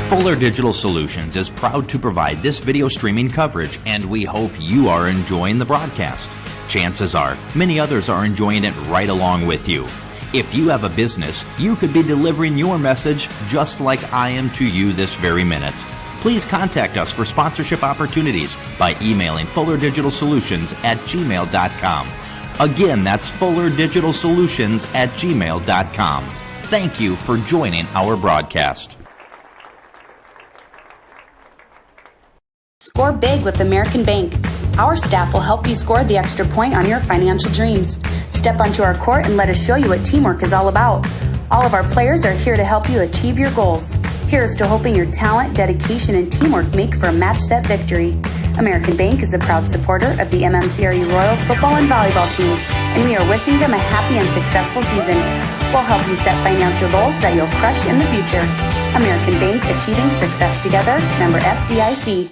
Fuller Digital Solutions is proud to provide this video streaming coverage, and we hope you are enjoying the broadcast. Chances are, many others are enjoying it right along with you. If you have a business, you could be delivering your message just like I am to you this very minute. Please contact us for sponsorship opportunities by emailing fullerdigitalsolutions@gmail.com. Again, that's fullerdigitalsolutions@gmail.com. Thank you for joining our broadcast. Score big with American Bank. Our staff will help you score the extra point on your financial dreams. Step onto our court and let us show you what teamwork is all about. All of our players are here to help you achieve your goals. Here's to hoping your talent, dedication, and teamwork make for a match-set victory. American Bank is a proud supporter of the MMCRU Royals football and volleyball teams, and we are wishing them a happy and successful season. We'll help you set financial goals that you'll crush in the future. American Bank, achieving success together. Member FDIC.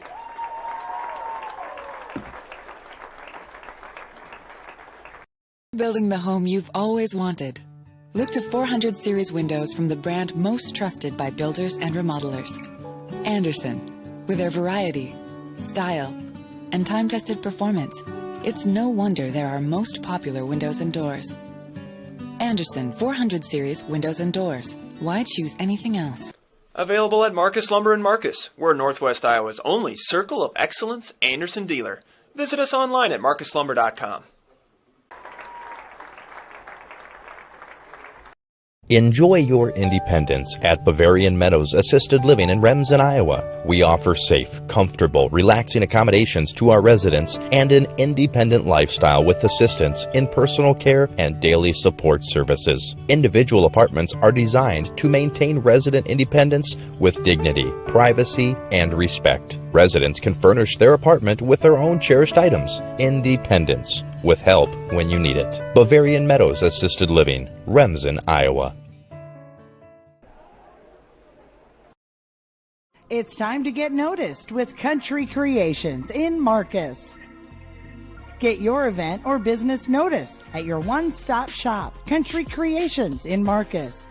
Building the home you've always wanted. Look to 400 series windows from the brand most trusted by builders and remodelers. Andersen. With their variety, style, and time-tested performance, it's no wonder they're our most popular windows and doors. Andersen 400 series windows and doors. Why choose anything else? Available at Marcus Lumber in Marcus. We're Northwest Iowa's only Circle of Excellence Andersen dealer. Visit us online at marcuslumber.com. Enjoy your independence at Bavarian Meadows Assisted Living in Remsen, Iowa. We offer safe, comfortable, relaxing accommodations to our residents and an independent lifestyle with assistance in personal care and daily support services. Individual apartments are designed to maintain resident independence with dignity, privacy, and respect. Residents can furnish their apartment with their own cherished items. Independence, with help when you need it. Bavarian Meadows Assisted Living, Remsen, Iowa. It's time to get noticed with Country Creations in Marcus. Get your event or business noticed at your one-stop shop, Country Creations in Marcus.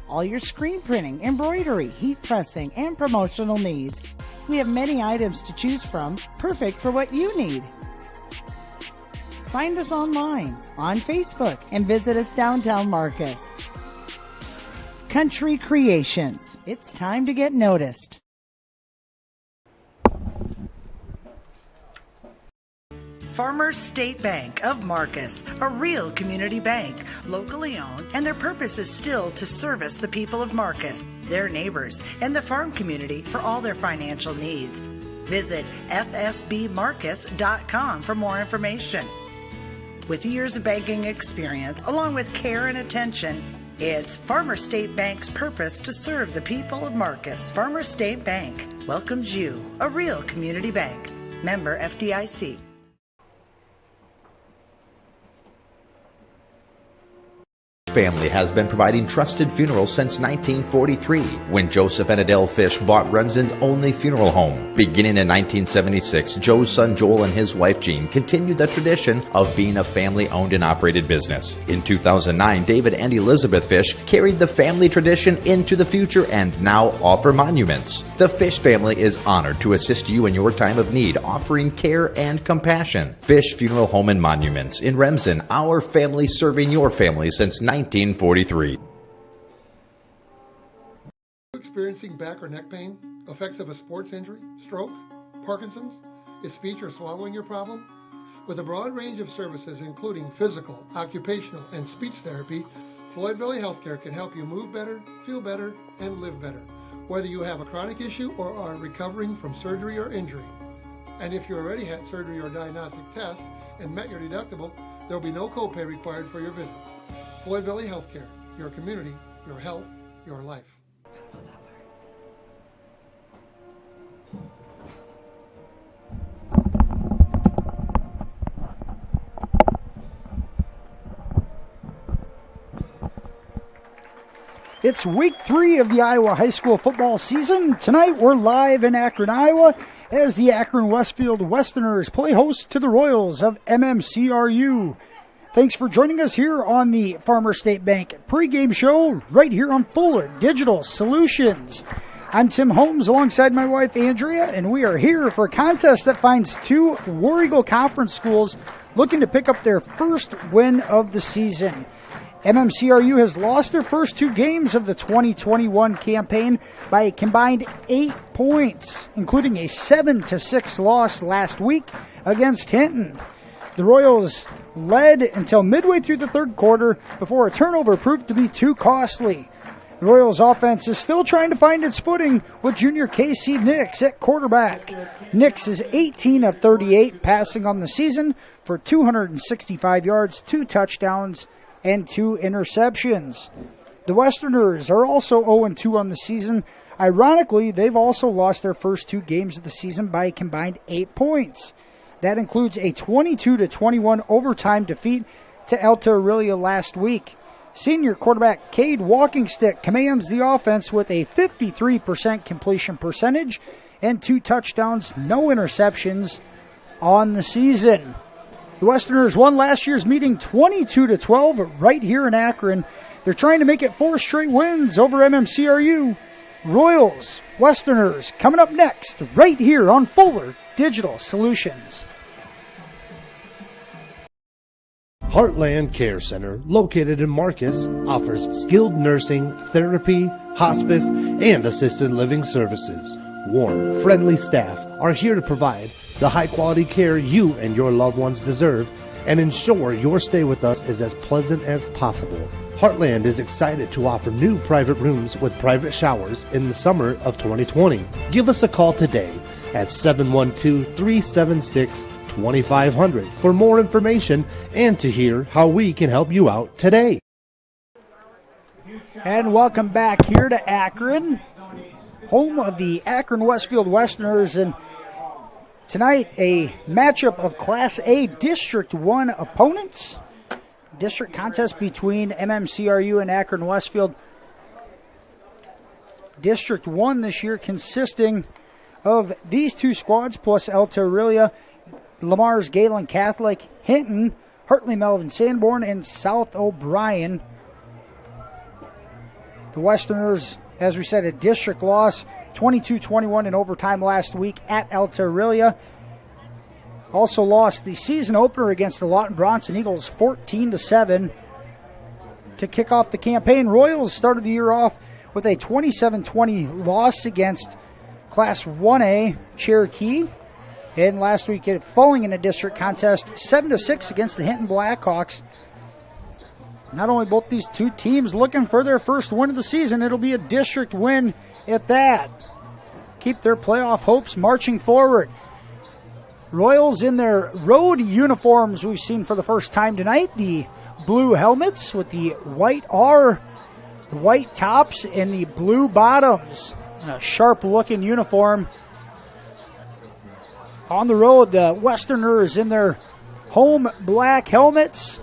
All your screen printing, embroidery, heat pressing, and promotional needs. We have many items to choose from, perfect for what you need. Find us online, on Facebook, and visit us downtown Marcus. Country Creations. It's time to get noticed. Farmers State Bank of Marcus, a real community bank, locally owned, and their purpose is still to service the people of Marcus, their neighbors, and the farm community for all their financial needs. Visit fsbmarcus.com for more information. With years of banking experience, along with care and attention, it's Farmers State Bank's purpose to serve the people of Marcus. Farmers State Bank welcomes you, a real community bank. Member FDIC. Family has been providing trusted funerals since 1943, when Joseph and Adele Fish bought Remsen's only funeral home. Beginning in 1976, Joe's son Joel and his wife Jean continued the tradition of being a family-owned and operated business. In 2009, David and Elizabeth Fish carried the family tradition into the future and now offer monuments. The Fish family is honored to assist you in your time of need, offering care and compassion. Fish Funeral Home and Monuments in Remsen, our family serving your family since 1943. Experiencing back or neck pain, effects of a sports injury, stroke, Parkinson's, is speech or swallowing your problem? With a broad range of services including physical, occupational, and speech therapy, Floyd Valley Healthcare can help you move better, feel better, and live better, whether you have a chronic issue or are recovering from surgery or injury. And if you already had surgery or diagnostic tests and met your deductible, there will be no copay required for your visit. Floyd Valley Healthcare, your community, your health, your life. It's week 3 of the Iowa high school football season. Tonight we're live in Akron, Iowa, as the Akron-Westfield Westerners play host to the Royals of MMCRU. Thanks for joining us here on the Farmers State Bank pregame show right here on Fuller Digital Solutions. I'm Tim Holmes alongside my wife Andrea, and we are here for a contest that finds two War Eagle Conference schools looking to pick up their first win of the season. MMCRU has lost their first two games of the 2021 campaign by a combined 8 points, including a 7-6 loss last week against Hinton. The Royals led until midway through the third quarter before a turnover proved to be too costly. The Royals offense is still trying to find its footing with junior Casey Nix at quarterback. Nix is 18 of 38 passing on the season for 265 yards, 2 touchdowns, and 2 interceptions. The Westerners are also 0-2 on the season. Ironically, they've also lost their first 2 games of the season by a combined 8 points. That includes a 22-21 overtime defeat to Alta Aurelia last week. Senior quarterback Cade Walkingstick commands the offense with a 53% completion percentage and 2 touchdowns, no interceptions on the season. The Westerners won last year's meeting 22-12 right here in Akron. They're trying to make it 4 straight wins over MMCRU. Royals, Westerners, coming up next right here on Fuller Digital Solutions. Heartland Care Center, located in Marcus, offers skilled nursing, therapy, hospice, and assisted living services. Warm, friendly staff are here to provide the high-quality care you and your loved ones deserve and ensure your stay with us is as pleasant as possible. Heartland is excited to offer new private rooms with private showers in the summer of 2020. Give us a call today at 712-376-2500 for more information and to hear how we can help you out today. And welcome back here to Akron, home of the Akron-Westfield Westerners, and tonight a matchup of Class A District 1 opponents. District contest between MMCRU and Akron-Westfield. District 1 this year consisting of these 2 squads plus Alta Aurelia, Lamar's Galen Catholic, Hinton, Hartley Melvin Sanborn, and South O'Brien. The Westerners, as we said, a district loss, 22-21 in overtime last week at Alta Aurelia. Also lost the season opener against the Lawton Bronson Eagles 14-7 to kick off the campaign. Royals started the year off with a 27-20 loss against Class 1A Cherokee. And last week, falling in a district contest 7-6 against the Hinton Blackhawks. Not only both these two teams looking for their first win of the season, it'll be a district win at that. Keep their playoff hopes marching forward. Royals in their road uniforms we've seen for the first time tonight. The blue helmets with the white R, the white tops, and the blue bottoms. A sharp-looking uniform. On the road, the Westerners in their home black helmets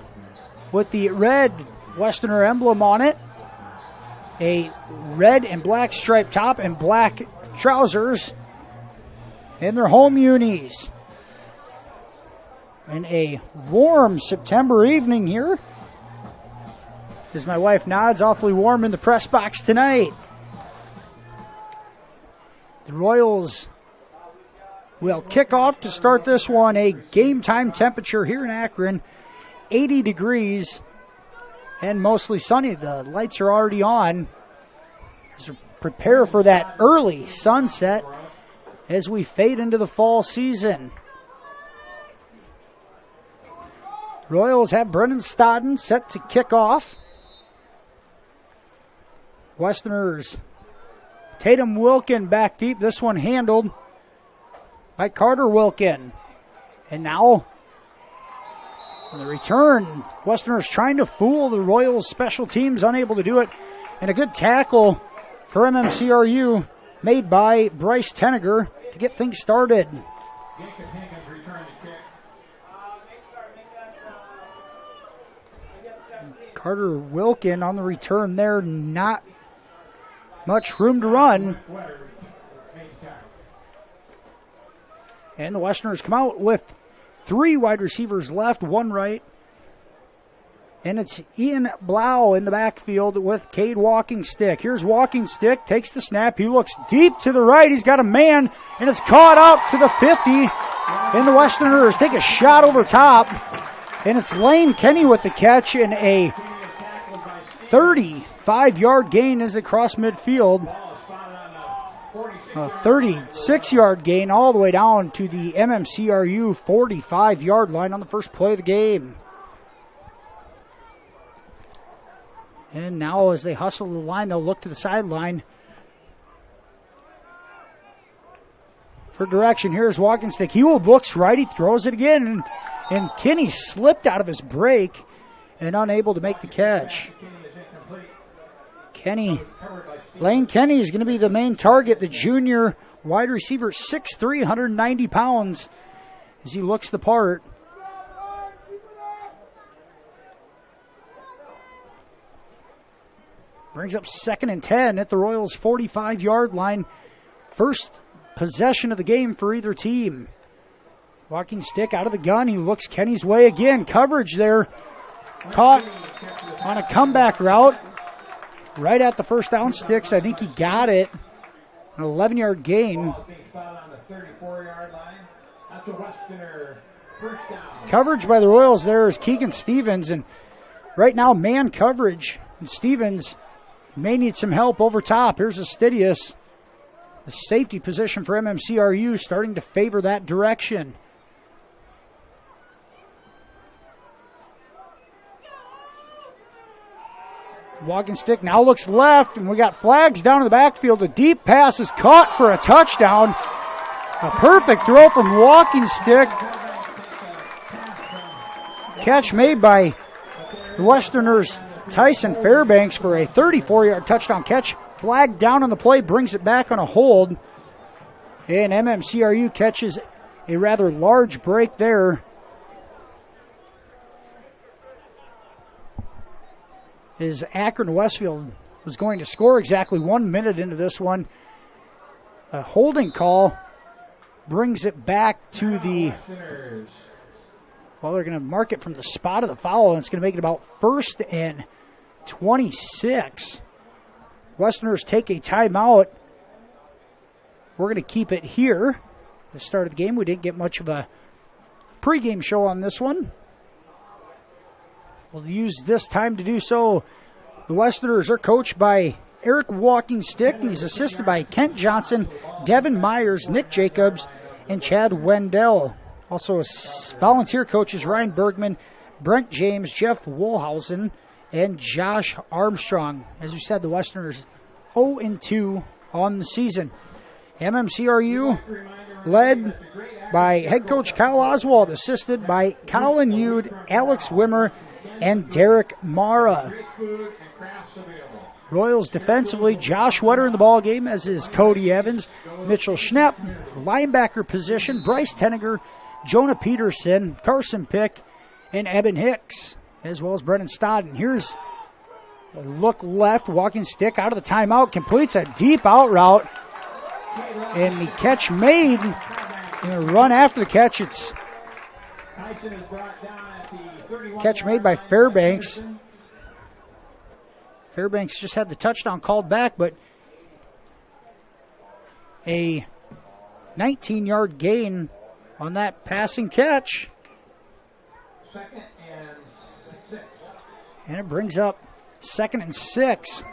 with the red Westerner emblem on it. A red and black striped top and black trousers in their home unis. In a warm September evening here, as my wife nods, awfully warm in the press box tonight. The Royals will kick off to start this one. A game time temperature here in Akron, 80 degrees and mostly sunny. The lights are already on. So prepare for that early sunset as we fade into the fall season. Royals have Brennan Stodden set to kick off. Westerners, Tatum Wilkin back deep. This one handled by Carter Wilkin. And now, on the return, Westerners trying to fool the Royals special teams, unable to do it. And a good tackle for MMCRU made by Bryce Tenniger to get things started. Carter Wilkin on the return there, not much room to run. And the Westerners come out with 3 wide receivers left, 1 right, And it's Ian Blau in the backfield with Cade Walking Stick. Here's Walking Stick, takes the snap. He looks deep to the right. He's got a man, and it's caught out to the 50. And the Westerners take a shot over top. And it's Lane Kenny with the catch, and a 35-yard gain is across midfield. A 36-yard gain all the way down to the MMCRU 45-yard line on the first play of the game. And now as they hustle the line, they'll look to the sideline for direction. Here's Walking Stick. He looks right. He throws it again. And Kinney slipped out of his break and unable to make the catch. Lane Kenny is going to be the main target. The junior wide receiver, 6'3", 190 pounds, as he looks the part. Brings up 2nd and 10 at the Royals' 45-yard line. First possession of the game for either team. Walking Stick out of the gun. He looks Kenny's way again. Coverage there. Caught on a comeback route. Right at the first down sticks. I think he got it. An 11-yard gain. Coverage by the Royals there is Keegan Stevens. And right now, man coverage. And Stevens may need some help over top. Here's Astidius. The safety position for MMCRU starting to favor that direction. Walking Stick now looks left, and we got flags down in the backfield. A deep pass is caught for a touchdown. A perfect throw from Walking Stick. Catch made by the Westerners' Tyson Fairbanks for a 34-yard touchdown catch. Flag down on the play, brings it back on a hold. And MMCRU catches a rather large break there. As Akron-Westfield was going to score exactly 1 minute into this one. A holding call brings it back to the... Well, they're going to mark it from the spot of the foul, and it's going to make it about 1st and 26. Westerners take a timeout. We're going to keep it here. The start of the game, we didn't get much of a pregame show on this one. We'll use this time to do so. The Westerners are coached by Eric Walking Stick, and he's assisted by Kent Johnson, Devin Myers, Nick Jacobs, and Chad Wendell. Also, volunteer coaches Ryan Bergman, Brent James, Jeff Woolhausen, and Josh Armstrong. As we said, the Westerners 0-2 on the season. MMCRU led by head coach Kyle Oswald, assisted by Colin Yude, Alex Wimmer, and Derek Mara. Royals defensively, Josh Wetter in the ball game, as is Cody Evans, Mitchell Schnepp, linebacker position, Bryce Tenniger, Jonah Peterson, Carson Pick, and Eben Hicks, as well as Brennan Stodden. Here's a look left, Walking Stick out of the timeout, completes a deep out route, and the catch made, in a run after the catch, it's catch made by Fairbanks. Fairbanks just had the touchdown called back, but a 19-yard gain on that passing catch. And it brings up 2nd and 6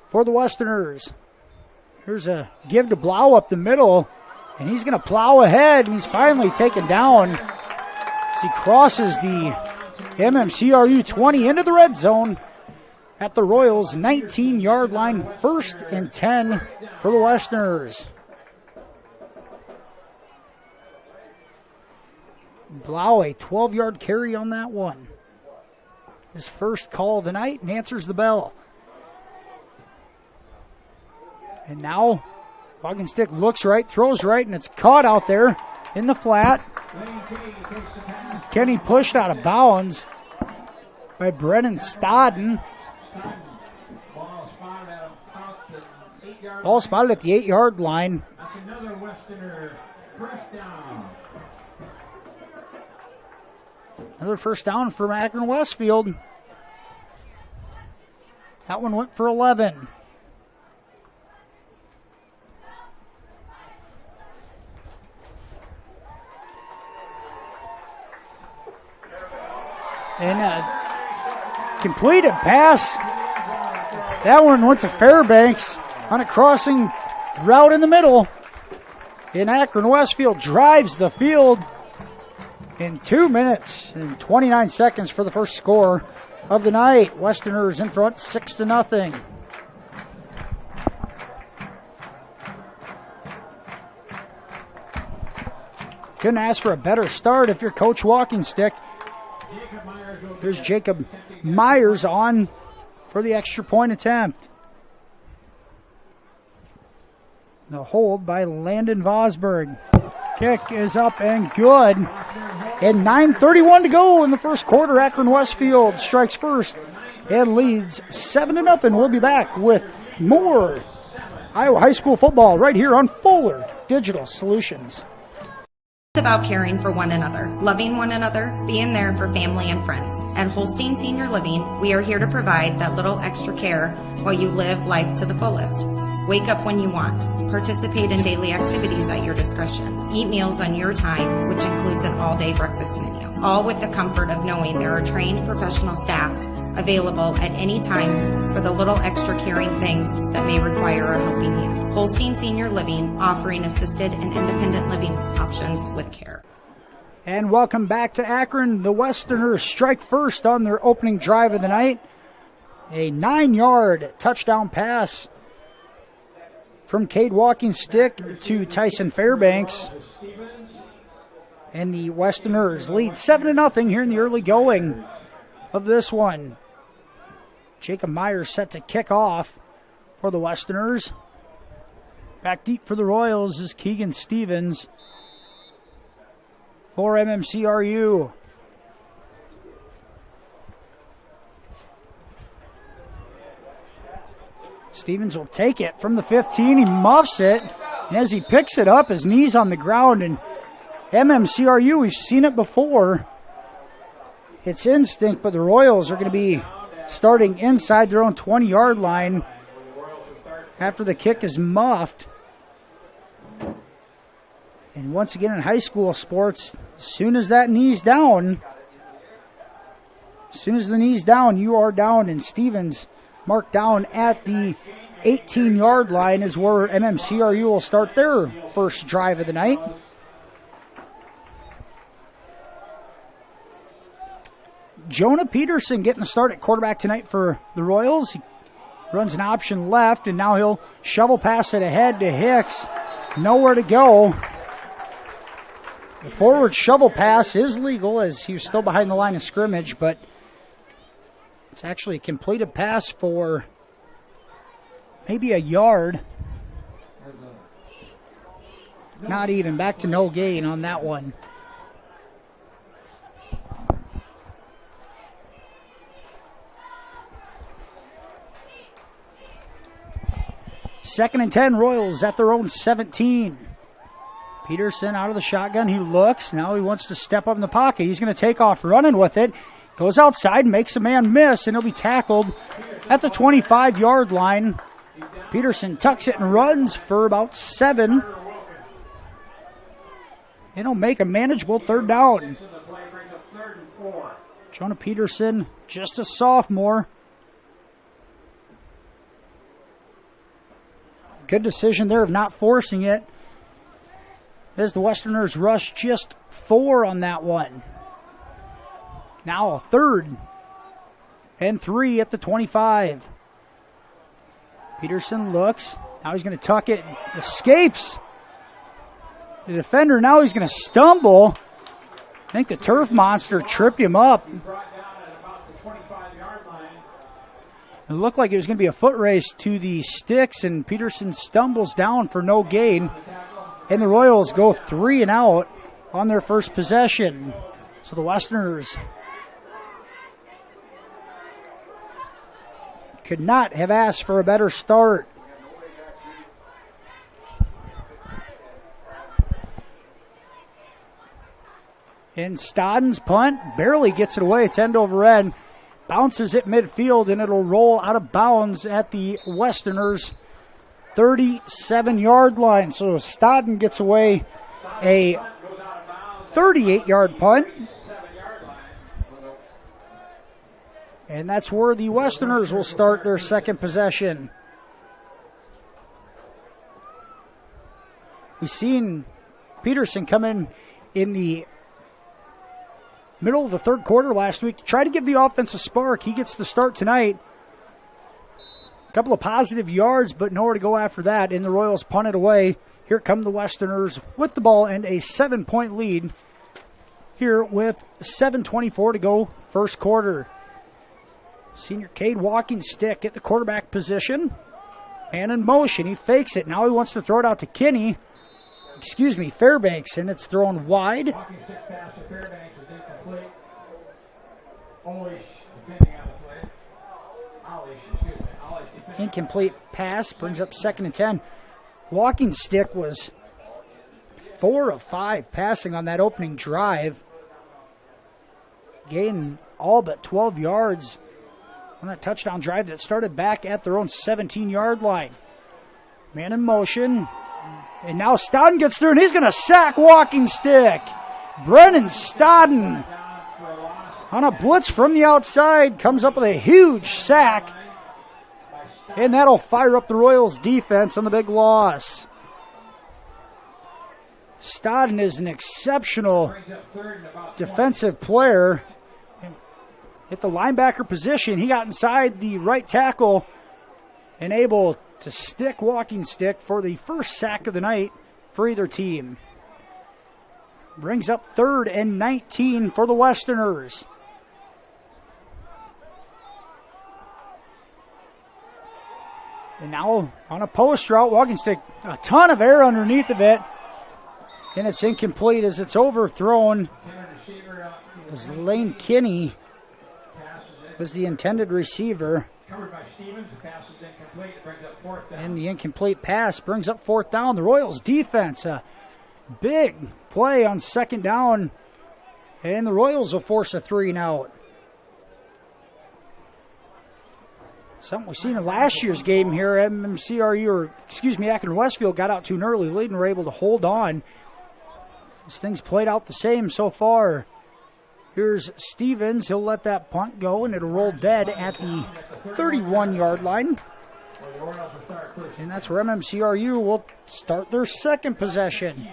for the Westerners. Here's a give to Blau up the middle, and he's going to plow ahead, and he's finally taken down as he crosses the MMCRU 20 into the red zone at the Royals' 19-yard line. 1st and 10 for the Westerners. Blau, a 12-yard carry on that one. His first call of the night, and answers the bell. And now, Walking Stick looks right, throws right, and it's caught out there in the flat. Kenny pushed out of bounds by Brennan Stodden. Ball spotted at the 8-yard line. That's another Westerner first down. Another first down from Akron-Westfield. That one went for 11. And a completed pass. That one went to Fairbanks on a crossing route in the middle. And Akron-Westfield drives the field in 2 minutes and 29 seconds for the first score of the night. Westerners in front 6-0. Couldn't ask for a better start if you're Coach Walking Stick. Here's Jacob Myers on for the extra point attempt. The hold by Landon Vosberg. Kick is up and good. And 9:31 to go in the first quarter. Akron-Westfield strikes first and leads 7-0. We'll be back with more Iowa High School football right here on Fuller Digital Solutions. It's about caring for one another, loving one another, being there for family and friends. At Holstein Senior Living, we are here to provide that little extra care while you live life to the fullest. Wake up when you want. Participate in daily activities at your discretion. Eat meals on your time, which includes an all-day breakfast menu. All with the comfort of knowing there are trained professional staff available at any time for the little extra caring things that may require a helping hand. Holstein Senior Living, offering assisted and independent living options with care. And welcome back to Akron. The Westerners strike first on their opening drive of the night. A 9-yard touchdown pass from Cade Walking Stick to Tyson Fairbanks. And the Westerners lead 7-0 here in the early going of this one. Jacob Myers set to kick off for the Westerners. Back deep for the Royals is Keegan Stevens for MMCRU. Stevens will take it from the 15. He muffs it. And as he picks it up, his knee's on the ground. And MMCRU, we've seen it before. It's instinct, but the Royals are going to be starting inside their own 20-yard line after the kick is muffed. And once again in high school sports, as soon as that knee's down, as soon as the knee's down, you are down. And Stevens marked down at the 18-yard line is where MMCRU will start their first drive of the night. Jonah Peterson getting the start at quarterback tonight for the Royals. He runs an option left, and now he'll shovel pass it ahead to Hicks. Nowhere to go. The forward shovel pass is legal as he was still behind the line of scrimmage, but it's actually a completed pass for maybe a yard. Not even. Back to no gain on that one. Second and 10, Royals at their own 17. Peterson out of the shotgun. He looks. Now he wants to step up in the pocket. He's going to take off running with it. Goes outside, makes a man miss, and he'll be tackled at the 25-yard line. Peterson tucks it and runs for about 7. And he'll make a manageable third down. Jonah Peterson, just a sophomore. Good decision there of not forcing it, as the Westerners rush just 4 on that one. Now a 3rd and 3 at the 25. Peterson looks. Now he's going to tuck it. Escapes. The defender, now he's going to stumble. I think the turf monster tripped him up. It looked like it was going to be a foot race to the sticks, and Peterson stumbles down for no gain. And the Royals go 3 and out on their first possession. So the Westerners could not have asked for a better start. And Stodden's punt barely gets it away. It's end over end. bounces at midfield, and it'll roll out of bounds at the Westerners' 37-yard line. So Stodden gets away a 38-yard punt. And that's where the Westerners will start their second possession. We've seen Peterson come in the middle of the third quarter last week to try to give the offense a spark. He gets the start tonight. A couple of positive yards, but nowhere to go after that. And the Royals punt it away. Here come the Westerners with the ball and a 7-point lead here with 7:24 to go first quarter. Senior Cade walking stick at the quarterback position. Man in motion. He fakes it. Now he wants to throw it out to Fairbanks, and it's thrown wide. Walking stick pass to Fairbanks is incomplete. Olish defending on the play. Incomplete pass brings up 2nd and 10. Walking stick was 4 of 5 passing on that opening drive. Gained all but 12 yards on that touchdown drive that started back at their own 17-yard line. Man in motion. And now Stodden gets through, and he's going to sack Walking Stick. Brennan Stodden on a blitz from the outside comes up with a huge sack. And that'll fire up the Royals defense on the big loss. Stodden is an exceptional defensive player. At the linebacker position, he got inside the right tackle and able to stick Walking Stick for the first sack of the night for either team. Brings up 3rd and 19 for the Westerners. And now on a post route, Walking Stick, a ton of air underneath of it. And it's incomplete as it's overthrown. It was Lane Kinney was the intended receiver. Covered by Stevens, the pass is incomplete. It brings up 4th down. And the incomplete pass brings up 4th down. The Royals defense, a big play on 2nd down. And the Royals will force a 3 and out. Something we've seen in last year's game here. Akron-Westfield got out to an early lead and were able to hold on. This thing's played out the same so far. Here's Stevens. He'll let that punt go, and it'll roll dead at the 31-yard line. And that's where MMCRU will start their second possession.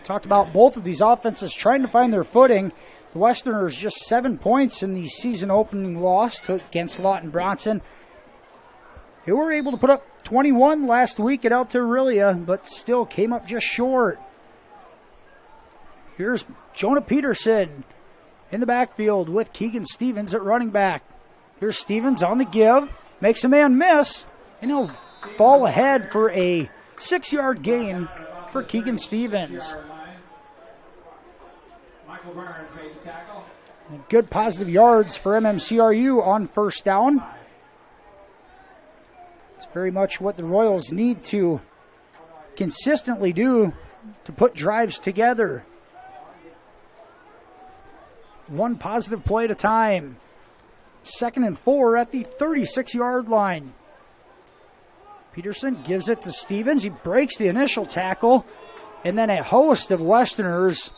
Talked about both of these offenses trying to find their footing. The Westerners just 7 points in the season opening loss against Lawton Bronson. They were able to put up 21 last week at Altairilla, but still came up just short. Here's Jonah Peterson in the backfield with Keegan Stevens at running back. Here's Stevens on the give, makes a man miss, and he'll fall ahead for a 6-yard gain for Keegan Stevens. And good positive yards for MMCRU on 1st down. It's very much what the Royals need to consistently do to put drives together. One positive play at a time. 2nd and 4 at the 36-yard line. Peterson gives it to Stevens. He breaks the initial tackle. And then a host of Westerners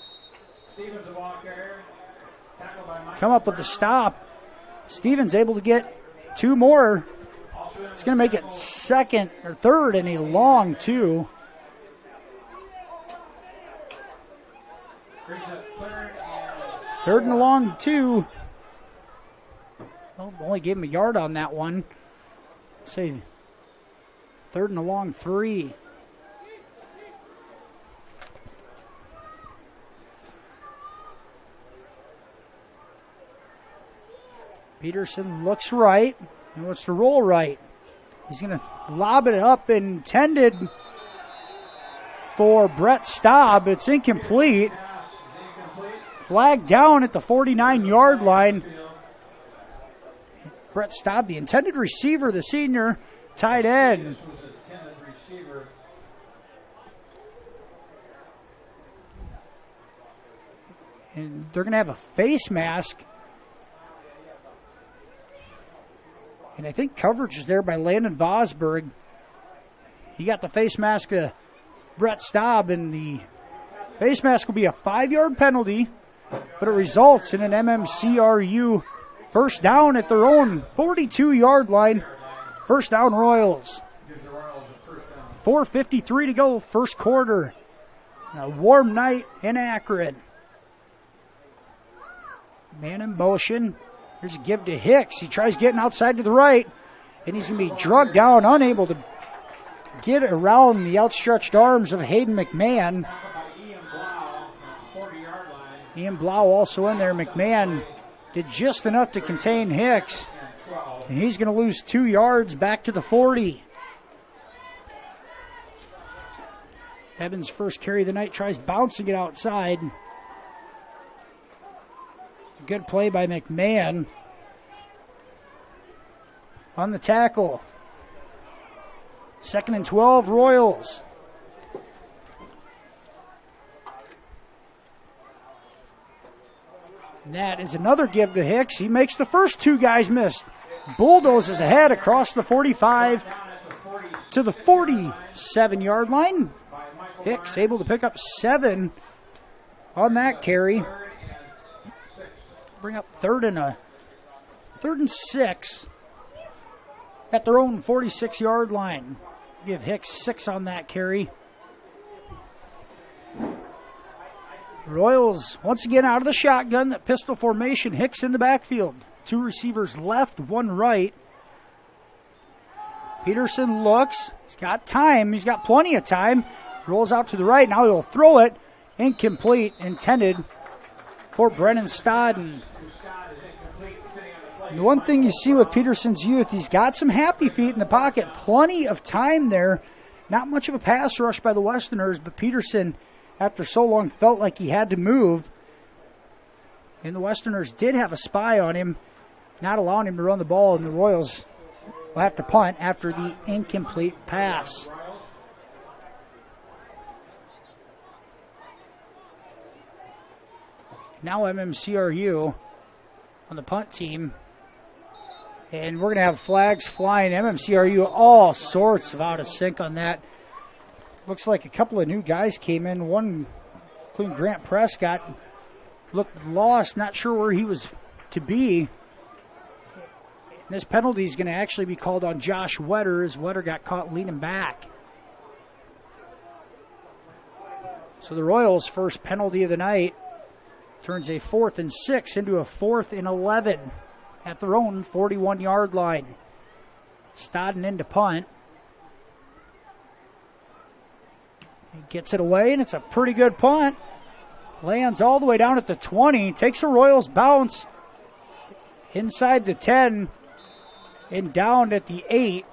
come up with a stop. Stevens able to get 2 more. It's going to make it 3rd and a long 2. Third and a long 2. Well, only gave him a yard on that one. Let's say 3rd and a long 3. Peterson looks right. He wants to roll right. He's going to lob it up, intended for Brett Staub. It's incomplete. Flag down at the 49-yard line. Brett Staub, the intended receiver, the senior tight end. And they're going to have a face mask. And I think coverage is there by Landon Vosberg. He got the face mask of Brett Staub, and the face mask will be a 5-yard penalty, but it results in an MMCRU first down at their own 42-yard line. First down, Royals. 4:53 to go, first quarter. A warm night in Akron. Man in motion. Here's a give to Hicks. He tries getting outside to the right, and he's going to be drugged down, unable to get around the outstretched arms of Hayden McMahon. Ian Blau also in there. McMahon did just enough to contain Hicks, and he's going to lose 2 yards back to the 40. Evans' first carry of the night, tries bouncing it outside. Good play by McMahon on the tackle. 2nd and 12, Royals. And that is another give to Hicks. He makes the first 2 guys miss. Bulldozes ahead across the 45 to the 47-yard line. Hicks able to pick up 7 on that carry. Bring up third and 6 at their own 46-yard line. Give Hicks 6 on that carry. Royals once again out of the shotgun, that pistol formation. Hicks in the backfield. 2 receivers left, 1 right. Peterson looks. He's got time. He's got plenty of time. Rolls out to the right. Now he'll throw it. Incomplete. Intended for Brennan Stodden. The one thing you see with Peterson's youth, he's got some happy feet in the pocket. Plenty of time there. Not much of a pass rush by the Westerners, but Peterson, after so long, felt like he had to move. And the Westerners did have a spy on him, not allowing him to run the ball, and the Royals will have to punt after the incomplete pass. Now MMCRU on the punt team. And we're going to have flags flying. MMCRU all sorts of out of sync on that. Looks like a couple of new guys came in. One, including Grant Prescott, looked lost, not sure where he was to be. And this penalty is going to actually be called on Josh Wetter, as Wetter got caught leaning back. So the Royals' first penalty of the night turns a 4th and 6 into a 4th and 11 at their own 41-yard line. Stodden into punt. He gets it away, and it's a pretty good punt. Lands all the way down at the 20. Takes a Royals bounce inside the 10 and down at the 8.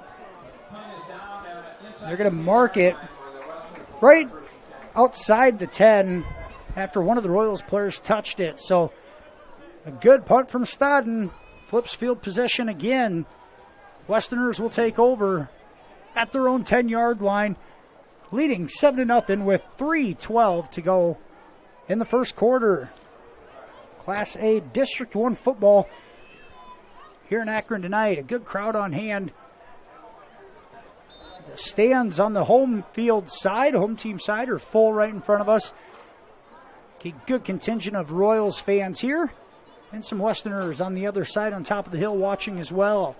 They're going to mark it right outside the 10 after one of the Royals players touched it. So a good punt from Stodden. Flips field possession again. Westerners will take over at their own 10-yard line, leading 7-0 with 3:12 to go in the first quarter. Class A District 1 football here in Akron tonight. A good crowd on hand. The stands on the home field side, home team side, are full right in front of us. A good contingent of Royals fans here, and some Westerners on the other side on top of the hill watching as well.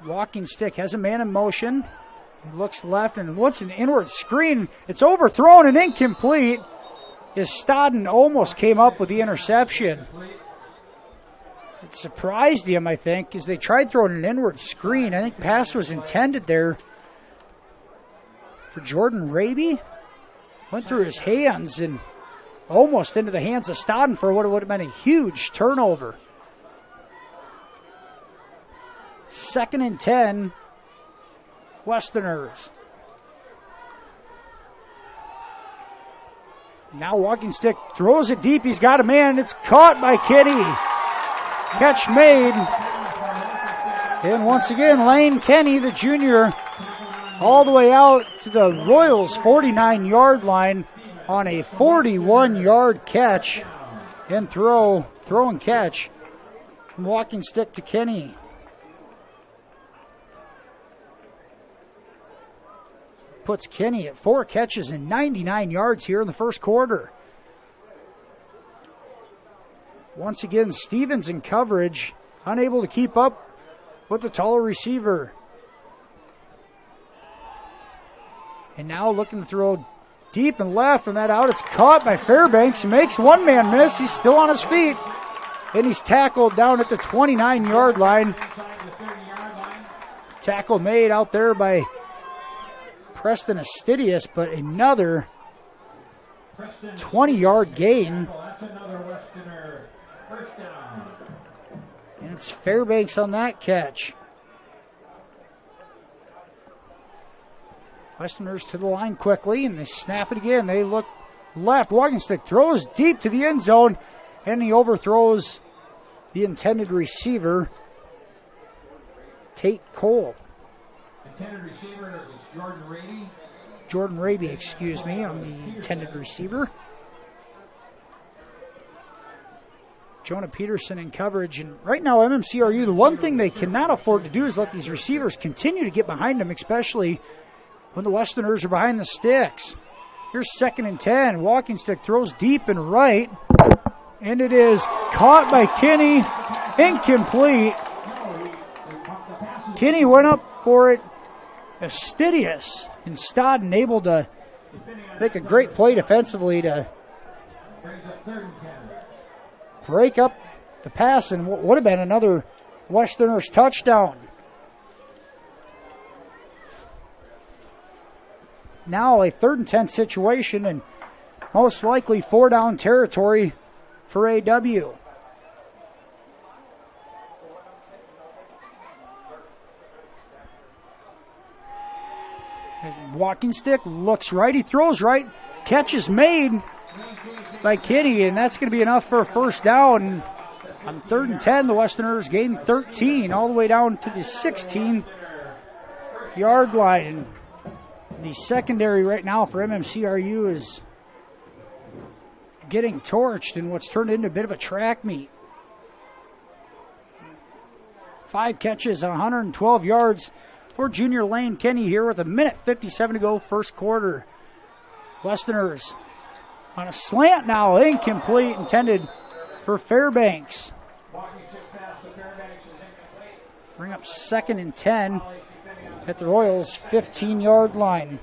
Walking stick has a man in motion. He looks left, and what's an inward screen? It's overthrown and incomplete. As Stodden almost came up with the interception. It surprised him, I think, as they tried throwing an inward screen. I think pass was intended there for Jordan Raby. Went through his hands and almost into the hands of Stodden for what would have been a huge turnover. 2nd and 10, Westerners. Now walking stick, throws it deep. He's got a man. It's caught by Kitty. Catch made. And once again, Lane Kenny, the junior, all the way out to the Royals' 49-yard line on a 41-yard catch and throw and catch from Walking Stick to Kenny. Puts Kenny at 4 catches and 99 yards here in the first quarter. Once again, Stevens in coverage, unable to keep up with the taller receiver. And now looking to throw deep and left, and that out. It's caught by Fairbanks. He makes one man miss. He's still on his feet. And he's tackled down at the 29-yard line. Tackle made out there by Preston Astidius, but another 20-yard gain. And it's Fairbanks on that catch. Westerners to the line quickly, and they snap it again. They look left. Walking Stick throws deep to the end zone, and he overthrows the intended receiver, Tate Cole. Intended receiver is Jordan Raby. Jordan Raby, excuse me, on the intended receiver. Jonah Peterson in coverage. And right now, MMCRU, the one thing they cannot afford to do is let these receivers continue to get behind them, especially when the Westerners are behind the sticks. Here's 2nd and 10. Walking Stick throws deep and right. And it is caught by Kinney. Incomplete. Kinney went up for it. Astidius and Stodden able to make a great play defensively to break up the pass and what would have been another Westerners touchdown. Now a 3rd and 10 situation, and most likely 4-down territory for AW. Walking Stick looks right, he throws right, catch is made by Kitty, and that's going to be enough for a 1st down. On 3rd and 10, the Westerners gain 13 all the way down to the 16-yard line. The secondary right now for MMCRU is getting torched in what's turned into a bit of a track meet. 5 catches, 112 yards for junior Lane Kenny here with 1:57 to go, first quarter. Westerners on a slant now, incomplete, intended for Fairbanks. Bring up 2nd and 10 at the Royals' 15-yard line.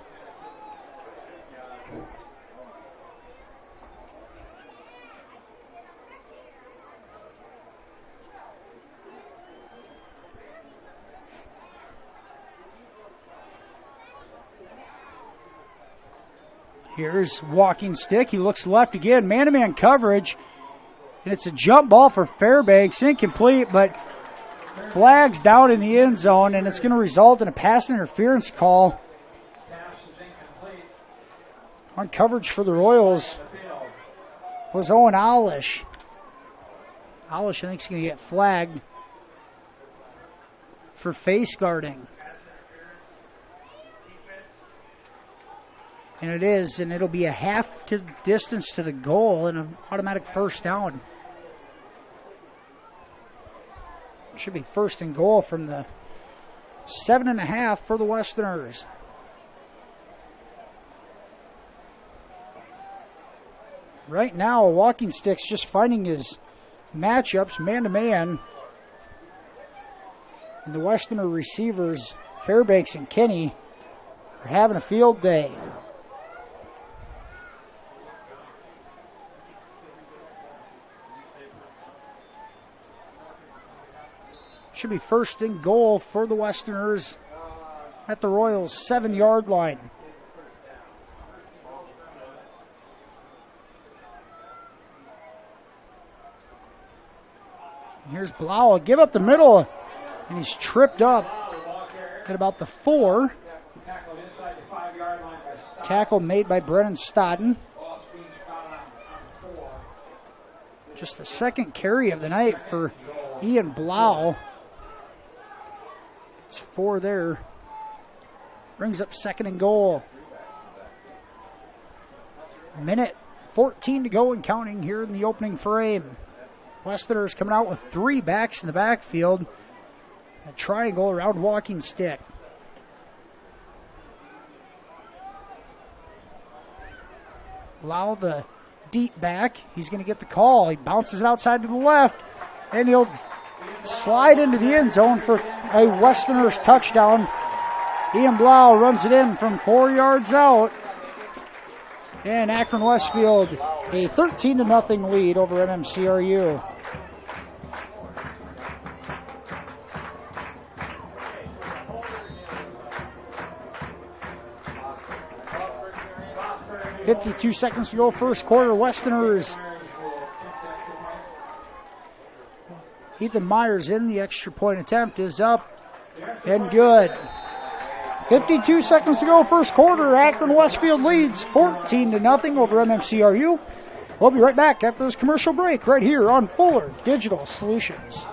Here's Walking Stick. He looks left again. Man-to-man coverage. And it's a jump ball for Fairbanks. Incomplete, but flags down in the end zone, and it's going to result in a pass interference call. On coverage for the Royals was Owen Olish. Olish, I think, is going to get flagged for face guarding. And it is, and it'll be a half to distance to the goal and an automatic 1st down. Should be 1st and goal from the 7.5 for the Westerners. Right now, Walking Stick's just finding his matchups man-to-man. And the Westerner receivers, Fairbanks and Kenny, are having a field day. Should be 1st and goal for the Westerners at the Royals' 7-yard line. Here's Blau, give up the middle, and he's tripped up at about the 4. Tackle made by Brennan Stodden. Just the 2nd carry of the night for Ian Blau. It's 4 there. Brings up 2nd and goal. Minute 14 to go and counting here in the opening frame. Westerners coming out with 3 backs in the backfield. A triangle around walking stick. Allow the deep back. He's going to get the call. He bounces it outside to the left, and he'll slide into the end zone for a Westerners touchdown. Ian Blau runs it in from 4 yards out. And Akron-Westfield, a 13-0 lead over MMCRU. .52 seconds to go, first quarter. Westerners. Ethan Myers in the extra point attempt is up and good. 52 seconds to go, first quarter. Akron-Westfield leads 14-0 over MMCRU. We'll be right back after this commercial break right here on Fuller Digital Solutions.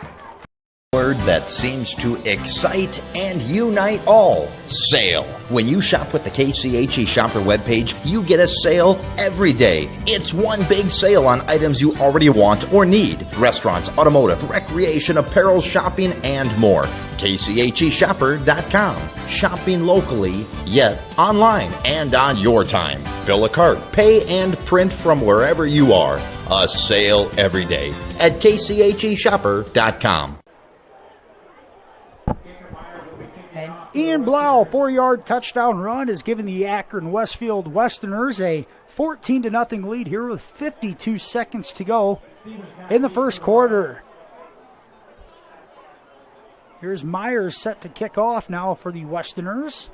Word that seems to excite and unite all. Sale. When you shop with the KCHE Shopper webpage, you get a sale every day. It's one big sale on items you already want or need. Restaurants, automotive, recreation, apparel, shopping, and more. KCHEshopper.com. Shopping locally, yet online and on your time. Fill a cart, pay, and print from wherever you are. A sale every day at KCHEshopper.com. And Ian Blau, 4-yard touchdown run, has given the Akron-Westfield Westerners a 14-0 lead here with 52 seconds to go in the first quarter. Here's Myers set to kick off now for the Westerners.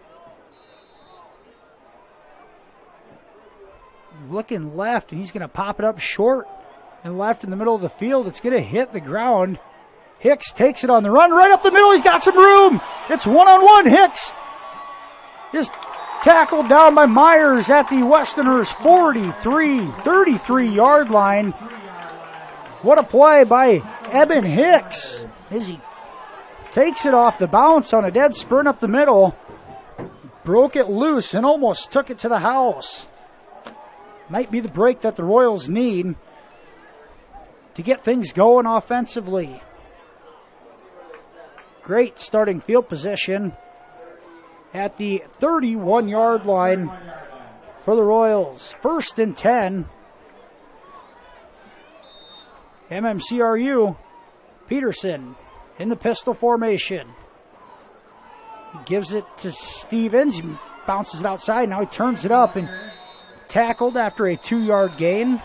Looking left, and he's going to pop it up short and left in the middle of the field. It's going to hit the ground. Hicks takes it on the run, right up the middle. He's got some room. It's one-on-one. Hicks is tackled down by Myers at the Westerners' 33-yard line. What a play by Eben Hicks as he takes it off the bounce on a dead sprint up the middle. Broke it loose and almost took it to the house. Might be the break that the Royals need to get things going offensively. Great starting field position at the 31-yard line for the Royals. 1st and 10. MMCRU, Peterson in the pistol formation. He gives it to Stevens. He bounces it outside. Now he turns it up and tackled after a 2-yard gain.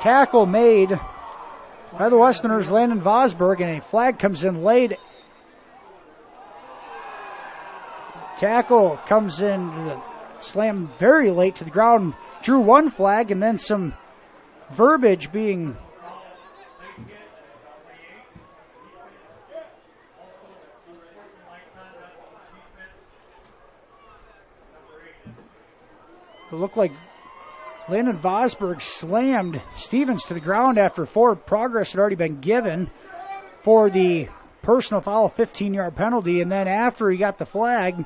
Tackle made by the Westerners, Landon Vosberg, and a flag comes in late. Tackle comes in, slammed very late to the ground. Drew one flag, and then some verbiage being it looked like Landon Vosberg slammed Stevens to the ground after forward progress had already been given for the personal foul, 15-yard penalty, and then after he got the flag,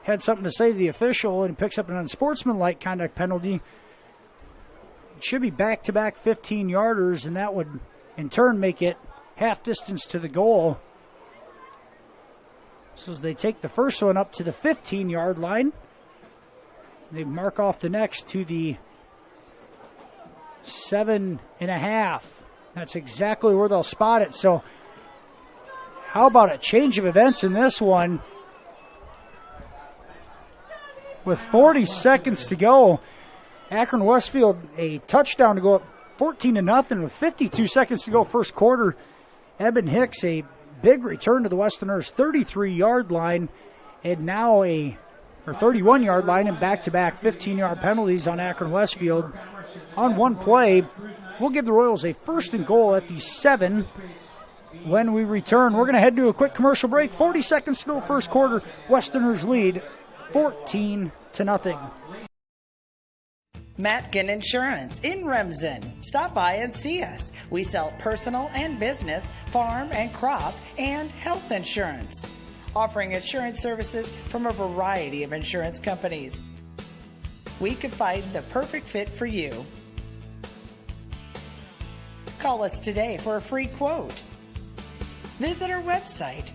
had something to say to the official and picks up an unsportsmanlike conduct penalty. It should be back-to-back 15-yarders, and that would in turn make it half distance to the goal. So as they take the first one up to the 15-yard line, they mark off the next to the 7.5. That's exactly where they'll spot it. So how about a change of events in this one? With 40 seconds to go, Akron-Westfield a touchdown to go up 14-0 with 52 seconds to go first quarter. Eben Hicks a big return to the Westerners' 33-yard line, and now a 31-yard line, and back-to-back 15-yard penalties on Akron-Westfield. On one play, we'll give the Royals a 1st and goal at the 7. When we return, we're going to head to a quick commercial break. 40 seconds to go first quarter. Westerners lead 14-0. Matkin Insurance in Remsen. Stop by and see us. We sell personal and business, farm and crop, and health insurance. Offering insurance services from a variety of insurance companies. we could find the perfect fit for you. Call us today for a free quote. Visit our website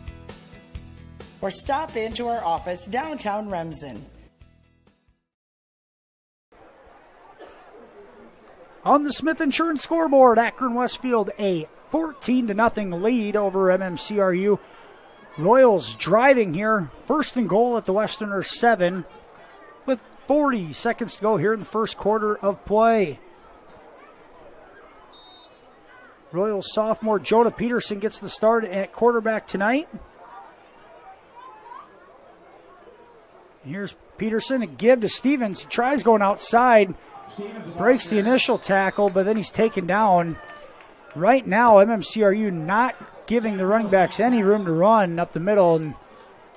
or stop into our office downtown Remsen. On the Smith Insurance scoreboard, Akron-Westfield a 14-0 lead over MMCRU. Royals driving here, first and goal at the Westerners 7 with 40 seconds to go here in the first quarter of play. Royals sophomore Jonah Peterson gets the start at quarterback tonight. And here's Peterson, a give to Stevens. He tries going outside, breaks the initial tackle, but then he's taken down. Right now, MMCRU not giving the running backs any room to run up the middle, and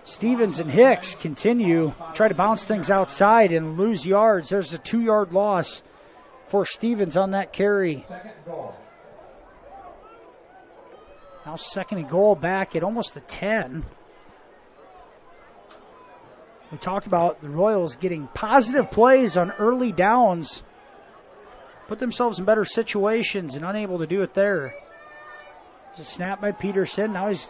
Stevens and Hicks continue, try to bounce things outside and lose yards. There's a 2-yard loss for Stevens on that carry. Now second and goal back at almost the 10. We talked about the Royals getting positive plays on early downs, put themselves in better situations and unable to do it there. There's a snap by Peterson. Now he's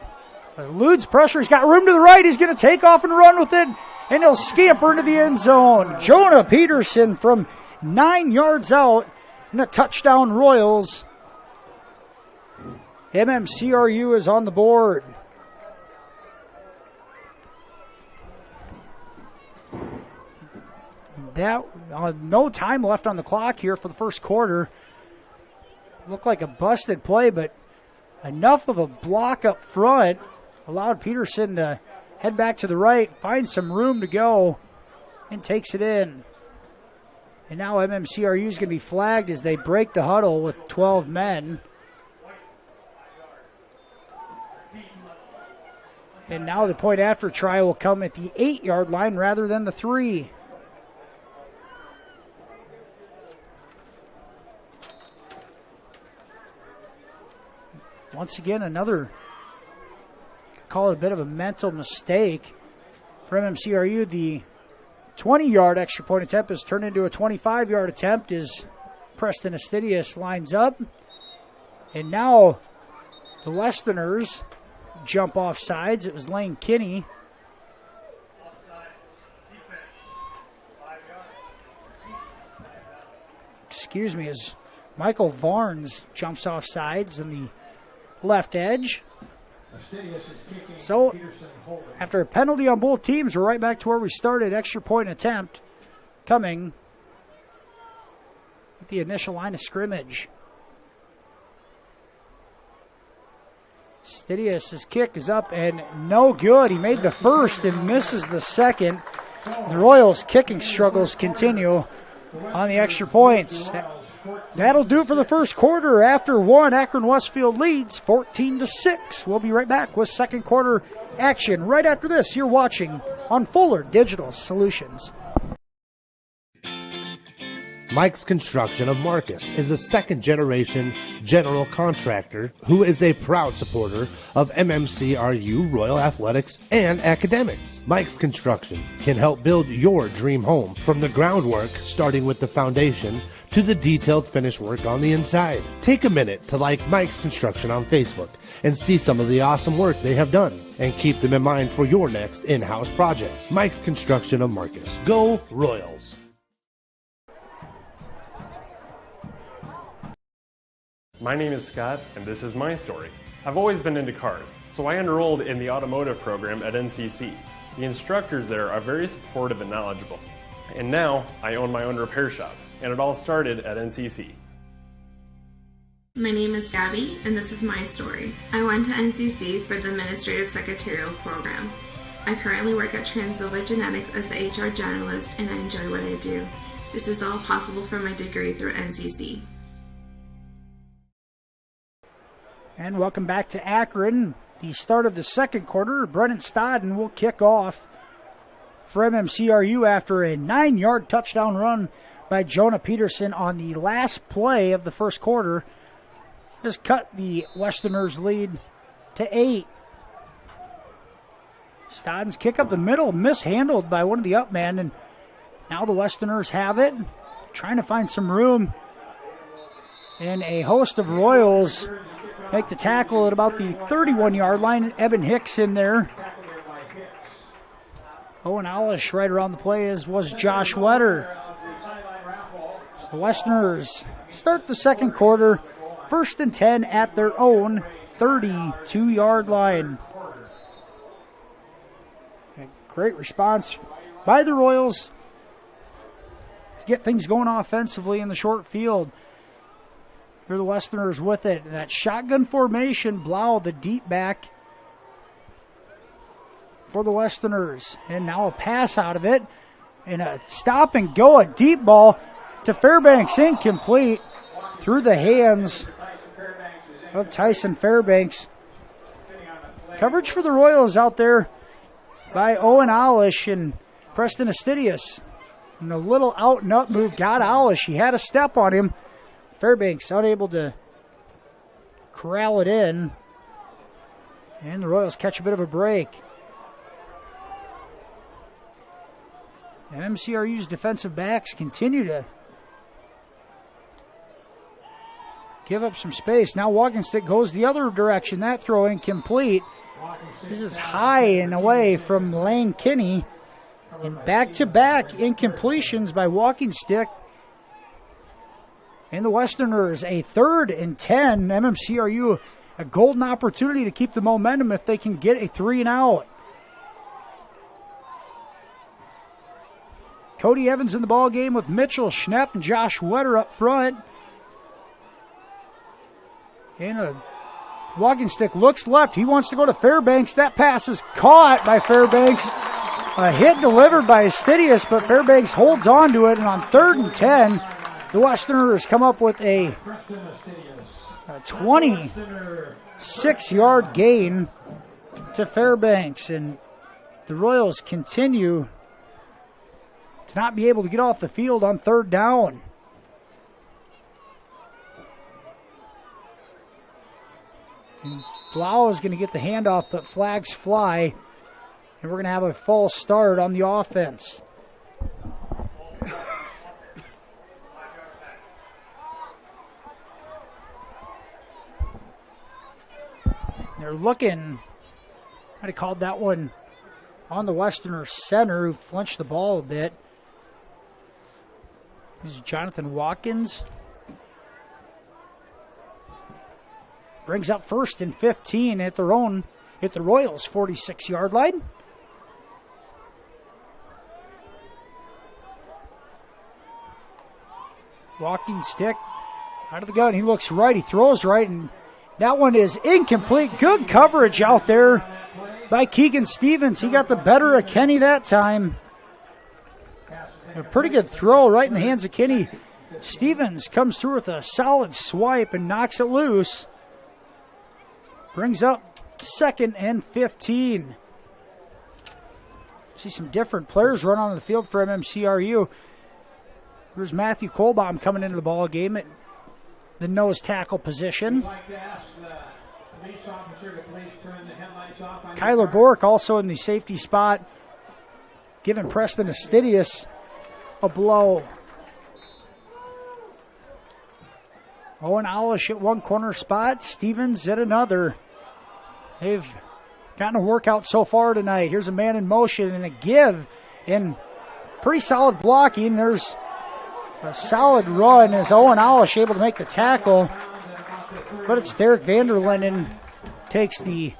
eludes pressure. He's got room to the right. He's going to take off and run with it, and he'll scamper into the end zone. Jonah Peterson from 9 yards out, and a touchdown Royals. MMCRU is on the board. That no time left on the clock here for the first quarter. Looked like a busted play, but enough of a block up front allowed Peterson to head back to the right, find some room to go, and takes it in. And now MMCRU is going to be flagged as they break the huddle with 12 men. And now the point after try will come at the 8-yard line rather than the 3. Once again, another, call it a bit of a mental mistake for MMCRU. The 20-yard extra point attempt is turned into a 25-yard attempt as Preston Astidius lines up. And now the Westerners jump off sides. It was Lane Kinney. Excuse me, as Michael Varnes jumps off sides in the left edge. So after a penalty on both teams, we're right back to where we started. Extra point attempt coming at the initial line of scrimmage. Stidius' kick is up and no good. He made the first and misses the second. The Royals' kicking struggles continue on the extra points. That'll do it for the first quarter. After one, Akron-Westfield leads 14-6. We'll be right back with second quarter action right after this. You're watching on Fuller Digital Solutions. Mike's Construction of Marcus is a second-generation general contractor who is a proud supporter of MMCRU Royal Athletics and academics. Mike's Construction can help build your dream home from the groundwork, starting with the foundation, to the detailed finish work on the inside. Take a minute to like Mike's Construction on Facebook and see some of the awesome work they have done, and keep them in mind for your next in-house project. Mike's Construction of Marcus. Go Royals! My name is Scott, and this is my story. I've always been into cars, so I enrolled in the automotive program at NCC. The instructors there are very supportive and knowledgeable. And now, I own my own repair shop, and it all started at NCC. My name is Gabby, and this is my story. I went to NCC for the Administrative Secretarial program. I currently work at Transilva Genetics as the HR generalist, and I enjoy what I do. This is all possible for my degree through NCC. And welcome back to Akron. The start of the second quarter, Brennan Stodden will kick off for MMCRU after a 9-yard touchdown run by Jonah Peterson on the last play of the first quarter. This cut the Westerners' lead to 8. Stodden's kick up the middle, mishandled by one of the up men, and Now the Westerners have it, trying to find some room. And a host of Royals make the tackle at about the 31-yard line. Eben Hicks in there. Owen Alish right around the play, as was Josh Wetter. So the Westerners start the second quarter, 1st and 10 at their own 32-yard line. A great response by the Royals to get things going offensively in the short field. Here are the Westerners with it. That shotgun formation, Blau, the deep back for the Westerners. And now a pass out of it. And a stop and go, a deep ball to Fairbanks, incomplete through the hands of Tyson Fairbanks. Coverage for the Royals out there by Owen Alish and Preston Astidius. And a little out and up move got Alish. He had a step on him. Fairbanks unable to corral it in. And the Royals catch a bit of a break. MMCRU's defensive backs continue to give up some space. Now walking stick goes the other direction. That throw incomplete. This is high and away from Lane Kinney. And back-to-back incompletions by walking stick. And the Westerners, a 3rd and 10. MMCRU, a golden opportunity to keep the momentum if they can get a 3 and out. Cody Evans in the ball game with Mitchell Schnepp and Josh Wetter up front. And a walking stick looks left. He wants to go to Fairbanks. That pass is caught by Fairbanks. A hit delivered by Astidius, but Fairbanks holds on to it. And on 3rd and 10, the Westerners come up with a 26-yard gain to Fairbanks. And the Royals continue to not be able to get off the field on 3rd down. And Blau is going to get the handoff, but flags fly. And we're going to have a false start on the offense. They're looking, I'd have called that one on the Westerner center, who flinched the ball a bit. This is Jonathan Watkins. Brings up 1st and 15 at the Royals' 46-yard line. Walking stick out of the gun. He looks right. He throws right, and that one is incomplete. Good coverage out there by Keegan Stevens. He got the better of Kenny that time. A pretty good throw right in the hands of Kenny. Stevens comes through with a solid swipe and knocks it loose. Brings up 2nd and 15. See some different players run on the field for MMCRU. There's Matthew Kohlbaum coming into the ball game at the nose tackle position. Kyler Bork also in the safety spot, giving Preston Astidius a blow. Owen Alish at one corner spot, Stevens at another. They've gotten a workout so far tonight. Here's a man in motion and a give, and pretty solid blocking. There's a solid run as Owen Alish able to make the tackle, but it's Derek Vanderlinden takes the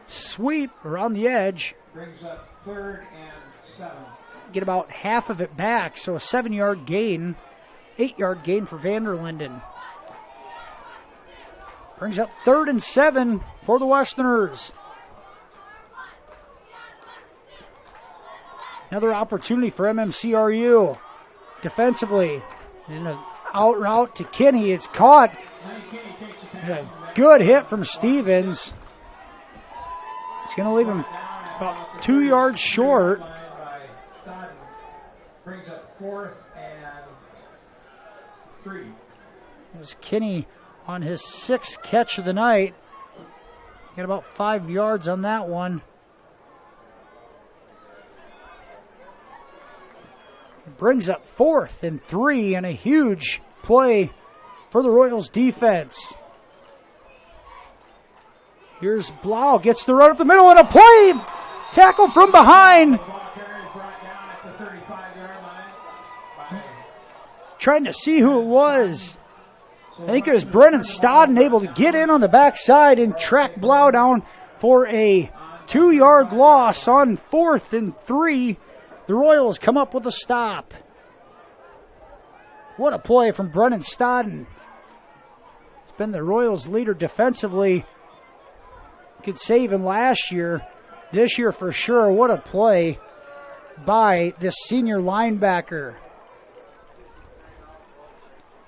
sweep around the edge. Brings up 3rd and 7. Get about half of it back, so a 7-yard gain, 8-yard gain for Vanderlinden. Brings up 3rd and 7 for the Westerners. Another opportunity for MMCRU. Defensively, in an out route to Kinney. It's caught. A good hit from Stevens. It's going to leave him about 2 yards short. Brings up 4th and 3. There's Kinney on his 6th catch of the night. Got about 5 yards on that one. Brings up 4th and 3, and a huge play for the Royals defense. Here's Blau, gets the run up the middle, and a play tackle from behind. Trying to see who it was. I think it was Brennan Stodden able to get in on the backside and track Blau down for a 2-yard loss on 4th and 3. The Royals come up with a stop. What a play from Brennan Stodden. He's been the Royals' leader defensively. Could save him last year. This year for sure. What a play by this senior linebacker.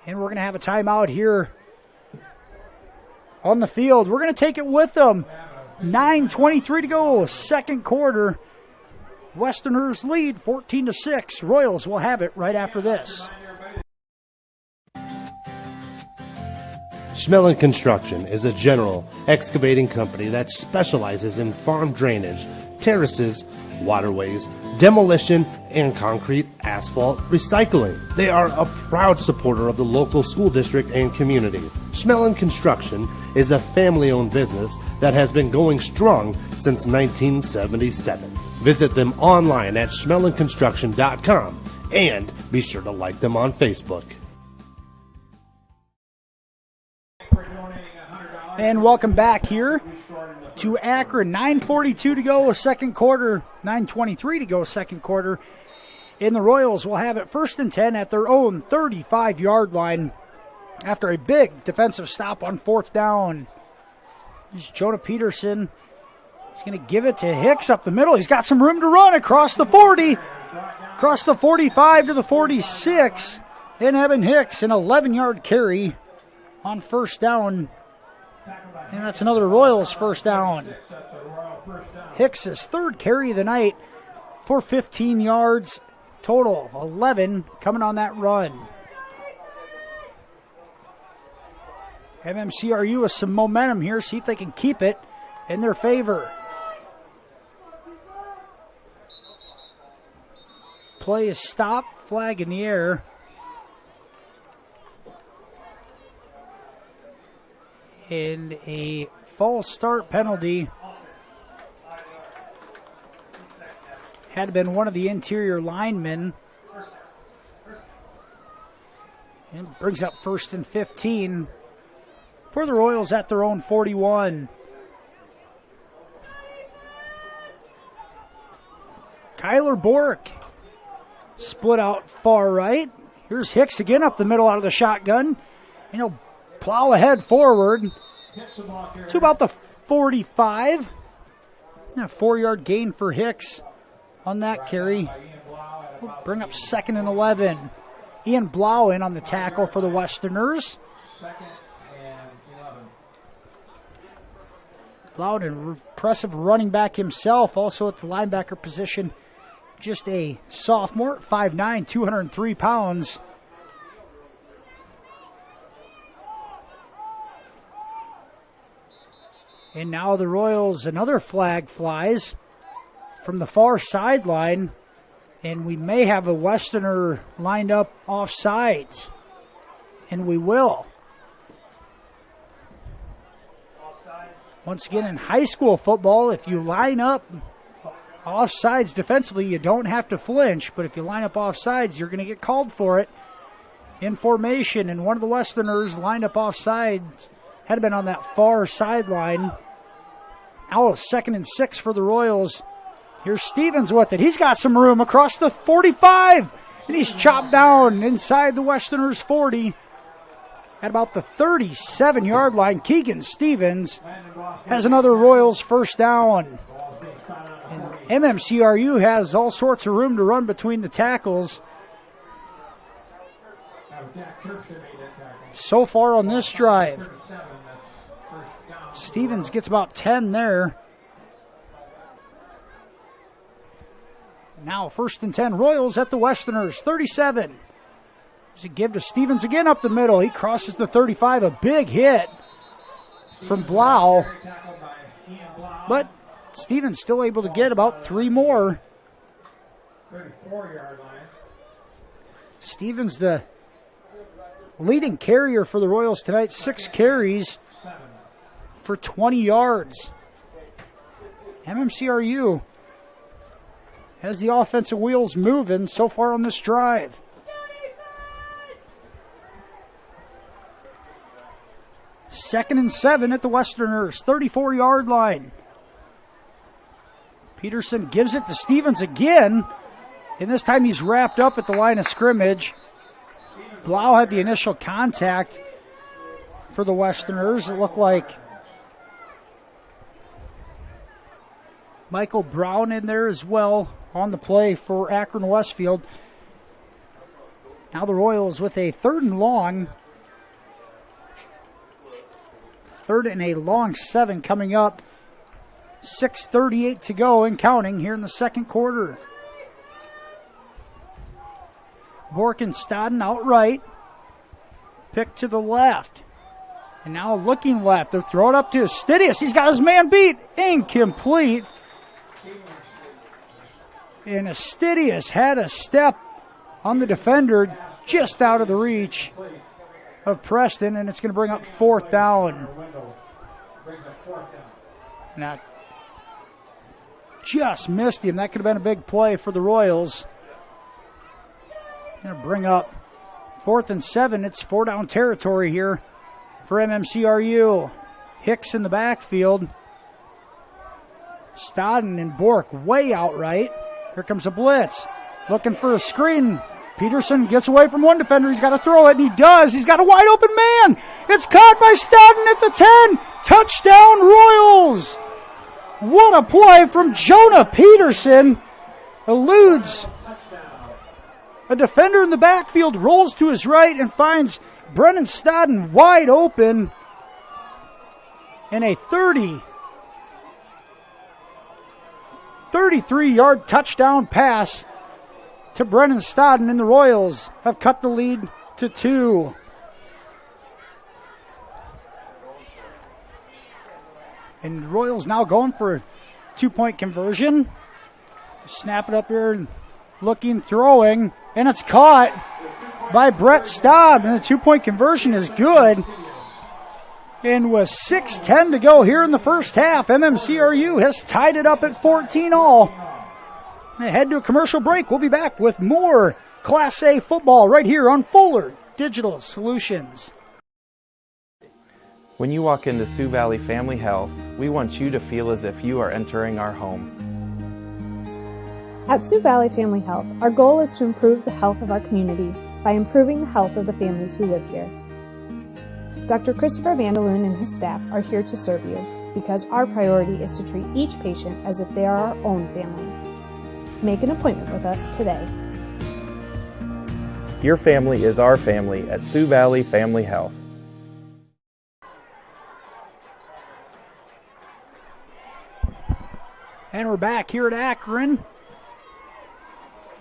And we're going to have a timeout here on the field. We're going to take it with them. 9:23 to go, second quarter. Westerners lead 14-6. Royals will have it right after this. Schmelling Construction is a general excavating company that specializes in farm drainage, terraces, waterways, demolition, and concrete asphalt recycling. They are a proud supporter of the local school district and community. Schmelling Construction is a family-owned business that has been going strong since 1977. Visit them online at schmellingconstruction.com and be sure to like them on Facebook. And welcome back here to Akron. 9:42 to go, second quarter. 9:23 to go, second quarter. And the Royals will have it 1st and 10 at their own 35-yard line after a big defensive stop on 4th down. Here's Jonah Peterson. He's going to give it to Hicks up the middle. He's got some room to run across the 40, across the 45 to the 46. And Evan Hicks, an 11-yard carry on 1st down. And that's another Royals 1st down. Hicks' 3rd carry of the night for 15 yards. Total 11 coming on that run. MMCRU with some momentum here. See if they can keep it in their favor. Play is stopped. Flag in the air. And a false start penalty. Had been one of the interior linemen. And brings up 1st and 15 for the Royals at their own 41. Kyler Bork split out far right. Here's Hicks again up the middle out of the shotgun. And he'll plow ahead forward to about the 45. A 4-yard gain for Hicks on that carry. We'll bring up 2nd and 11. Ian Blau in on the tackle for the Westerners. Blau, an impressive running back himself, also at the linebacker position. Just a sophomore, 5'9", 203 pounds. And now the Royals, another flag flies from the far sideline, and we may have a Westerner lined up offsides, and we will. Once again, in high school football, if you line up offsides defensively, you don't have to flinch, but if you line up offsides, you're going to get called for it in formation, and one of the Westerners lined up offsides had been on that far sideline. Now 2nd and 6 for the Royals. Here's Stevens with it. He's got some room across the 45, and he's chopped down inside the Westerners' 40 at about the 37-yard line. Keegan Stevens has another Royals 1st down. And MMCRU has all sorts of room to run between the tackles. So far on this drive, Stevens gets about 10 there. Now 1st and 10, Royals at the Westerners, 37. There's a give to Stevens again up the middle. He crosses the 35, a big hit from Blau. But Stevens still able to get about 3 more. 34-yard line. Stevens, the leading carrier for the Royals tonight, 6 carries for 20 yards. MMCRU has the offensive wheels moving so far on this drive. Second and 7 at the Westerners, 34-yard line. Peterson gives it to Stevens again, and this time he's wrapped up at the line of scrimmage. Blau had the initial contact for the Westerners. It looked like Michael Brown in there as well on the play for Akron-Westfield. Now the Royals with a 3rd and long. 3rd and a long 7 coming up. 6:38 to go and counting here in the second quarter. Bork and Stodden outright. Pick to the left. And now looking left. They're throwing up to Astidius. He's got his man beat. Incomplete. And Astidius had a step on the defender just out of the reach of Preston, and it's going to bring up 4th down. Now, just missed him. That could have been a big play for the Royals. Going to bring up 4th and 7. It's 4-down territory here for MMCRU. Hicks in the backfield. Stodden and Bork way outright. Here comes a blitz. Looking for a screen. Peterson gets away from one defender. He's got to throw it, and he does. He's got a wide open man. It's caught by Stodden at the 10. Touchdown, Royals. What a play from Jonah Peterson. Eludes a defender in the backfield, rolls to his right, and finds Brennan Stodden wide open. And a 33-yard touchdown pass to Brennan Stodden, and the Royals have cut the lead to 2. And the Royals now going for a 2-point conversion. Snap it up here and looking, throwing, and it's caught by Brett Staub, and the 2-point conversion is good. And with 6:10 to go here in the first half, MMCRU has tied it up at 14 all. They head to a commercial break. We'll be back with more Class A football right here on Fuller Digital Solutions. When you walk into Sioux Valley Family Health, we want you to feel as if you are entering our home. At Sioux Valley Family Health, our goal is to improve the health of our community by improving the health of the families who live here. Dr. Christopher Vandaloon and his staff are here to serve you because our priority is to treat each patient as if they are our own family. Make an appointment with us today. Your family is our family at Sioux Valley Family Health. And we're back here at Akron.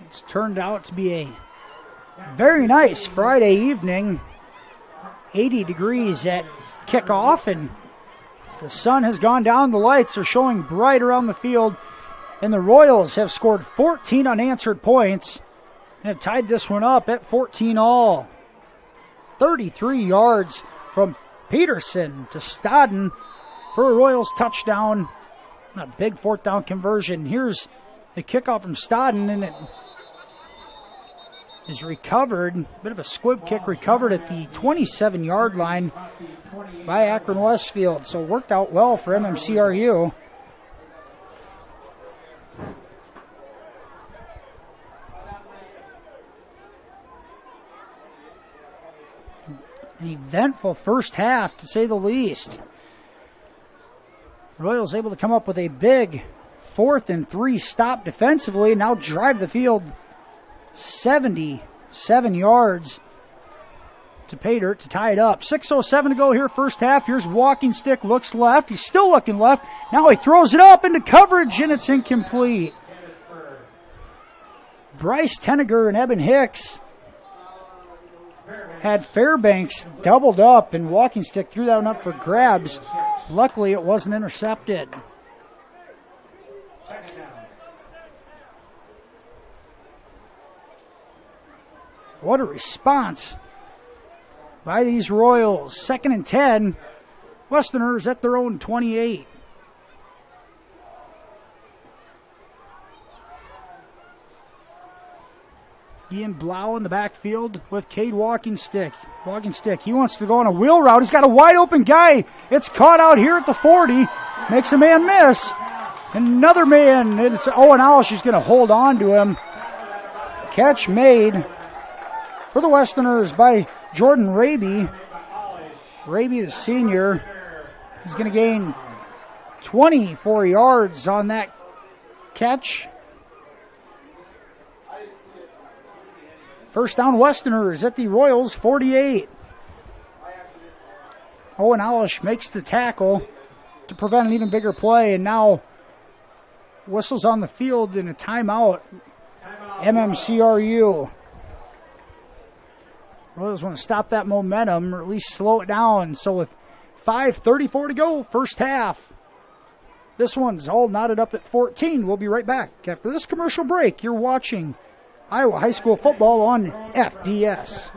It's turned out to be a very nice Friday evening. 80 degrees at kickoff, and the sun has gone down. The lights are showing bright around the field, and the Royals have scored 14 unanswered points and have tied this one up at 14 all. 33 yards from Peterson to Stodden for a Royals touchdown. A big 4th down conversion. Here's the kickoff from Stodden, and it is recovered. Bit of a squib kick recovered at the 27-yard line by Akron-Westfield. So worked out well for MMCRU. An eventful first half, to say the least. Royals able to come up with a big 4th and 3 stop defensively, and now drive the field 77 yards to pay dirt to tie it up. 6:07 to go here, first half. Here's walking stick, looks left. He's still looking left. Now he throws it up into coverage, and it's incomplete. Bryce Tenniger and Eben Hicks had Fairbanks doubled up, and walking stick threw that one up for grabs. Luckily, it wasn't intercepted. What a response by these Royals. 2nd and 10. Westerners at their own 28. Ian Blau in the backfield with Cade Walking Stick. He wants to go on a wheel route. He's got a wide open guy. It's caught out here at the 40. Makes a man miss. Another man. It's Owen Alish. He's going to hold on to him. Catch made for the Westerners by Jordan Raby. Raby, the senior, is going to gain 24 yards on that catch. First down, Westerners at the Royals 48. Owen Alish makes the tackle to prevent an even bigger play, and now whistles on the field in a timeout. MMCRU. Royals want to stop that momentum, or at least slow it down. So with 5:34 to go, first half. This one's all knotted up at 14. We'll be right back after this commercial break. You're watching Iowa High School football on FDS.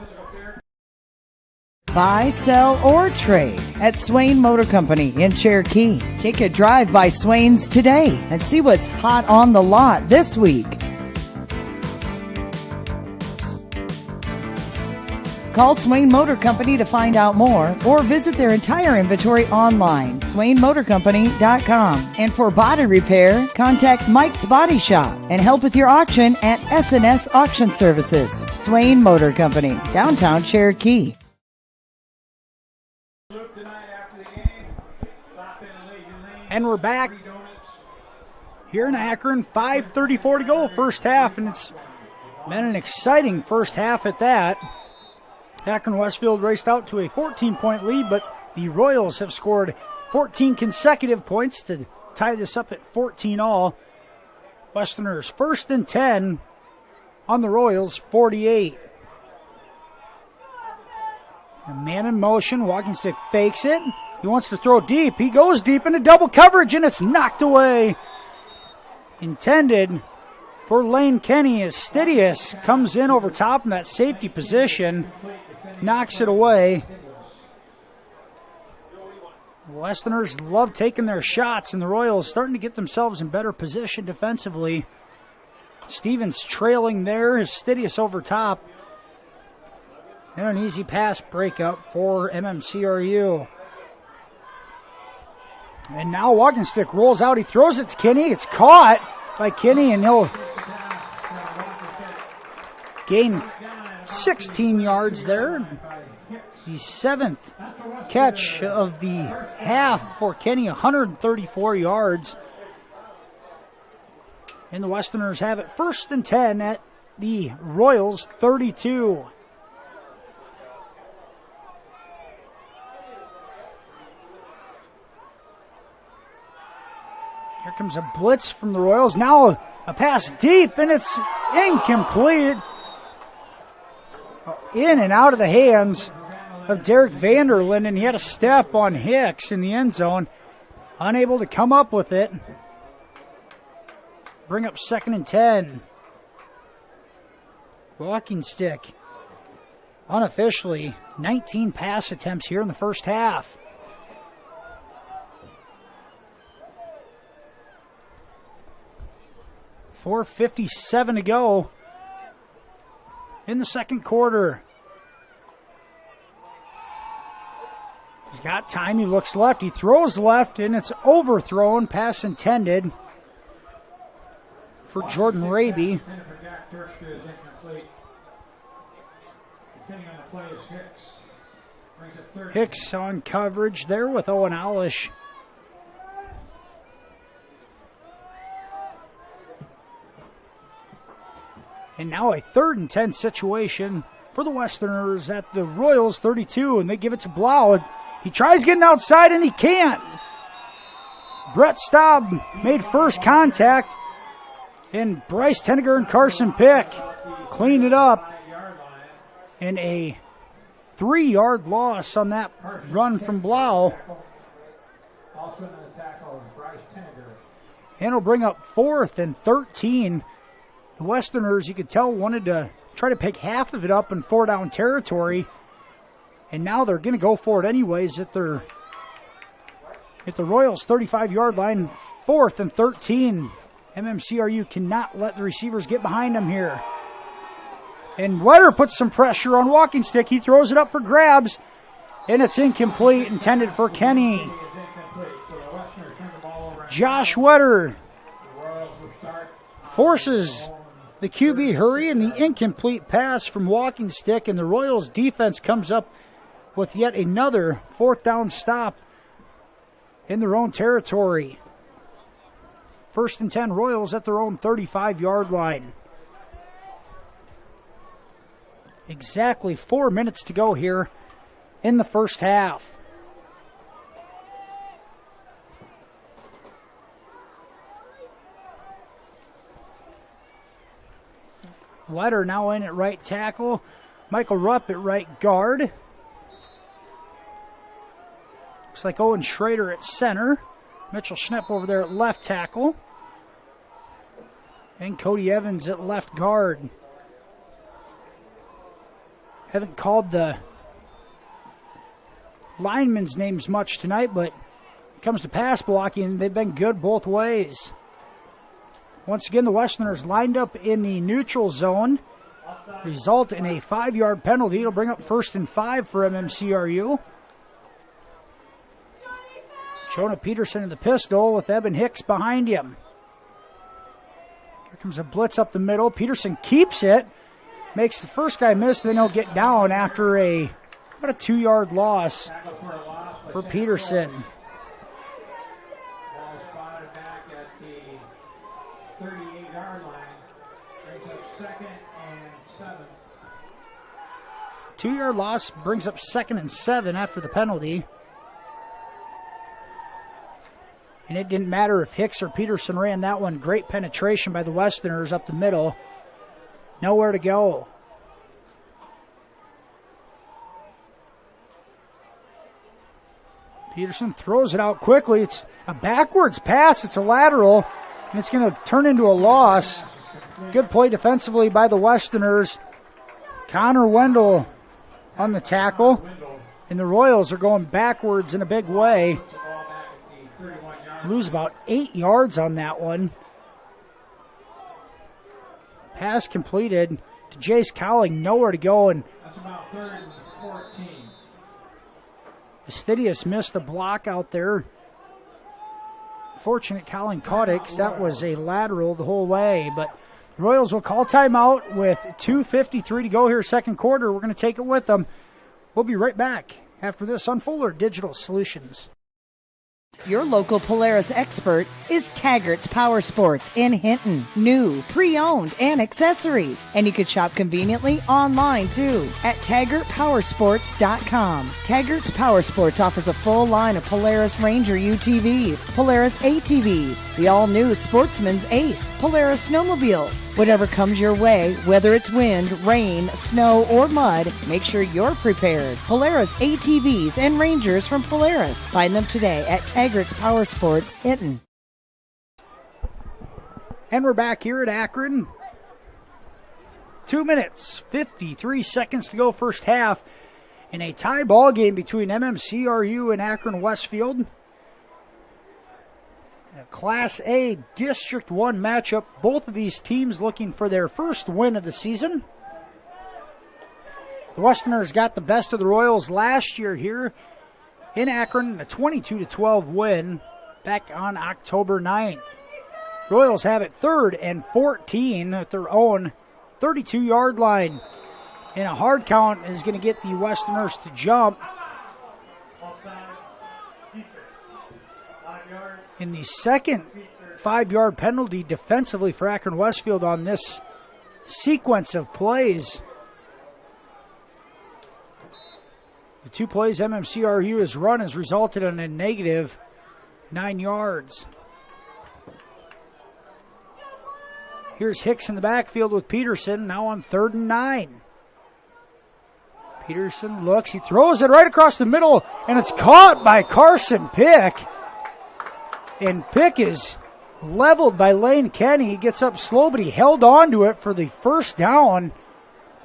Buy, sell, or trade at Swain Motor Company in Cherokee. Take a drive by Swain's today and see what's hot on the lot this week. Call Swain Motor Company to find out more or visit their entire inventory online, SwainMotorCompany.com. And for body repair, contact Mike's Body Shop and help with your auction at S&S Auction Services. Swain Motor Company, downtown Cherokee. And we're back here in Akron. 5:34 to go, first half, and it's been an exciting first half at that. Akron-Westfield raced out to a 14-point lead, but the Royals have scored 14 consecutive points to tie this up at 14 all. Westerners 1st and 10 on the Royals 48. A man in motion, Walking Stick fakes it. He wants to throw deep. He goes deep into double coverage, and it's knocked away. Intended for Lane Kenny as Stidius comes in over top in that safety position, knocks it away. Westerners love taking their shots, and the Royals starting to get themselves in better position defensively. Stevens trailing there, as Stidius over top. And an easy pass breakup for MMCRU. And now Walking Stick rolls out. He throws it to Kenny. It's caught by Kenny, and he'll gain 16 yards there. The 7th catch of the half for Kenny, 134 yards. And the Westerners have it 1st and 10 at the Royals 32. Here comes a blitz from the Royals. Now a pass deep, and it's incomplete. In and out of the hands of Derek Vanderlinden, and he had a step on Hicks in the end zone. Unable to come up with it. Bring up 2nd and 10. Walking Stick, unofficially, 19 pass attempts here in the first half. .457 to go in the second quarter. He's got time. He looks left. He throws left, and it's overthrown. Pass intended for Jordan Raby. Hicks on coverage there with Owen Alish. And now a 3rd and 10 situation for the Westerners at the Royals 32, and they give it to Blau. He tries getting outside, and he can't. Brett Staub made first contact, and Bryce Tenniger and Carson Pick clean it up. And a 3-yard loss on that run from Blau. And it'll bring up 4th and 13. The Westerners, you could tell, wanted to try to pick half of it up in 4-down territory. And now they're going to go for it anyways at the Royals' 35-yard line, 4th and 13. MMCRU cannot let the receivers get behind them here. And Wetter puts some pressure on Walking Stick. He throws it up for grabs, and it's incomplete, intended for Kenny. Josh Wetter forces the QB hurry, and the incomplete pass from Walking Stick, and the Royals defense comes up with yet another 4th down stop in their own territory. 1st and 10 Royals at their own 35-yard line. Exactly 4 minutes to go here in the first half. Wetter now in at right tackle. Michael Rupp at right guard. Looks like Owen Schrader at center. Mitchell Schnepp over there at left tackle. And Cody Evans at left guard. Haven't called the linemen's names much tonight, but when it comes to pass blocking, they've been good both ways. Once again, the Westerners lined up in the neutral zone. Result in a 5-yard penalty. It'll bring up 1st and 5 for MMCRU. Jonah Peterson in the pistol with Eben Hicks behind him. Here comes a blitz up the middle. Peterson keeps it. Makes the first guy miss, then he'll get down after about a 2-yard loss for Peterson. Ball spotted back at the 38-yard line. Brings up 2nd and 7. 2-yard loss brings up 2nd and 7 after the penalty. And it didn't matter if Hicks or Peterson ran that one. Great penetration by the Westerners up the middle. Nowhere to go. Peterson throws it out quickly. It's a backwards pass. It's a lateral, and it's going to turn into a loss. Good play defensively by the Westerners. Connor Wendell on the tackle, and the Royals are going backwards in a big way. Lose about 8 yards on that one. Pass completed to Jace Cowling, nowhere to go, and That's about 3rd and 14. Fastidious missed the block out there. Fortunate Cowling caught it because that was a lateral the whole way, but the Royals will call timeout with 2:53 to go here, second quarter. We're going to take it with them. We'll be right back after this on Fuller Digital Solutions. Your local Polaris expert is Taggart's Power Sports in Hinton. New, pre-owned, and accessories. And you can shop conveniently online too at TaggartPowersports.com. Taggart's Power Sports offers a full line of Polaris Ranger UTVs, Polaris ATVs, the all-new Sportsman's Ace, Polaris snowmobiles. Whatever comes your way, whether it's wind, rain, snow, or mud, make sure you're prepared. Polaris ATVs and Rangers from Polaris. Find them today at Taggart's Power Sports, Hinton. And we're back here at Akron. 2 minutes, 53 seconds to go first half in a tie ball game between MMCRU and Akron-Westfield. A Class A District 1 matchup. Both of these teams looking for their first win of the season. The Westerners got the best of the Royals last year here in Akron, a 22-12 win back on October 9th. Royals have it 3rd and 14 at their own 32-yard line. And a hard count is going to get the Westerners to jump. In the second 5-yard penalty defensively for Akron-Westfield on this sequence of plays. The 2 plays MMCRU has run has resulted in a negative 9 yards. Here's Hicks in the backfield with Peterson, now on 3rd and 9. Peterson looks, he throws it right across the middle, and it's caught by Carson Pick. And Pick is leveled by Lane Kenny. He gets up slow, but he held on to it for the first down.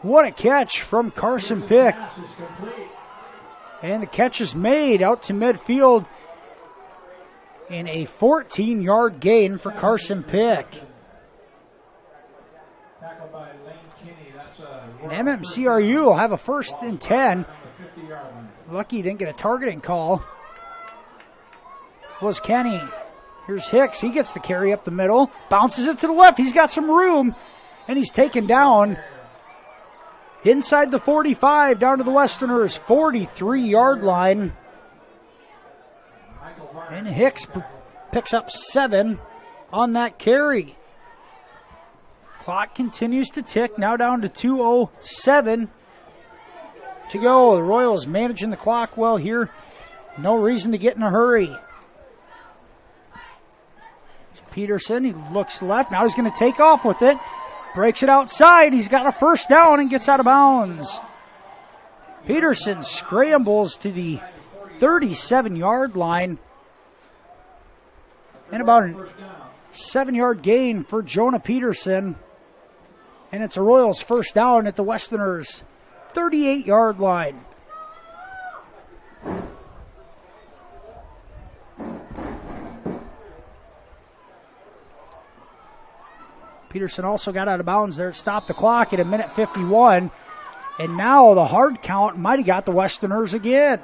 What a catch from Carson Pick. And the catch is made out to midfield. And a 14-yard gain for Carson Pick. And MMCRU will have a 1st and 10. Lucky he didn't get a targeting call. Was Kenny. Here's Hicks. He gets the carry up the middle. Bounces it to the left. He's got some room. And he's taken down inside the 45 down to the Westerners' 43-yard line. And Hicks picks up 7 on that carry. Clock continues to tick, now down to 2:07 to go. The Royals managing the clock well here. No reason to get in a hurry. It's Peterson, he looks left. Now he's going to take off with it. Breaks it outside. He's got a 1st down and gets out of bounds. Peterson scrambles to the 37-yard line. And about a 7-yard gain for Jonah Peterson. And it's a Royals 1st down at the Westerners' 38-yard line. Peterson also got out of bounds there. Stopped the clock at 1:51. And now the hard count might have got the Westerners again.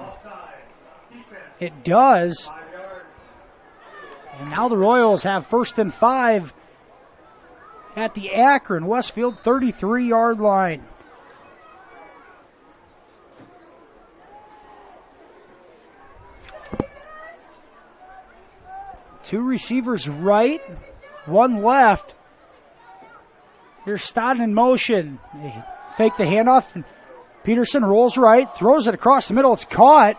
It does. And now the Royals have 1st and 5 at the Akron-Westfield 33-yard line. Two receivers right, one left. Here's Stodden in motion. They fake the handoff. Peterson rolls right, throws it across the middle. It's caught.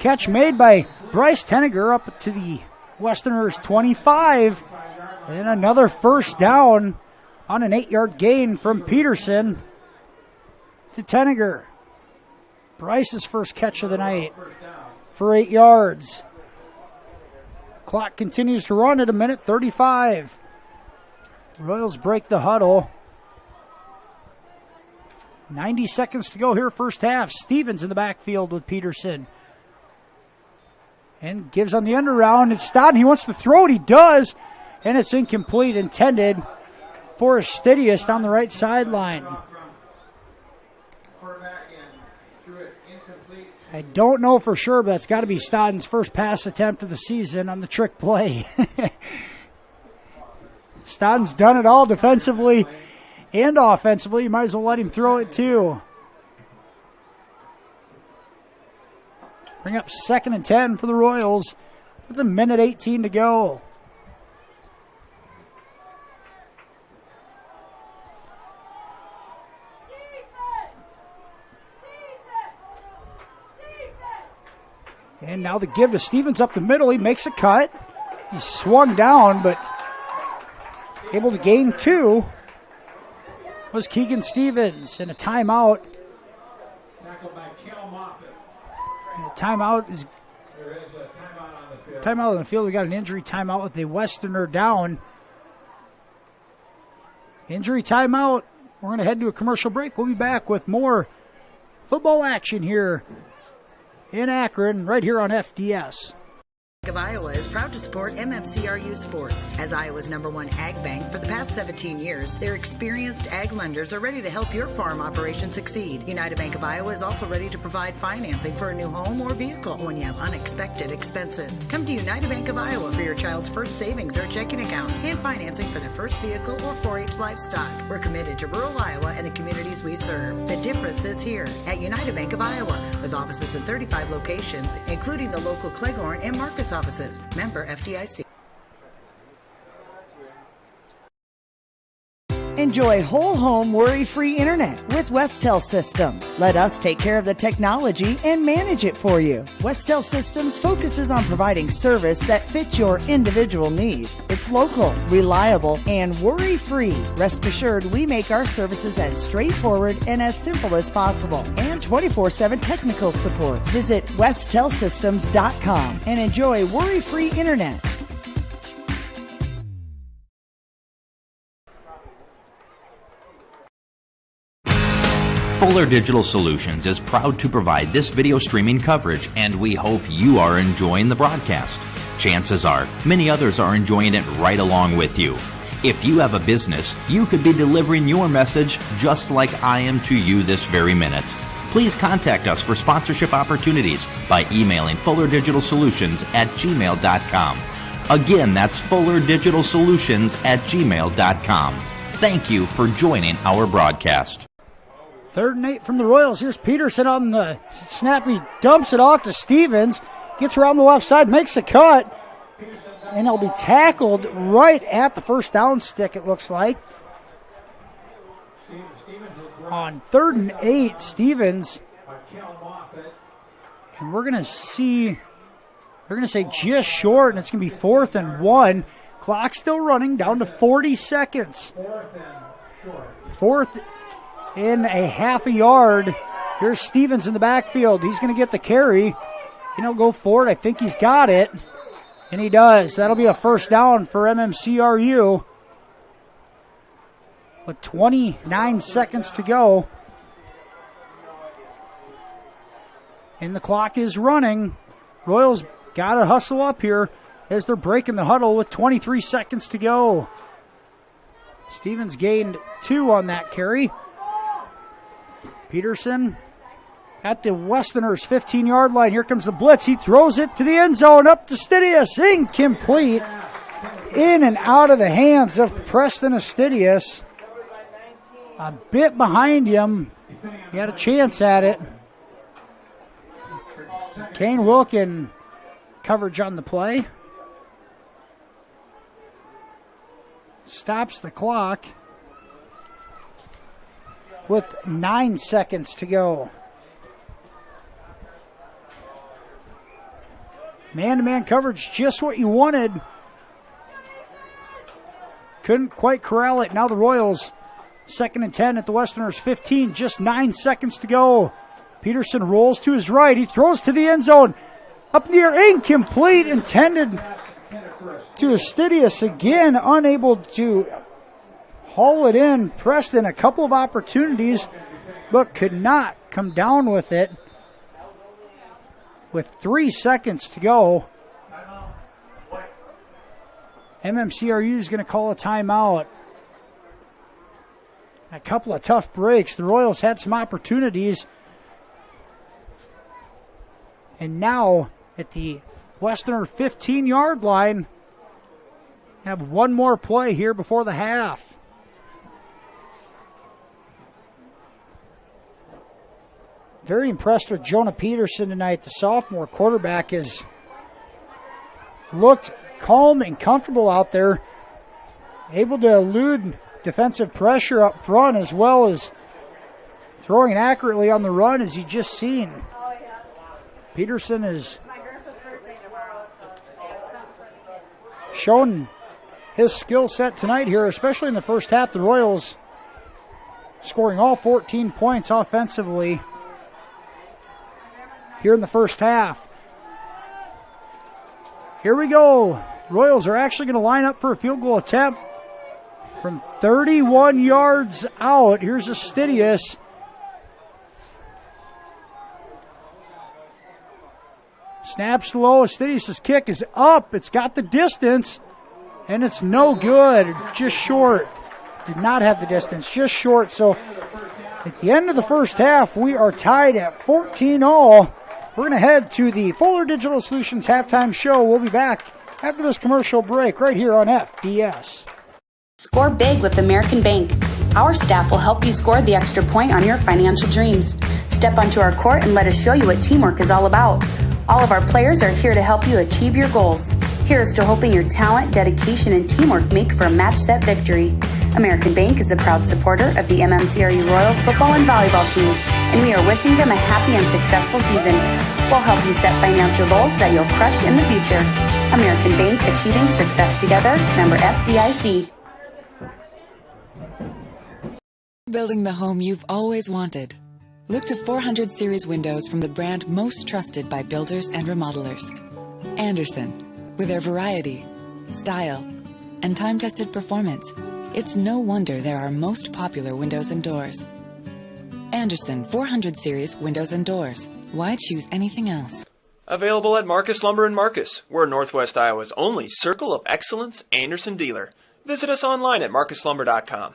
Catch made by Bryce Tenniger up to the Westerners' 25. And another 1st down on an 8-yard gain from Peterson to Tenniger. Bryce's first catch of the night for 8 yards. Clock continues to run at 1:35. Royals break the huddle. 90 seconds to go here, 1st half. Stevens in the backfield with Peterson. And gives on the end around. It's Stodden. He wants to throw it. He does. And it's incomplete. Intended for Astidius on the right sideline. I don't know for sure, but that's got to be Stodden's first pass attempt of the season on the trick play. Stodden's done it all defensively and offensively. You might as well let him throw it too. Bring up 2nd and 10 for the Royals with 1:18 to go. And now the give to Stevens up the middle. He makes a cut. He's swung down, but able to gain 2 was Keegan Stevens. And a timeout. And the timeout is timeout on the field. We got an injury timeout with the Westerner down. Injury timeout. We're going to head to a commercial break. We'll be back with more football action here in Akron, right here on FDS. Bank of Iowa is proud to support MMCRU Sports. As Iowa's #1 ag bank for the past 17 years, their experienced ag lenders are ready to help your farm operation succeed. United Bank of Iowa is also ready to provide financing for a new home or vehicle when you have unexpected expenses. Come to United Bank of Iowa for your child's first savings or checking account and financing for their first vehicle or 4-H livestock. We're committed to rural Iowa and the communities we serve. The difference is here at United Bank of Iowa, with offices in 35 locations, including the local Cleghorn and Marcus offices. Member FDIC. Enjoy whole home worry-free internet with Westel Systems. Let us take care of the technology and manage it for you. Westel Systems focuses on providing service that fits your individual needs. It's local, reliable, and worry-free. Rest assured, we make our services as straightforward and as simple as possible. And 24/7 technical support. Visit WestelSystems.com and enjoy worry-free internet. Fuller Digital Solutions is proud to provide this video streaming coverage, and we hope you are enjoying the broadcast. Chances are, many others are enjoying it right along with you. If you have a business, you could be delivering your message just like I am to you this very minute. Please contact us for sponsorship opportunities by emailing fullerdigitalsolutions@gmail.com. Again, that's fullerdigitalsolutions@gmail.com. Thank you for joining our broadcast. 3rd and 8 from the Royals. Here's Peterson on the snap. He dumps it off to Stevens. Gets around the left side, makes a cut. And he'll be tackled right at the first down stick, it looks like. On 3rd and 8, Stevens. And we're going to say just short, and it's going to be 4th and 1. Clock still running, down to 40 seconds. 4th in a half a yard. Here's Stevens in the backfield. He's going to get the carry. And he'll go for it. I think he's got it. And he does. That'll be a first down for MMCRU. With 29 seconds to go. And the clock is running. Royals got to hustle up here as they're breaking the huddle with 23 seconds to go. Stevens gained 2 on that carry. Peterson at the Westerners' 15-yard line. Here comes the blitz. He throws it to the end zone. Up to Astidius. Incomplete. In and out of the hands of Preston Astidius. A bit behind him. He had a chance at it. Kane Wilkin coverage on the play. Stops the clock with 9 seconds to go. Man-to-man coverage, just what you wanted. Couldn't quite corral it. Now the Royals, 2nd and 10 at the Westerners' 15, just 9 seconds to go. Peterson rolls to his right. He throws to the end zone. Up in the air, incomplete, intended to Astidius again, unable to haul it in. Preston, a couple of opportunities, but could not come down with it. With 3 seconds to go, MMCRU is going to call a timeout. A couple of tough breaks. The Royals had some opportunities. And now at the Westerner 15-yard line, have one more play here before the half. Very impressed with Jonah Peterson tonight. The sophomore quarterback has looked calm and comfortable out there, able to elude defensive pressure up front as well as throwing accurately on the run, as you just seen. Peterson has shown his skill set tonight here, especially in the first half. The Royals scoring all 14 points offensively here in the first half. Here we go. Royals are actually going to line up for a field goal attempt from 31 yards out. Here's Astidius. Snaps low. Astidius' kick is up. It's got the distance, and it's no good. Just short. Did not have the distance. Just short. So at the end of the first half, we are tied at 14 all. We're going to head to the Fuller Digital Solutions halftime show. We'll be back after this commercial break right here on FDS. Score big with American Bank. Our staff will help you score the extra point on your financial dreams. Step onto our court and let us show you what teamwork is all about. All of our players are here to help you achieve your goals. Here's to hoping your talent, dedication, and teamwork make for a match set victory. American Bank is a proud supporter of the MMCRU Royals football and volleyball teams, and we are wishing them a happy and successful season. We'll help you set financial goals that you'll crush in the future. American Bank, achieving success together. Member FDIC. Building the home you've always wanted. Look to 400 series windows from the brand most trusted by builders and remodelers. Andersen. With their variety, style, and time-tested performance, it's no wonder they're our most popular windows and doors. Anderson 400 Series Windows and Doors. Why choose anything else? Available at Marcus Lumber in Marcus. We're Northwest Iowa's only Circle of Excellence Anderson dealer. Visit us online at marcuslumber.com.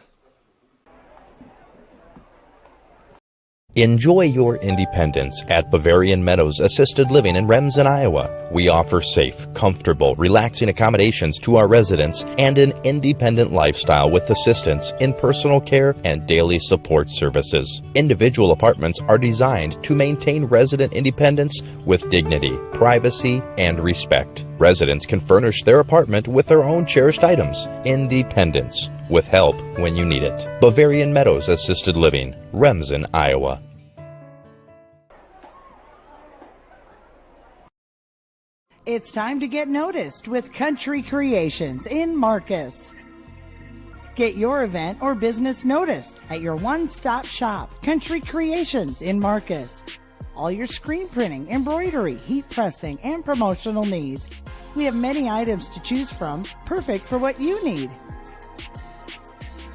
Enjoy your independence at Bavarian Meadows Assisted Living in Remsen, Iowa. We offer safe, comfortable, relaxing accommodations to our residents and an independent lifestyle with assistance in personal care and daily support services. Individual apartments are designed to maintain resident independence with dignity, privacy, and respect. Residents can furnish their apartment with their own cherished items. Independence, with help when you need it. Bavarian Meadows Assisted Living, Remsen, Iowa. It's time to get noticed with Country Creations in Marcus. Get your event or business noticed at your one-stop shop, Country Creations in Marcus. All your screen printing, embroidery, heat pressing, and promotional needs. We have many items to choose from, perfect for what you need.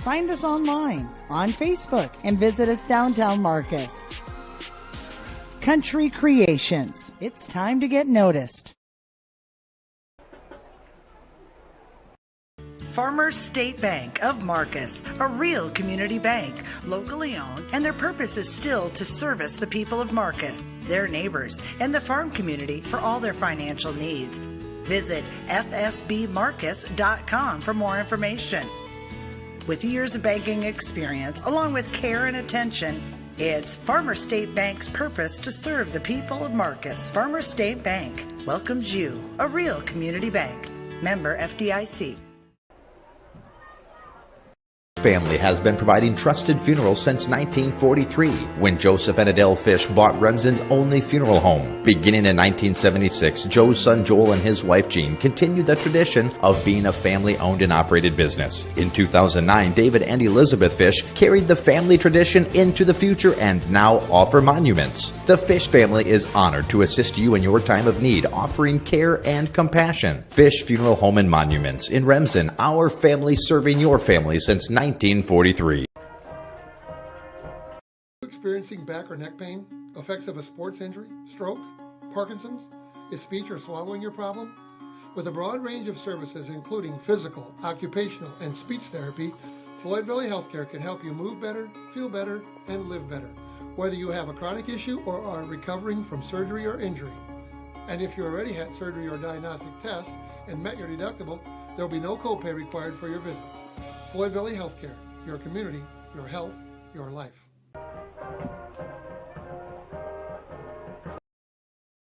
Find us online, on Facebook, and visit us downtown Marcus. Country Creations. It's time to get noticed. Farmers State Bank of Marcus, a real community bank, locally owned, and their purpose is still to service the people of Marcus, their neighbors, and the farm community for all their financial needs. Visit fsbmarcus.com for more information. With years of banking experience, along with care and attention, it's Farmers State Bank's purpose to serve the people of Marcus. Farmers State Bank welcomes you, a real community bank. Member FDIC. Family has been providing trusted funerals since 1943, when Joseph and Adele Fish bought Remsen's only funeral home. Beginning in 1976, Joe's son Joel and his wife Jean continued the tradition of being a family-owned and operated business. In 2009, David and Elizabeth Fish carried the family tradition into the future and now offer monuments. The Fish family is honored to assist you in your time of need, offering care and compassion. Fish Funeral Home and Monuments in Remsen, our family serving your family since 1943. Experiencing back or neck pain, effects of a sports injury, stroke, Parkinson's, is speech or swallowing your problem? With a broad range of services including physical, occupational, and speech therapy, Floyd Valley Healthcare can help you move better, feel better, and live better, whether you have a chronic issue or are recovering from surgery or injury. And if you already had surgery or diagnostic tests and met your deductible, there will be no copay required for your visit. Floyd Valley Healthcare, your community, your health, your life.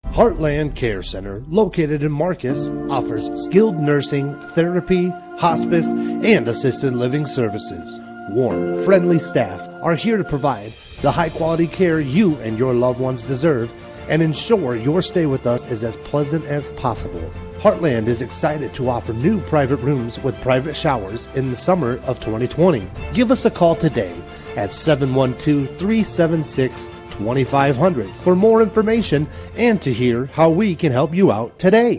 Heartland Care Center, located in Marcus, offers skilled nursing, therapy, hospice, and assisted living services. Warm, friendly staff are here to provide the high-quality care you and your loved ones deserve and ensure your stay with us is as pleasant as possible. Heartland is excited to offer new private rooms with private showers in the summer of 2020. Give us a call today at 712-376-2500 for more information and to hear how we can help you out today.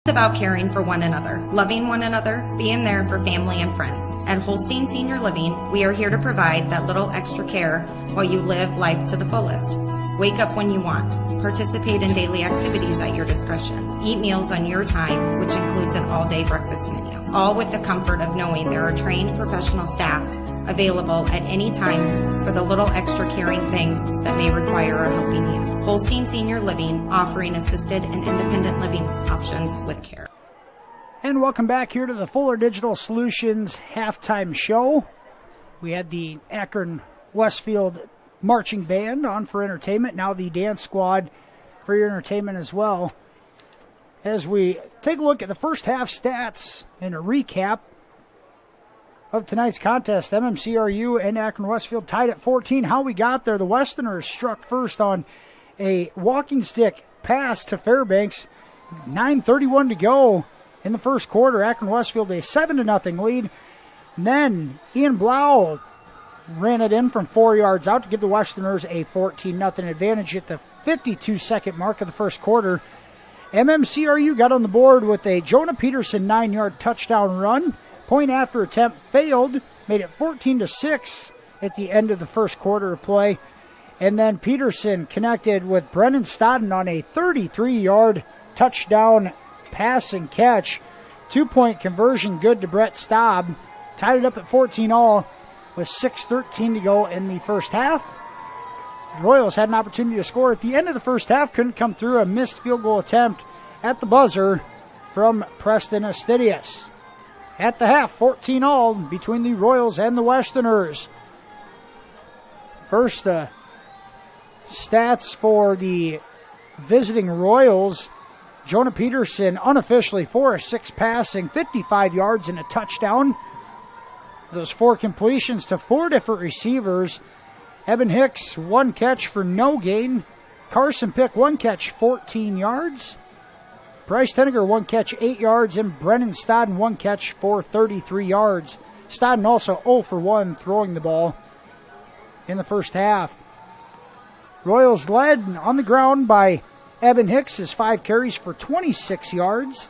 It's about caring for one another, loving one another, being there for family and friends. At Holstein Senior Living, we are here to provide that little extra care while you live life to the fullest. Wake up when you want. Participate in daily activities at your discretion. Eat meals on your time, which includes an all-day breakfast menu. All with the comfort of knowing there are trained professional staff available at any time for the little extra caring things that may require a helping hand. Holstein Senior Living, offering assisted and independent living options with care. And welcome back here to the Fuller Digital Solutions halftime show. We had the Akron-Westfield marching band on for entertainment, now the dance squad for your entertainment as well. As we take a look at the first half stats and a recap of tonight's contest, MMCRU and Akron-Westfield tied at 14. How we got there, the Westerners struck first on a walking stick pass to Fairbanks. 9:31 to go in the first quarter. Akron-Westfield a 7-0 lead. And then Ian Blau ran it in from 4 yards out to give the Westerners a 14-0 advantage at the 52-second mark of the first quarter. MMCRU got on the board with a Jonah Peterson 9-yard touchdown run, point after attempt failed, made it 14-6 at the end of the first quarter of play. And then Peterson connected with Brennan Stodden on a 33-yard touchdown pass and catch. 2-point conversion good to Brett Staub. Tied it up at 14-all with 6:13 to go in the first half. The Royals had an opportunity to score at the end of the first half. Couldn't come through. A missed field goal attempt at the buzzer from Preston Astidius. At the half, 14-all between the Royals and the Westerners. First, stats for the visiting Royals. Jonah Peterson unofficially 4 of 6 passing, 55 yards and a touchdown. Those 4 completions to 4 different receivers. Evan Hicks, 1 catch for no gain. Carson Pick, 1 catch, 14 yards. Bryce Tenniger, 1 catch, 8 yards. And Brennan Stodden, 1 catch for 33 yards. Stodden also 0 for 1 throwing the ball in the first half. Royals led on the ground by Evan Hicks, his 5 carries for 26 yards.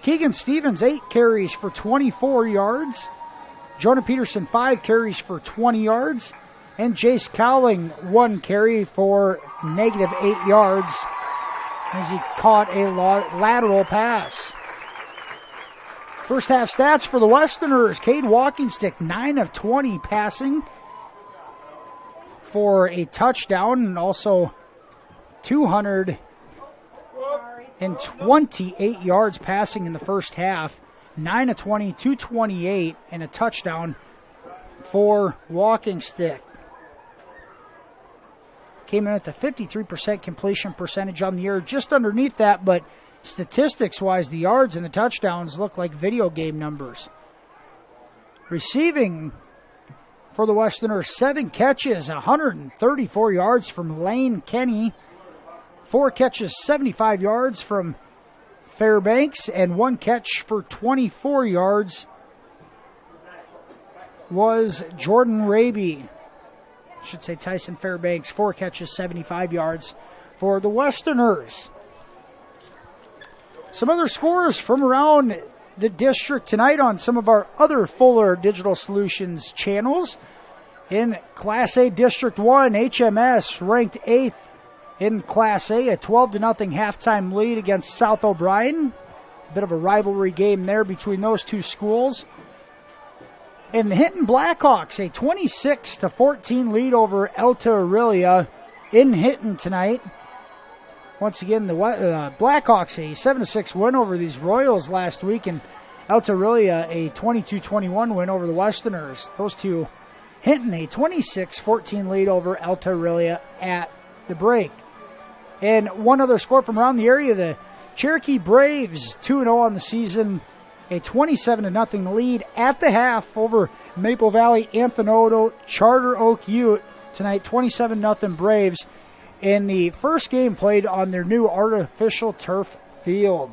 Keegan Stevens, 8 carries for 24 yards. Jonah Peterson, 5 carries for 20 yards. And Jace Cowling, 1 carry for -8 yards as he caught a lateral pass. First half stats for the Westerners. Cade Walkingstick, 9 of 20 passing for a touchdown, and also 228 yards passing in the first half. 9 of 20, 228, and a touchdown for Walkingstick. Came in at the 53% completion percentage on the year, just underneath that, but statistics-wise, the yards and the touchdowns look like video game numbers. Receiving for the Westerners, 7 catches, 134 yards from Lane Kenny. 4 catches, 75 yards from Fairbanks, and 1 catch for 24 yards was Jordan Raby. I should say Tyson Fairbanks, 4 catches, 75 yards for the Westerners. Some other scores from around the district tonight on some of our other Fuller Digital Solutions channels. In Class A District 1, HMS ranked 8th in Class A, a 12-0 halftime lead against South O'Brien. A bit of a rivalry game there between those two schools. And the Hinton Blackhawks, a 26-14 lead over Alta Aurelia in Hinton tonight. Once again, the Blackhawks, a 7-6 win over these Royals last week, and Alta Aurelia, a 22-21 win over the Westerners. Those two, Hinton, a 26-14 lead over Alta Aurelia at the break. And one other score from around the area, the Cherokee Braves, 2-0 on the season, a 27-0 lead at the half over Maple Valley Anthony Charter Oak Ute tonight, 27-0 Braves in the first game played on their new artificial turf field.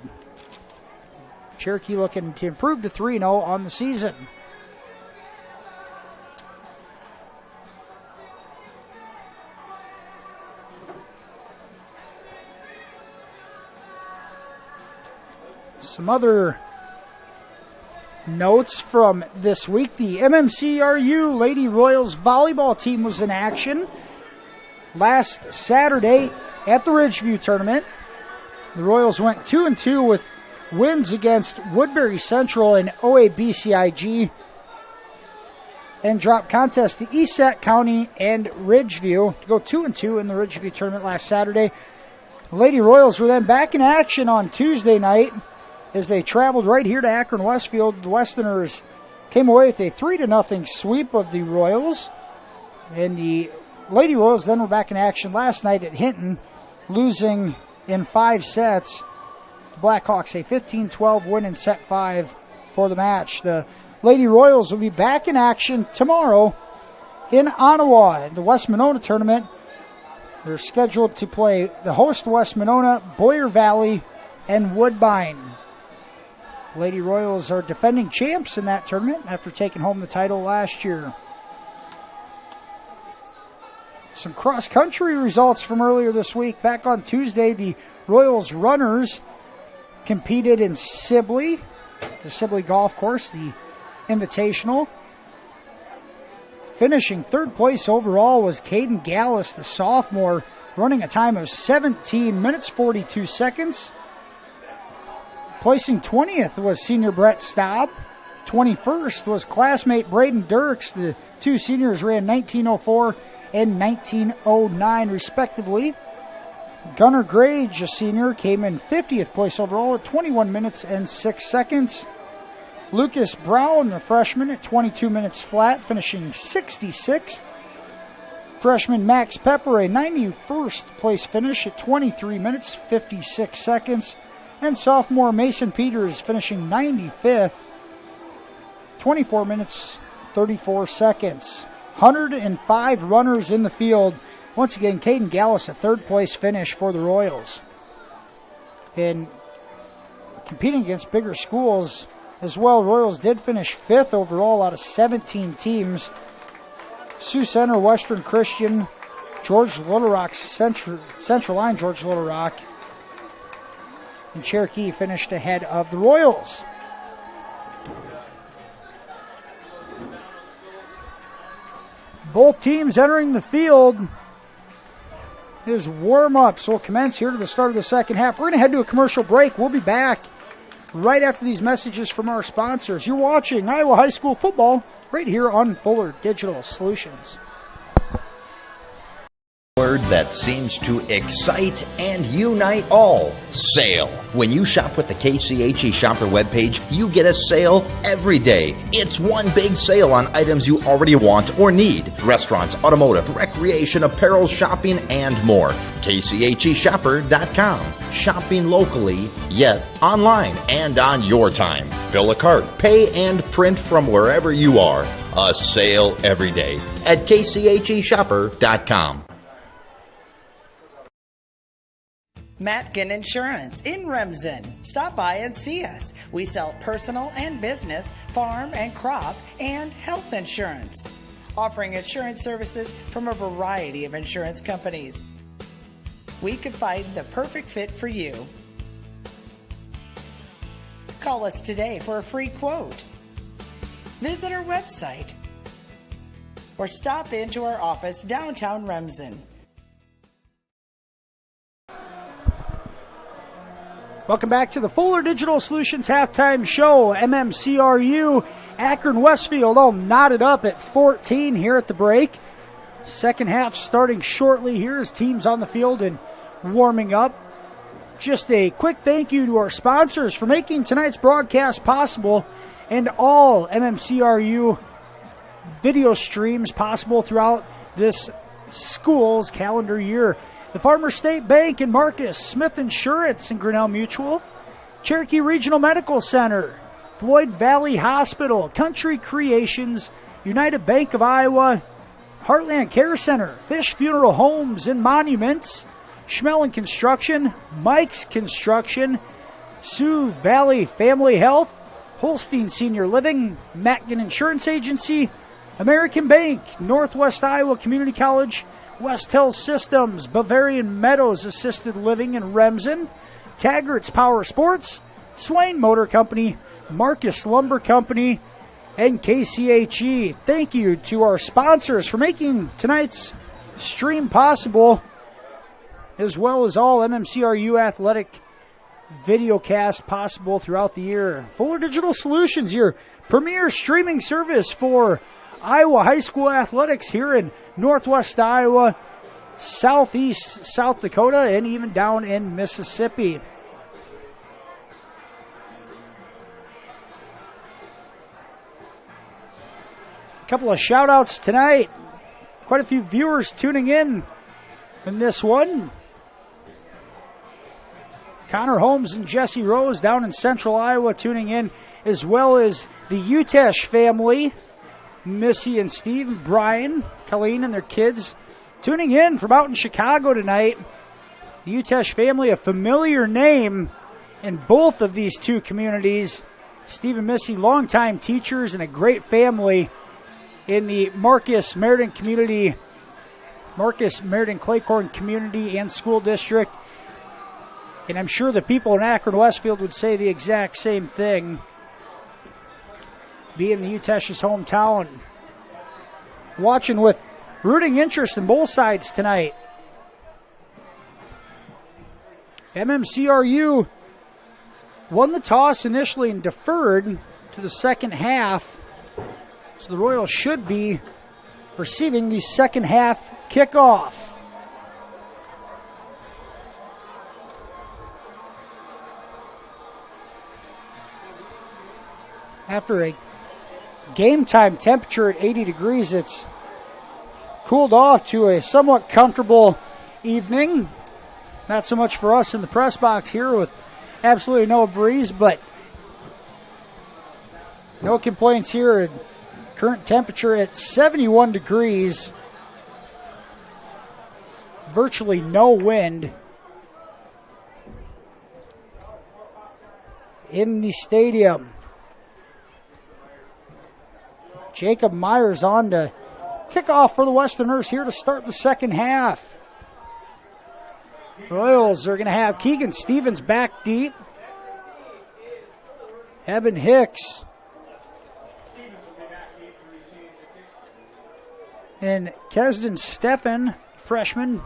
Cherokee looking to improve to 3-0 on the season. Some other notes from this week. The MMCRU Lady Royals volleyball team was in action last Saturday at the Ridgeview tournament. The Royals went 2-2 with wins against Woodbury Central and OABCIG, and dropped contests to Esatt County and Ridgeview to go 2-2 in the Ridgeview tournament last Saturday. The Lady Royals were then back in action on Tuesday night as they traveled right here to Akron-Westfield. The Westerners came away with a 3-0 sweep of the Royals. And the Lady Royals then were back in action last night at Hinton, losing in 5 sets. The Blackhawks a 15-12 win in set 5 for the match. The Lady Royals will be back in action tomorrow in Ottawa at the West Monona tournament. They're scheduled to play the host West Monona, Boyer Valley, and Woodbine. Lady Royals are defending champs in that tournament after taking home the title last year. Some cross-country results from earlier this week. Back on Tuesday, the Royals runners competed in Sibley, the Sibley Golf Course. The Invitational. Finishing third place overall was Caden Gallus, the sophomore, running a time of 17 minutes, 42 seconds. Placing 20th was senior Brett Staub. 21st was classmate Braden Dirks. The two seniors ran 19:04 and 19:09 respectively. Gunnar Grage, a senior, came in 50th place overall at 21 minutes and 6 seconds. Lucas Brown, a freshman, at 22 minutes flat, finishing 66th. Freshman Max Pepper, a 91st place finish at 23 minutes, 56 seconds. And sophomore Mason Peters finishing 95th, 24 minutes, 34 seconds. 105 runners in the field. Once again, Caden Gallus, a third place finish for the Royals. And competing against bigger schools as well, Royals did finish 5th overall out of 17 teams. Sioux Center, Western Christian, George Little Rock, Central Line, George Little Rock, and Cherokee finished ahead of the Royals. Both teams entering the field. His warm-ups will commence here to the start of the second half. We're going to head to a commercial break. We'll be back right after these messages from our sponsors. You're watching Iowa High School football right here on Fuller Digital Solutions. Word that seems to excite and unite all. Sale. When you shop with the KCHE Shopper webpage, you get a sale every day. It's one big sale on items you already want or need. Restaurants, automotive, recreation, apparel, shopping, and more. KCHEshopper.com. Shopping locally, yet online and on your time. Fill a cart, pay, and print from wherever you are. A sale every day at KCHEshopper.com. Matkin Insurance in Remsen. Stop by and see us. We sell personal and business, farm and crop, and health insurance. Offering insurance services from a variety of insurance companies. We could find the perfect fit for you. Call us today for a free quote. Visit our website or stop into our office downtown Remsen. Welcome back to the Fuller Digital Solutions halftime show. MMCRU, Akron-Westfield all knotted up at 14 here at the break. Second half starting shortly here as teams on the field and warming up. Just a quick thank you to our sponsors for making tonight's broadcast possible and all MMCRU video streams possible throughout this school's calendar year. The Farmers State Bank in Marcus, Smith Insurance and Grinnell Mutual, Cherokee Regional Medical Center, Floyd Valley Hospital, Country Creations, United Bank of Iowa, Heartland Care Center, Fish Funeral Homes and Monuments, Schmelling Construction, Mike's Construction, Sioux Valley Family Health, Holstein Senior Living, Matkin Insurance Agency, American Bank, Northwest Iowa Community College, West Hill Systems, Bavarian Meadows Assisted Living in Remsen, Taggart's Power Sports, Swain Motor Company, Marcus Lumber Company, and KCHE. Thank you to our sponsors for making tonight's stream possible, as well as all MMCRU athletic videocast possible throughout the year. Fuller Digital Solutions, your premier streaming service for Iowa high school athletics here in Northwest Iowa, Southeast South Dakota, and even down in Mississippi. A couple of shout outs tonight. Quite a few viewers tuning in this one. Connor Holmes and Jesse Rose down in Central Iowa tuning in, as well as the Utesh family, Missy and Steve, Brian, Colleen, and their kids tuning in from out in Chicago tonight. The Utesh family, a familiar name in both of these two communities. Steve and Missy, longtime teachers and a great family in the Marcus Meriden community, Marcus Meriden Claycorn community and school district. And I'm sure the people in Akron-Westfield would say the exact same thing. being the Utesh's hometown. Watching with rooting interest in both sides tonight. MMCRU won the toss initially and deferred to the second half. So the Royals should be receiving the second half kickoff. After a game time temperature at 80 degrees, it's cooled off to a somewhat comfortable evening. Not so much for us in the press box here with absolutely no breeze, but no complaints here. Current temperature at 71 degrees. Virtually no wind in the stadium. Jacob Myers on to kick off for the Westerners here to start the second half. Royals are going to have Keegan Stevens back deep. Eben Hicks and Kesden Steffen, freshman,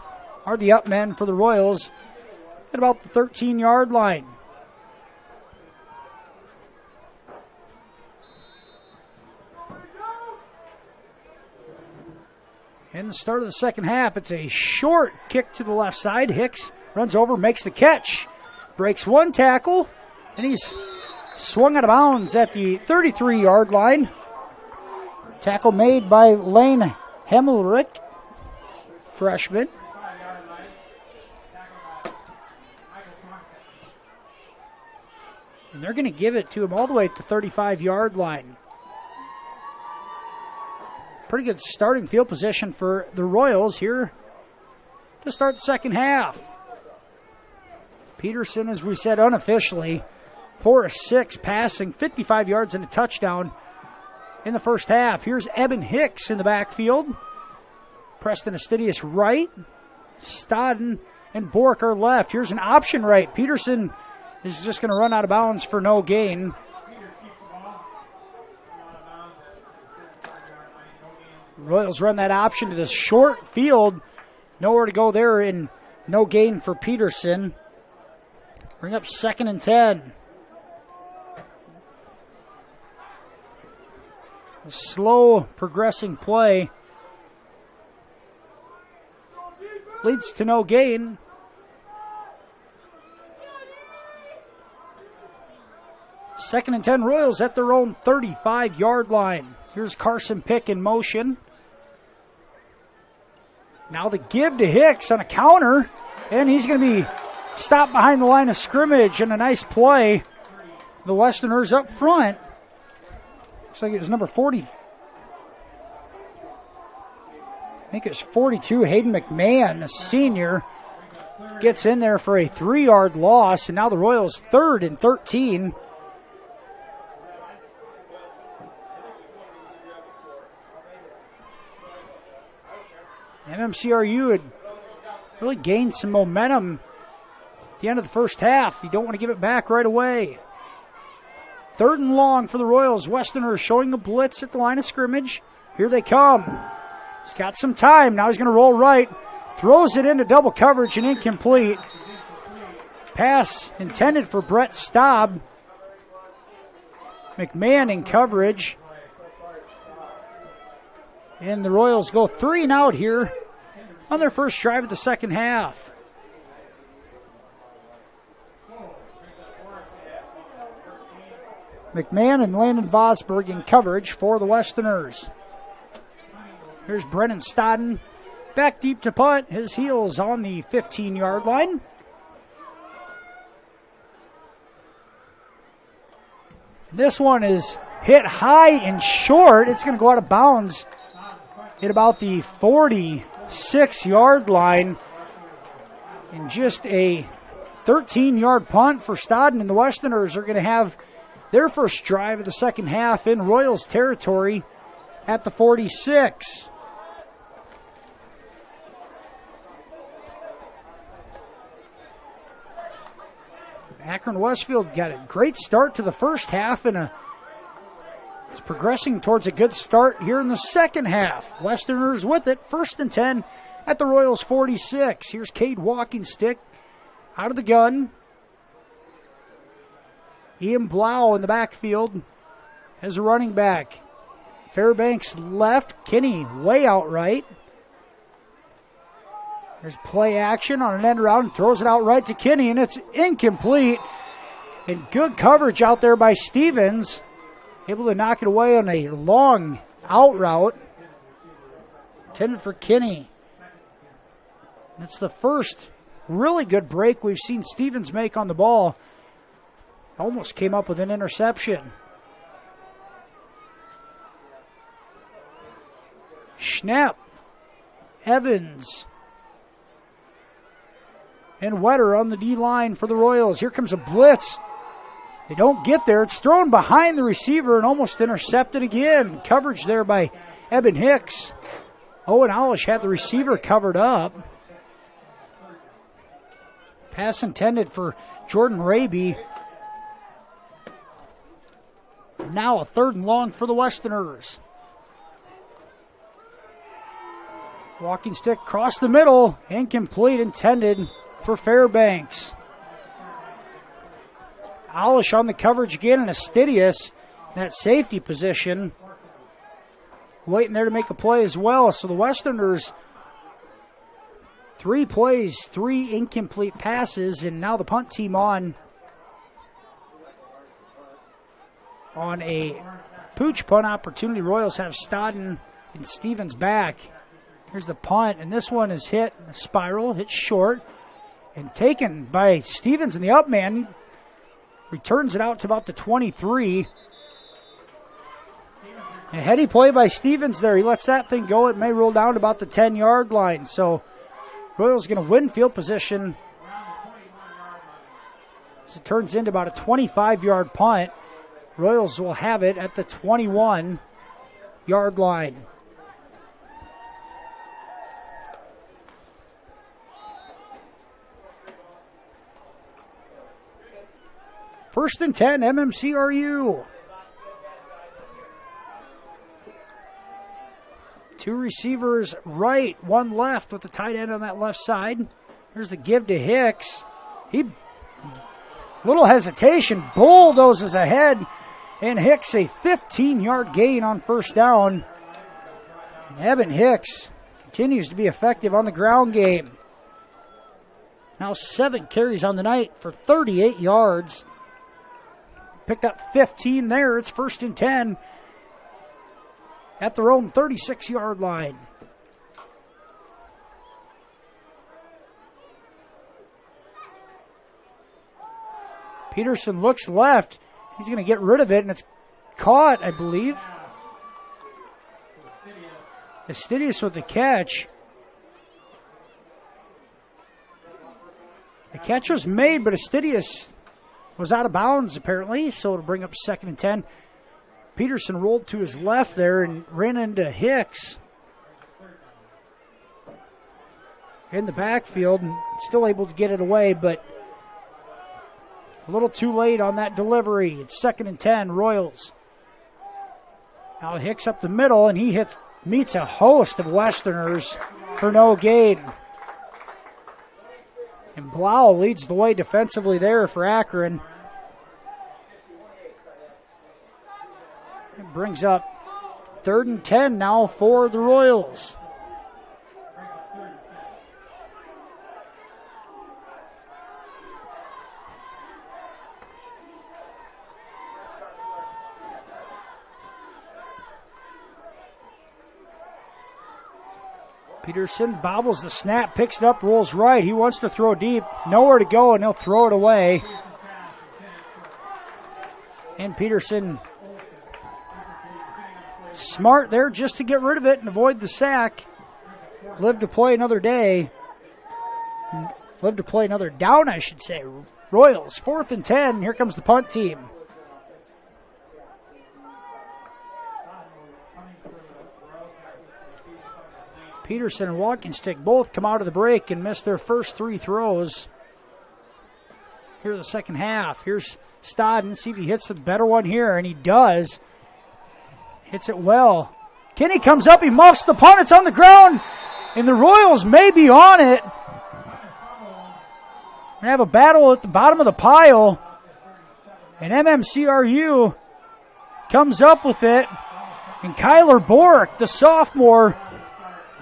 are the up men for the Royals at about the 13-yard line. In the start of the second half, it's a short kick to the left side. Hicks runs over, makes the catch, breaks one tackle, and he's swung out of bounds at the 33-yard line. Tackle made by Lane Hemmelrich, freshman. And they're going to give it to him all the way at the 35-yard line. Pretty good starting field position for the Royals here to start the second half. Peterson, as we said unofficially, 4 of 6 passing, 55 yards and a touchdown in the first half. Here's Eben Hicks in the backfield. Preston Astidius right. Stodden and Bork are left. Here's an option right. Peterson is just going to run out of bounds for no gain. Royals run that option to the short field. Nowhere to go there, and no gain for Peterson. Bring up 2nd and 10. A slow progressing play leads to no gain. Second and 10, Royals at their own 35-yard line. Here's Carson Pick in motion. Now the give to Hicks on a counter, and he's going to be stopped behind the line of scrimmage, and a nice play. The Westerners up front. Looks like it was number 40. I think it's 42, Hayden McMahon, a senior, gets in there for a 3-yard loss, and now the Royals 3rd and 13. MMCRU had really gained some momentum at the end of the first half. You don't want to give it back right away. 3rd and long for the Royals. Westerners showing a blitz at the line of scrimmage. Here they come. He's got some time. Now he's going to roll right. Throws it into double coverage and incomplete. Pass intended for Brett Staub. McMahon in coverage. And the Royals go 3 and out here on their first drive of the second half. McMahon and Landon Vosberg in coverage for the Westerners. Here's Brennan Stodden back deep to punt. His heels on the 15-yard line. This one is hit high and short. It's going to go out of bounds at about the 46-yard line. And just a 13-yard punt for Stodden, and the Westerners are going to have their first drive of the second half in Royals territory at the 46. Akron-Westfield got a great start to the first half and a It's progressing towards a good start here in the second half. Westerners with it, 1st and 10 at the Royals 46. Here's Cade walking stick out of the gun. Ian Blau in the backfield as a running back. Fairbanks left, Kinney way out right. There's play action on an end around, throws it out right to Kinney, and it's incomplete. And good coverage out there by Stevens. Able to knock it away on a long out route. Intended for Kinney. That's the first really good break we've seen Stevens make on the ball. Almost came up with an interception. Schnapp, Evans, and Wetter on the D-line for the Royals. Here comes a blitz. They don't get there. It's thrown behind the receiver and almost intercepted again. Coverage there by Eben Hicks. Owen Olish had the receiver covered up. Pass intended for Jordan Raby. Now a 3rd and long for the Westerners. Walking stick across the middle. Incomplete, intended for Fairbanks. Olish on the coverage again, and Astidius in that safety position. Waiting there to make a play as well. So the Westerners, 3 plays, 3 incomplete passes, and now the punt team on a pooch punt opportunity. Royals have Stodden and Stevens back. Here's the punt, and this one is hit, a spiral, hit short, and taken by Stevens in the up man. Returns it out to about the 23. A heady play by Stevens there. He lets that thing go. It may roll down to about the 10-yard line. So Royals going to win field position as it turns into about a 25-yard punt. Royals will have it at the 21-yard line. First and 10, MMCRU. 2 receivers right, 1 left with the tight end on that left side. Here's the give to Hicks. Little hesitation, bulldozes ahead, and Hicks a 15-yard gain on 1st down. And Eben Hicks continues to be effective on the ground game. Now 7 carries on the night for 38 yards. Picked up 15 there. It's 1st and 10 at their own 36-yard line. Peterson looks left. He's going to get rid of it, and it's caught, I believe. Astidius with the catch. The catch was made, but Astidius was out of bounds, apparently, so it'll bring up 2nd and 10. Peterson rolled to his left there and ran into Hicks in the backfield, and still able to get it away, but a little too late on that delivery. It's 2nd and 10, Royals. Now Hicks up the middle, and he meets a host of Westerners for no gain. And Blau leads the way defensively there for Akron. It brings up 3rd and 10 now for the Royals. Peterson bobbles the snap, picks it up, rolls right. He wants to throw deep. Nowhere to go, and he'll throw it away. And Peterson smart there just to get rid of it and avoid the sack. Live to play another day. Live to play another down, I should say. Royals, 4th and 10. Here comes the punt team. Peterson and Walking Stick both come out of the break and miss their first 3 throws. Here in the second half. Here's Stodden. See if he hits the better one here, and he does. Hits it well. Kinney comes up, he muffs the punt, it's on the ground, and the Royals may be on it. We're going to have a battle at the bottom of the pile, and MMCRU comes up with it, and Kyler Bork, the sophomore,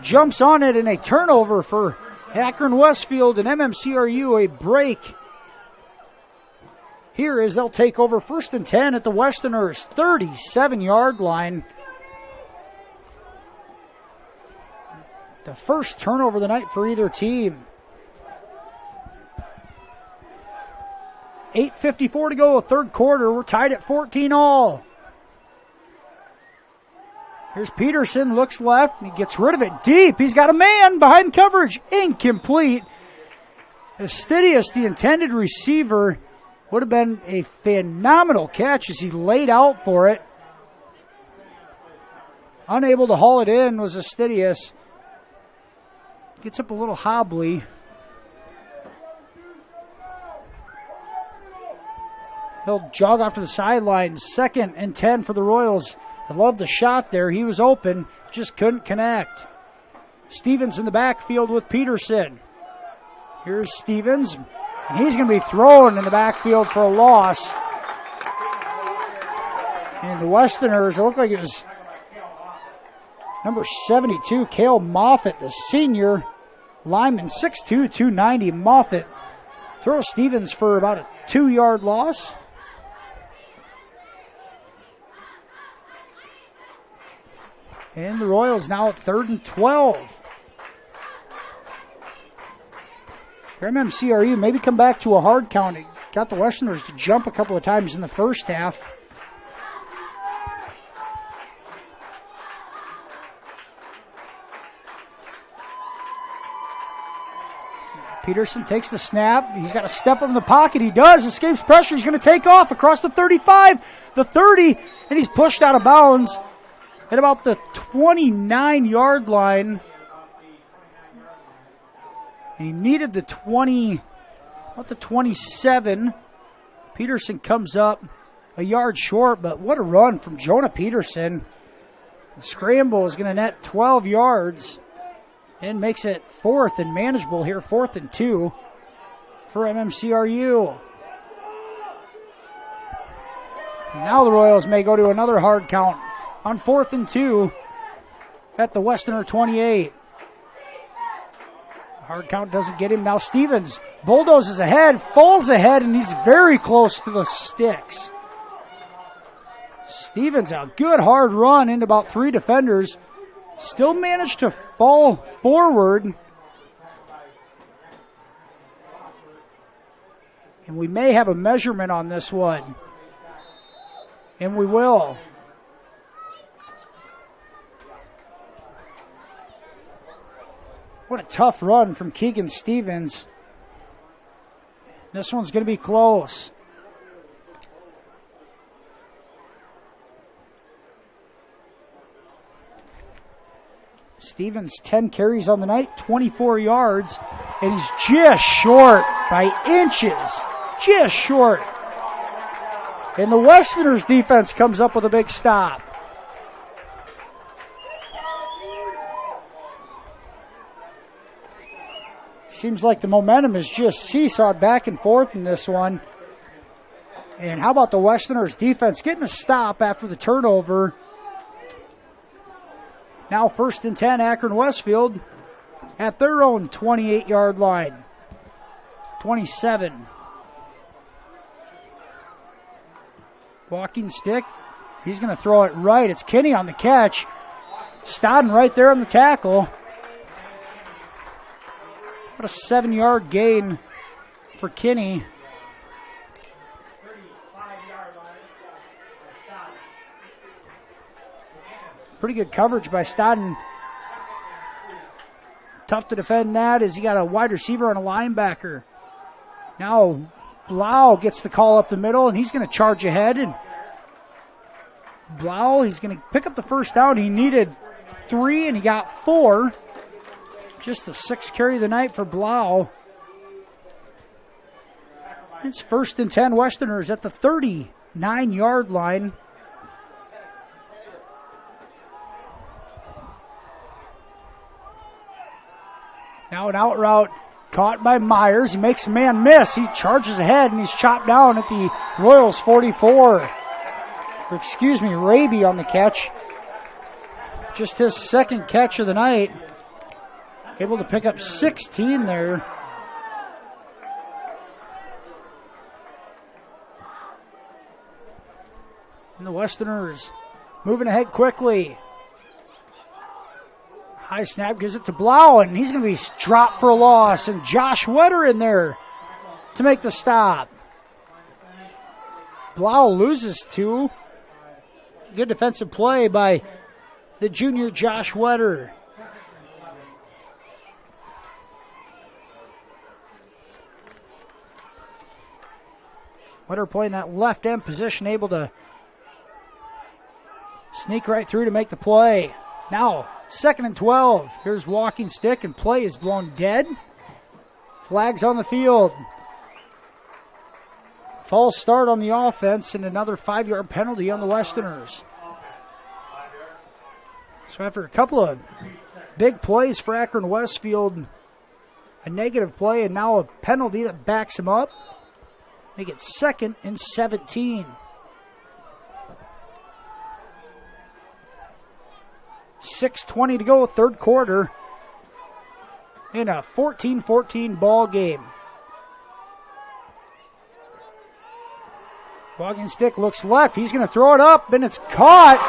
jumps on it in a turnover for Akron-Westfield, and MMCRU a break. Here is they'll take over 1st and 10 at the Westerners' 37-yard line. The first turnover of the night for either team. 8:54 to go, third quarter. We're tied at 14-all. Here's Peterson, looks left, and he gets rid of it deep. He's got a man behind coverage. Incomplete. Estidius, the intended receiver, would have been a phenomenal catch as he laid out for it. Unable to haul it in was Estidius. Gets up a little hobbly. He'll jog off to the sideline. 2nd and 10 for the Royals. I love the shot there. He was open, just couldn't connect. Stevens in the backfield with Peterson. Here's Stevens, and he's going to be thrown in the backfield for a loss. And the Westerners, it looked like it was number 72, Cale Moffitt, the senior lineman, 6'2", 290. Moffitt throws Stevens for about a 2-yard loss. And the Royals now at 3rd and 12. MMCRU maybe come back to a hard count. It got the Westerners to jump a couple of times in the first half. Peterson takes the snap. He's got to step up in the pocket. He does. Escapes pressure. He's going to take off across the 35, the 30, and he's pushed out of bounds at about the 29-yard line. And he needed the 20, about the 27. Peterson comes up a yard short, but what a run from Jonah Peterson. The scramble is going to net 12 yards and makes it 4th and manageable here, 4th and 2 for MMCRU. Now the Royals may go to another hard count on 4th and 2 at the Westerner 28. Hard count doesn't get him. Now Stevens bulldozes ahead, falls ahead, and he's very close to the sticks. Stevens, a good hard run into about 3 defenders. Still managed to fall forward. And we may have a measurement on this one. And we will. What a tough run from Keegan Stevens. This one's going to be close. Stevens, 10 carries on the night, 24 yards, and he's just short by inches. Just short. And the Westerners defense comes up with a big stop. Seems like the momentum is just seesawed back and forth in this one. And how about the Westerners defense getting a stop after the turnover? Now 1st and 10, Akron-Westfield at their own 28-yard line. 27. Walking stick. He's going to throw it right. It's Kinney on the catch. Stodden right there on the tackle. What a 7-yard gain for Kinney. Pretty good coverage by Stodden. Tough to defend that as he got a wide receiver and a linebacker. Now Blau gets the call up the middle, and he's going to charge ahead. And Blau, he's going to pick up the first down. He needed 3, and he got 4. Just the 6th carry of the night for Blau. It's 1st and 10, Westerners at the 39-yard line. Now an out route caught by Myers. He makes a man miss. He charges ahead, and he's chopped down at the Royals 44. Raby on the catch. Just his second catch of the night. Able to pick up 16 there. And the Westerners moving ahead quickly. High snap gives it to Blau, and he's going to be dropped for a loss. And Josh Wetter in there to make the stop. Blau loses two. Good defensive play by the junior Josh Wetter. Wetter playing that left end position, able to sneak right through to make the play. Now, 2nd and 12. Here's walking stick, and play is blown dead. Flags on the field. False start on the offense, and another 5-yard penalty on the Westerners. So after a couple of big plays for Akron-Westfield, a negative play, and now a penalty that backs him up, make it 2nd and 17. 6:20 to go, third quarter, in a 14-14 ball game. Walking stick looks left. He's going to throw it up, and it's caught.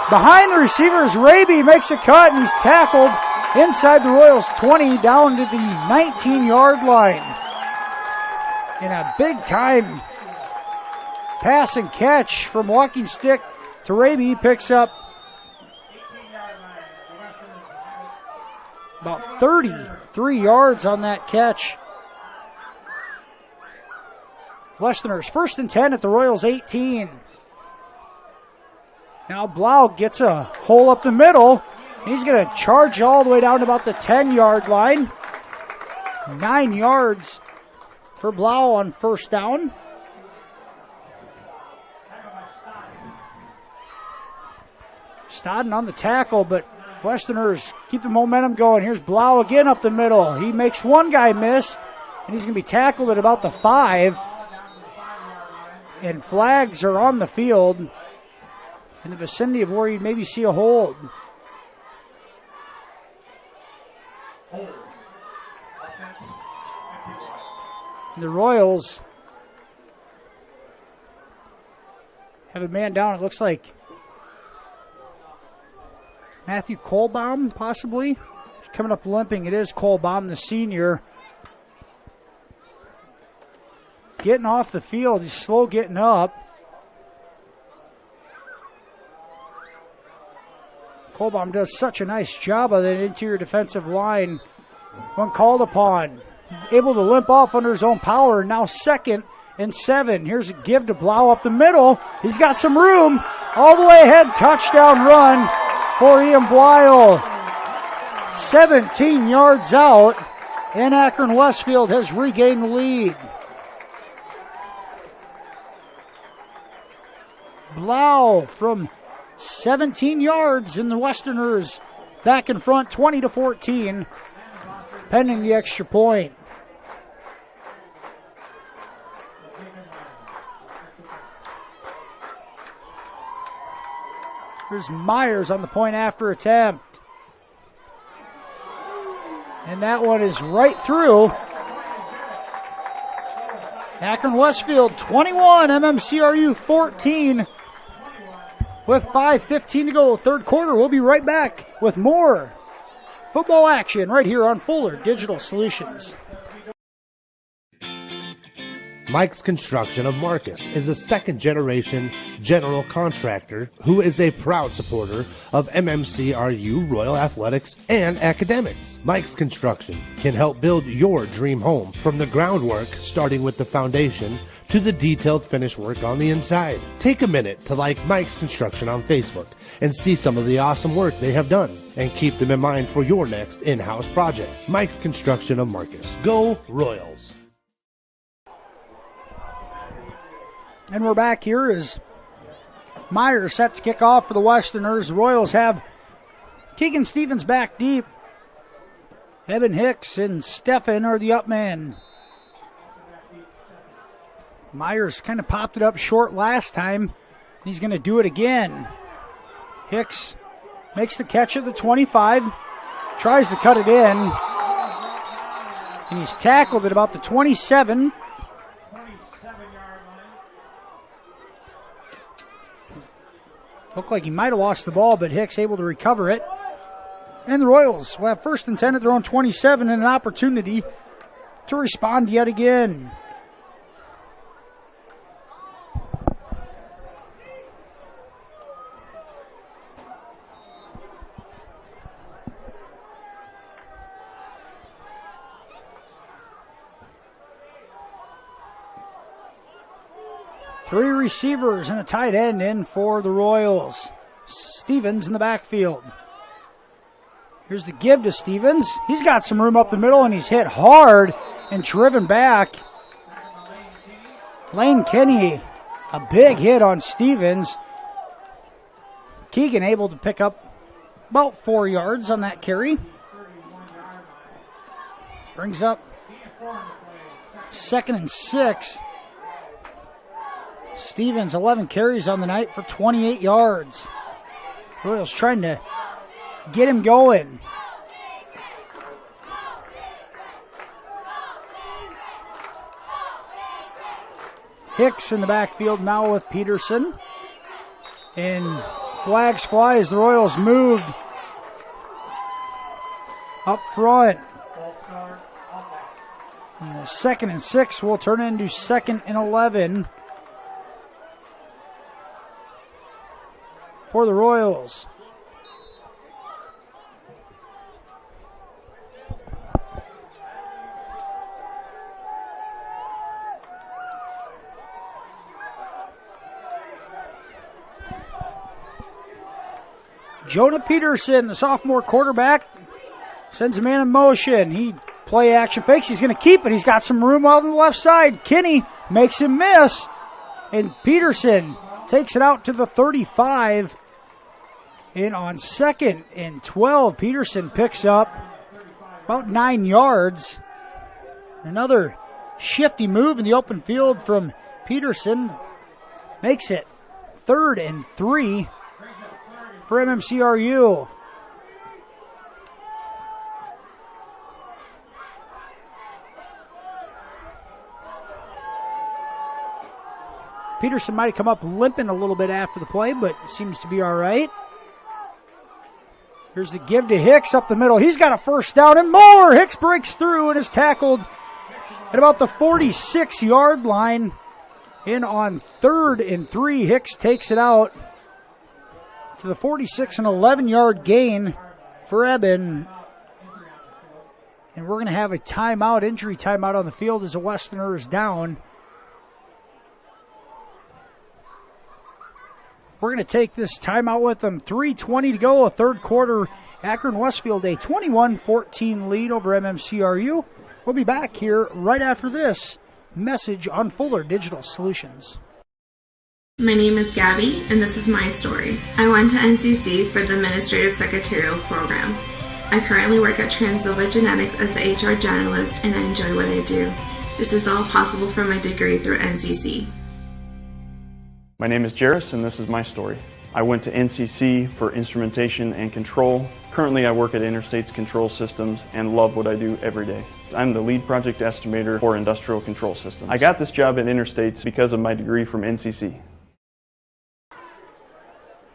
Behind the receivers, Raby makes a cut, and he's tackled inside the Royals 20 down to the 19-yard line. In a big-time pass and catch from walking stick to Raby. He picks up about 33 yards on that catch. Westerners 1st and 10 at the Royals 18. Now Blau gets a hole up the middle. He's going to charge all the way down to about the 10-yard line. 9 yards for Blau on first down. Stodden on the tackle, but Westerners keep the momentum going. Here's Blau again up the middle. He makes one guy miss, and he's going to be tackled at about the 5. And flags are on the field in the vicinity of where you'd maybe see a hold. And the Royals have a man down. It looks like Matthew Kohlbaum, possibly. Coming up limping, it is Kohlbaum, the senior. Getting off the field, he's slow getting up. Kohlbaum does such a nice job of that interior defensive line when called upon. Able to limp off under his own power. Now 2nd and 7. Here's a give to Blau up the middle. He's got some room. All the way ahead, touchdown run for Ian Blyle. 17 yards out, and Akron-Westfield has regained the lead. Blau from 17 yards, and the Westerners back in front 20-14, pending the extra point. Here's Myers on the point after attempt. And that one is right through. Akron-Westfield 21, MMCRU 14. With 5:15 to go, third quarter. We'll be right back with more football action right here on Fuller Digital Solutions. Mike's Construction of Marcus is a second-generation general contractor who is a proud supporter of MMCRU Royal Athletics and academics. Mike's Construction can help build your dream home from the groundwork, starting with the foundation, to the detailed finish work on the inside. Take a minute to like Mike's Construction on Facebook and see some of the awesome work they have done, and keep them in mind for your next in-house project. Mike's Construction of Marcus. Go Royals! And we're back here as Myers set to kick off for the Westerners. The Royals have Keegan Stevens back deep. Evan Hicks and Stefan are the up men. Myers kind of popped it up short last time. He's going to do it again. Hicks makes the catch at the 25, tries to cut it in, and he's tackled at about the 27. Looked like he might have lost the ball, but Hicks able to recover it. And the Royals will have 1st and 10 at their own 27 and an opportunity to respond yet again. Three receivers and a tight end in for the Royals. Stevens in the backfield. Here's the give to Stevens. He's got some room up the middle, and he's hit hard and driven back. Lane Kenny, a big hit on Stevens. Keegan able to pick up about 4 yards on that carry. Brings up 2nd and 6. Stevens, 11 carries on the night for 28 yards. Royals trying to get him going. Hicks in the backfield now with Peterson. And flags fly as the Royals moved up front. And 2nd and 6 will turn into 2nd and 11 for the Royals. Jonah Peterson, the sophomore quarterback, sends a man in motion. He play action fakes. He's going to keep it. He's got some room out on the left side. Kinney makes him miss. And Peterson takes it out to the 35. And on 2nd and 12, Peterson picks up about 9 yards. Another shifty move in the open field from Peterson makes it 3rd and 3 for MMCRU. Peterson might have come up limping a little bit after the play, but seems to be all right. Here's the give to Hicks up the middle. He's got a 1st down and more. Hicks breaks through and is tackled at about the 46-yard line. And on 3rd and 3, Hicks takes it out to the 46 and 11-yard gain for Eben. And we're going to have a timeout, injury timeout on the field as the Westerner is down. We're going to take this timeout with them. 3:20 to go, a 3rd quarter. Akron-Westfield, a 21-14 lead over MMCRU. We'll be back here right after this message on Fuller Digital Solutions. My name is Gabby, and this is my story. I went to NCC for the Administrative Secretarial Program. I currently work at Transnova Genetics as the HR generalist, and I enjoy what I do. This is all possible from my degree through NCC. My name is Jairus, and this is my story. I went to NCC for instrumentation and control. Currently, I work at Interstates Control Systems and love what I do every day. I'm the lead project estimator for industrial control systems. I got this job at Interstates because of my degree from NCC.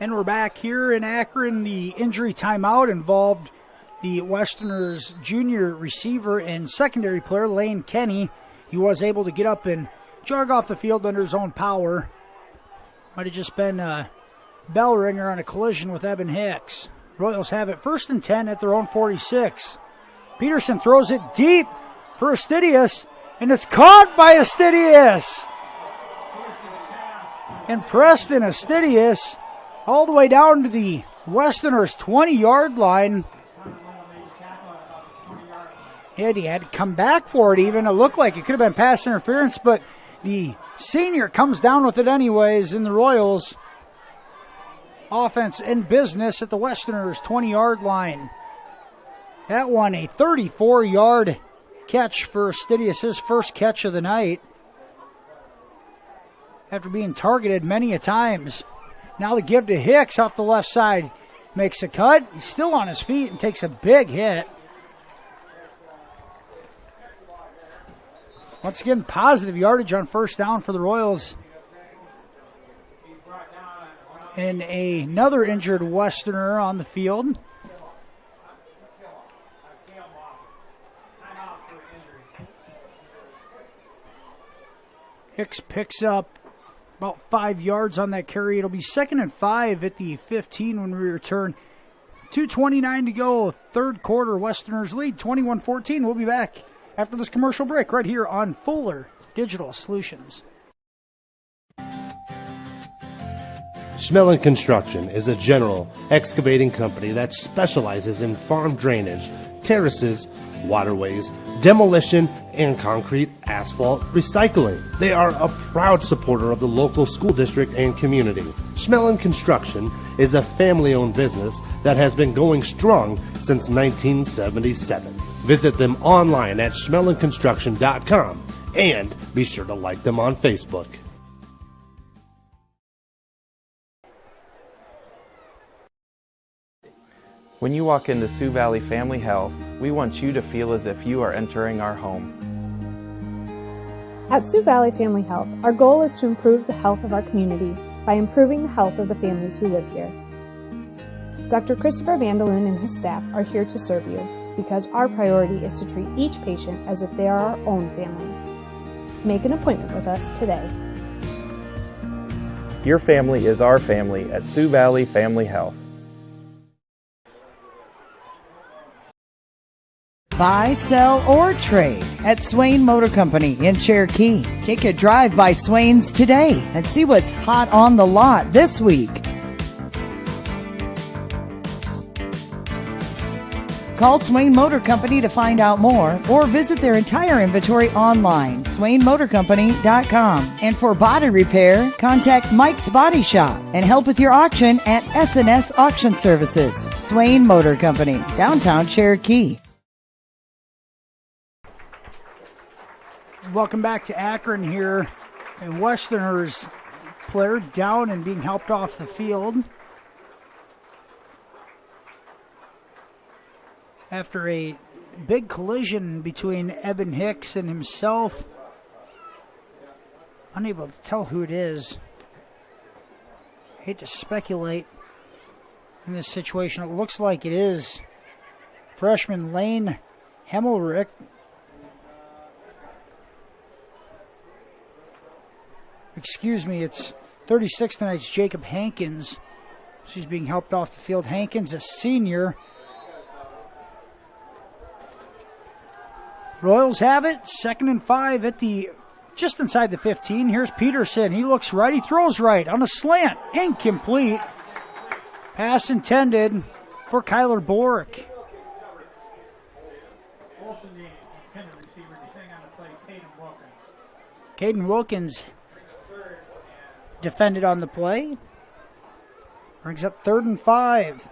And we're back here in Akron. The injury timeout involved the Westerners' junior receiver and secondary player, Lane Kenny. He was able to get up and jog off the field under his own power. Might have just been a bell ringer on a collision with Evan Hicks. Royals have it 1st and 10 at their own 46. Peterson throws it deep for Astidius, and it's caught by Astidius. And Preston Astidius all the way down to the Westerners' 20-yard line. He had to come back for it even. It looked like it could have been pass interference, but the senior comes down with it anyways, in the Royals offense in business at the Westerners' 20-yard line. That one, a 34-yard catch for Stidius, his first catch of the night. After being targeted many a times. Now the give to Hicks off the left side. Makes a cut. He's still on his feet and takes a big hit. Once again, positive yardage on first down for the Royals. And another injured Westerner on the field. Hicks picks up about 5 yards on that carry. It'll be 2nd and 5 at the 15 when we return. 2:29 to go, third quarter. Westerners lead 21-14. We'll be back after this commercial break right here on Fuller Digital Solutions. Schmelling Construction is a general excavating company that specializes in farm drainage, terraces, waterways, demolition, and concrete asphalt recycling. They are a proud supporter of the local school district and community. Schmelling Construction is a family-owned business that has been going strong since 1977. Visit them online at schmellingconstruction.com and be sure to like them on Facebook. When you walk into Sioux Valley Family Health, we want you to feel as if you are entering our home. At Sioux Valley Family Health, our goal is to improve the health of our community by improving the health of the families who live here. Dr. Christopher Vandaloon and his staff are here to serve you because our priority is to treat each patient as if they are our own family. Make an appointment with us today. Your family is our family at Sioux Valley Family Health. Buy, sell, or trade at Swain Motor Company in Cherokee. Take a drive by Swain's today and see what's hot on the lot this week. Call Swain Motor Company to find out more or visit their entire inventory online, SwainMotorCompany.com. And for body repair, contact Mike's Body Shop and help with your auction at S&S Auction Services. Swain Motor Company, downtown Cherokee. Welcome back to Akron here. And Westerners player down and being helped off the field after a big collision between Evan Hicks and himself. Unable to tell who it is. Hate to speculate in this situation. It looks like it is freshman Lane Hemmelrick. Excuse me, it's 36 tonight's Jacob Hankins. She's being helped off the field. Hankins, a senior. Royals have it, 2nd and 5 at the just inside the 15. Here's Peterson. He looks right. He throws right on a slant. Incomplete. Pass intended for Kyler Bork. Caden Wilkins defended on the play. Brings up 3rd and 5.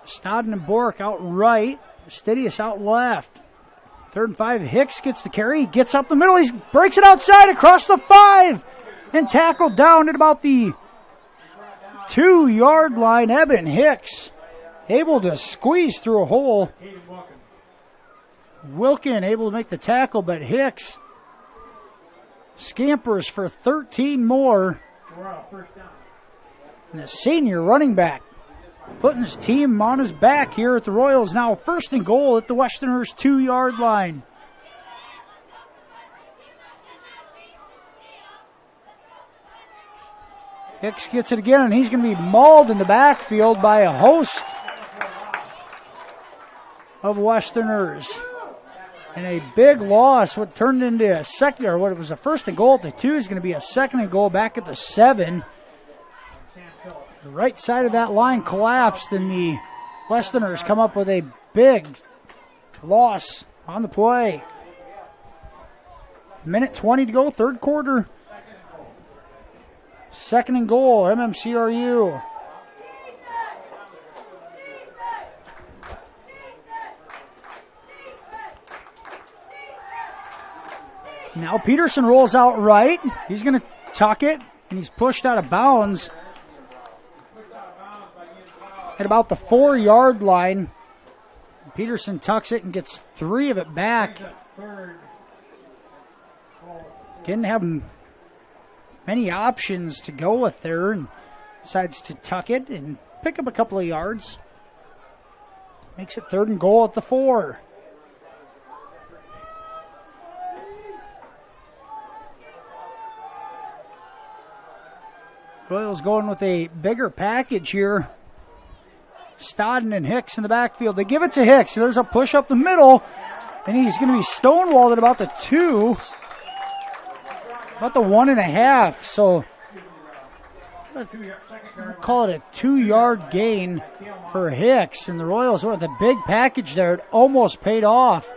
Stodden and Bork out right. Stidius out left. 3rd and 5. Hicks gets the carry. He gets up the middle. He breaks it outside across the 5. And tackled down at about the 2-yard line. Evan Hicks able to squeeze through a hole. Wilkin able to make the tackle, but Hicks scampers for 13 more. And the senior running back putting his team on his back here at the Royals. Now 1st and goal at the Westerners' 2-yard line. Hicks gets it again, and he's going to be mauled in the backfield by a host of Westerners. And a big loss, what turned into a second, or what it was a 1st and goal at the 2 is going to be a 2nd and goal back at the 7. The right side of that line collapsed, and the Westerners come up with a big loss on the play. 1:20 to go, 3rd quarter. Second and goal, MMCRU. Now Peterson rolls out right. He's going to tuck it, and he's pushed out of bounds at about the 4-yard line. Peterson tucks it and gets 3 of it back. Didn't have many options to go with there, and decides to tuck it and pick up a couple of yards. Makes it 3rd and goal at the 4. Royals going with a bigger package here. Stodden and Hicks in the backfield. They give it to Hicks. There's a push up the middle, and he's going to be stonewalled at about the 2. About the 1.5. So we'll call it a 2-yard gain for Hicks. And the Royals went with a big package there. It almost paid off.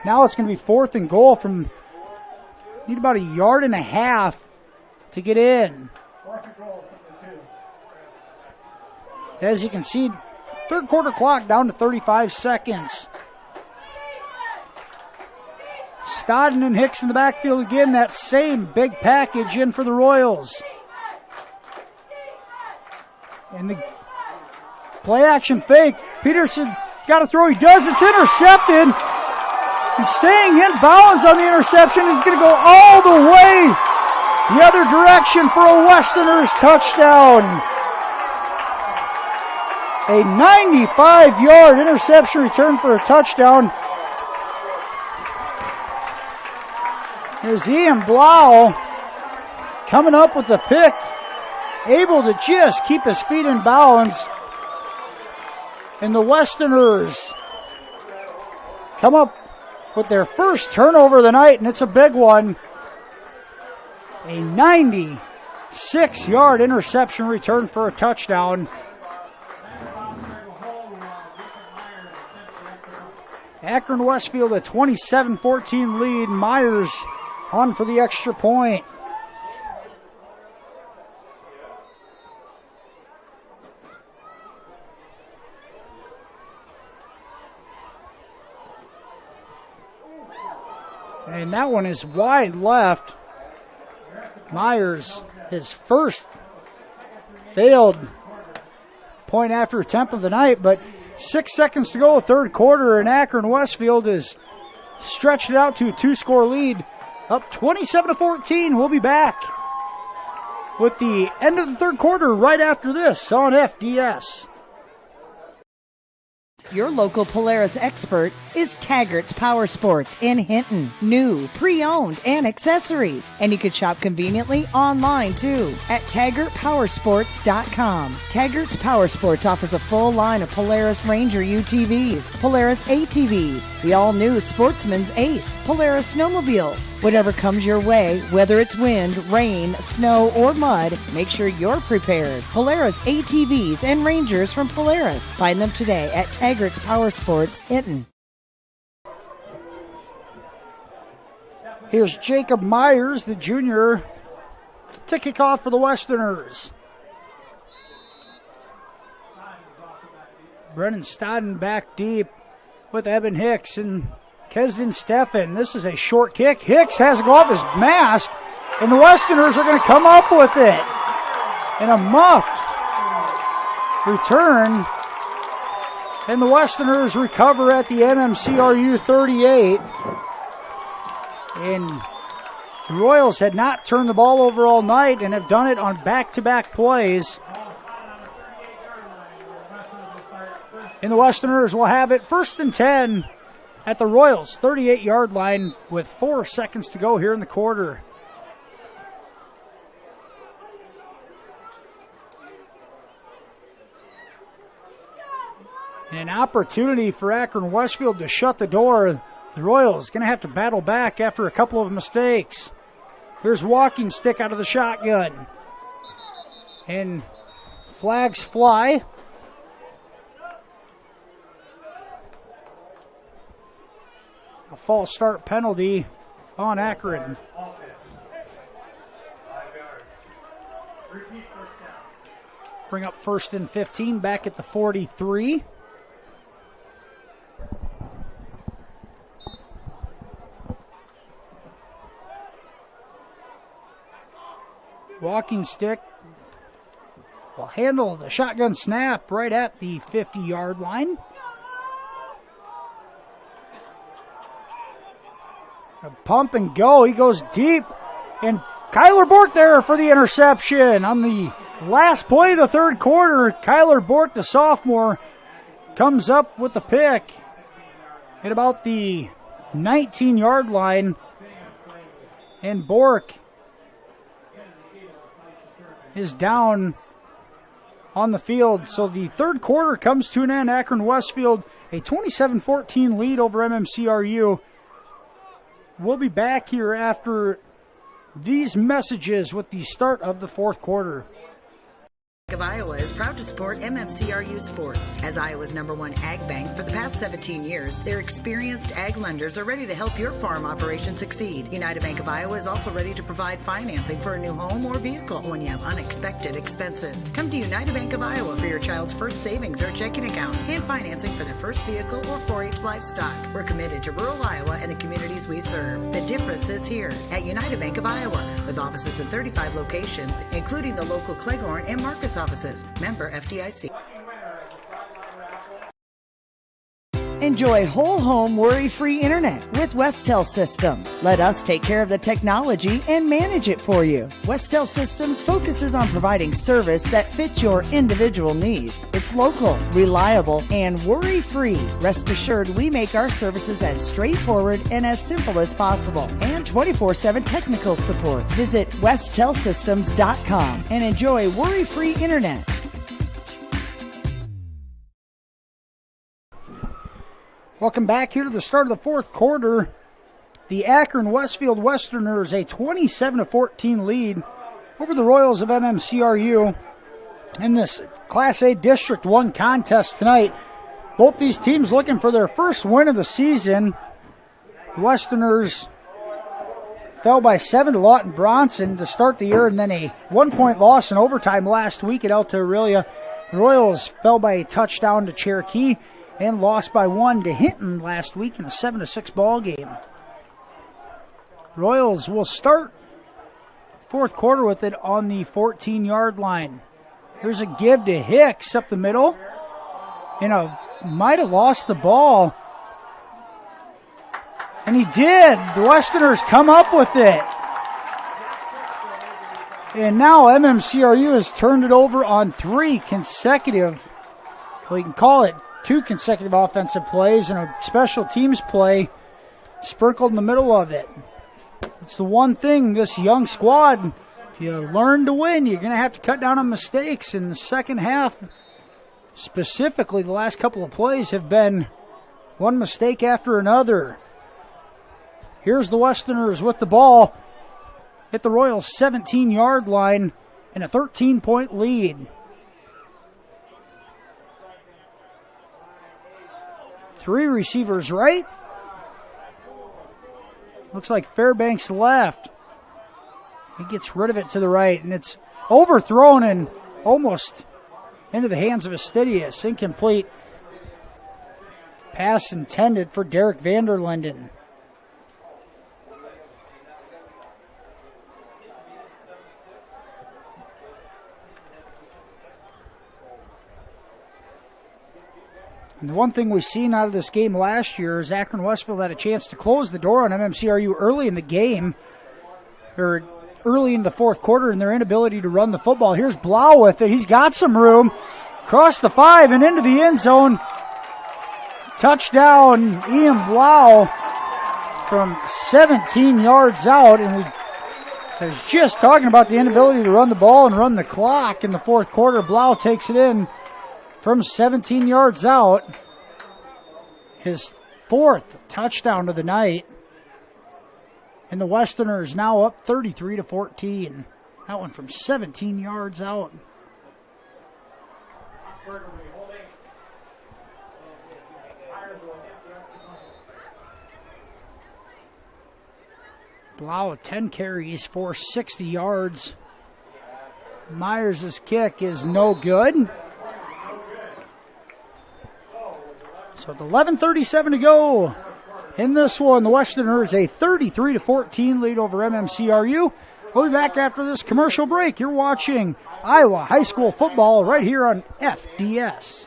Now it's going to be 4th and goal from, need about 1.5 yards to get in. As you can see, 3rd quarter clock down to 35 seconds. Stodden and Hicks in the backfield again. That same big package in for the Royals. And the play action fake. Peterson got to throw. He does. It's intercepted. And staying in bounds on the interception. He's going to go all the way the other direction for a Westerners touchdown. A 95-yard interception return for a touchdown. There's Ian Blau coming up with the pick, able to just keep his feet in bounds. And the Westerners come up with their first turnover of the night, and it's a big one. A 96-yard interception return for a touchdown. Akron-Westfield a 27-14 lead. Myers on for the extra point. And that one is wide left. Myers, his first failed point after attempt of the night, but 6 seconds to go, 3rd quarter, and Akron-Westfield has stretched it out to a 2-score lead, up 27-14. We'll be back with the end of the 3rd quarter right after this on FDS. Your local Polaris expert is Taggart's Power Sports in Hinton. New, pre-owned, and accessories. And you can shop conveniently online too at TaggartPowersports.com. Taggart's Power Sports offers a full line of Polaris Ranger UTVs, Polaris ATVs, the all-new Sportsman's Ace, Polaris snowmobiles. Whatever comes your way, whether it's wind, rain, snow, or mud, make sure you're prepared. Polaris ATVs and Rangers from Polaris. Find them today at Taggart's Power Sports, Hinton. Here's Jacob Myers, the junior, to kick off for the Westerners. Brennan Stodden back deep with Evan Hicks and Kesden Steffen. This is a short kick. Hicks has to go off his mask, and the Westerners are going to come up with it. And a muffed return. And the Westerners recover at the MMCRU 38. And the Royals had not turned the ball over all night and have done it on back-to-back plays. And the Westerners will have it 1st and 10 at the Royals' 38-yard line with 4 seconds to go here in the quarter. An opportunity for Akron-Westfield to shut the door. The Royals going to have to battle back after a couple of mistakes. Here's walking stick out of the shotgun. And flags fly. A false start penalty on Akron. Bring up 1st and 15 back at the 43. Walking stick will handle the shotgun snap right at the 50-yard line. A pump and go. He goes deep. And Kyler Bork there for the interception on the last play of the third quarter. Kyler Bork, the sophomore, comes up with the pick at about the 19-yard line. And Bork is down on the field. So the third quarter comes to an end. Akron-Westfield, a 27-14 lead over MMCRU. We'll be back here after these messages with the start of the fourth quarter. Of Iowa is proud to support MMCRU sports. As Iowa's #1 ag bank for the past 17 years, their experienced ag lenders are ready to help your farm operation succeed. United Bank of Iowa is also ready to provide financing for a new home or vehicle when you have unexpected expenses. Come to United Bank of Iowa for your child's first savings or checking account and financing for their first vehicle or 4-H livestock. We're committed to rural Iowa and the communities we serve. The difference is here at United Bank of Iowa, with offices in 35 locations, including the local Cleghorn and Marcus offices. Member FDIC. Enjoy whole home worry-free internet with Westel Systems. Let us take care of the technology and manage it for you. Westel Systems focuses on providing service that fits your individual needs. It's local, reliable, and worry-free. Rest assured we make our services as straightforward and as simple as possible. And 24/7 technical support. Visit WestelSystems.com and enjoy worry-free internet. Welcome back here to the start of the fourth quarter. The Akron-Westfield Westerners, a 27-14 lead over the Royals of MMCRU in this Class A District 1 contest tonight. Both these teams looking for their first win of the season. The Westerners fell by 7 to Lawton Bronson to start the year, and then a 1-point loss in overtime last week at Alta Aurelia. The Royals fell by a touchdown to Cherokee and lost by 1 to Hinton last week in a 7-6 ball game. Royals will start fourth quarter with it on the 14-yard line. There's a give to Hicks up the middle, and might have lost the ball. And he did. The Westerners come up with it. And now MMCRU has turned it over on 3 consecutive, well, you can call it 2 consecutive offensive plays and a special teams play sprinkled in the middle of it. It's the one thing this young squad, if you learn to win, you're going to have to cut down on mistakes. In the second half, specifically the last couple of plays have been one mistake after another. Here's the Westerners with the ball at the Royals' 17-yard line and a 13-point lead. 3 receivers right. Looks like Fairbanks left. He gets rid of it to the right, and it's overthrown and almost into the hands of Astidius. Incomplete. Pass intended for Derek Vanderlinden. And the one thing we've seen out of this game last year is Akron-Westfield had a chance to close the door on MMCRU early in the game, or early in the fourth quarter, in their inability to run the football. Here's Blau with it. He's got some room. Across the 5 and into the end zone. Touchdown, Ian Blau from 17 yards out. And I was just talking about the inability to run the ball and run the clock in the fourth quarter. Blau takes it in from 17 yards out. His 4th touchdown of the night. And the Westerners now up 33-14. That one from 17 yards out. Blau 10 carries for 60 yards. Myers' kick is no good. So with 11:37 to go in this one, the Westerners a 33-14 lead over MMCRU. We'll be back after this commercial break. You're watching Iowa High School football right here on FDS.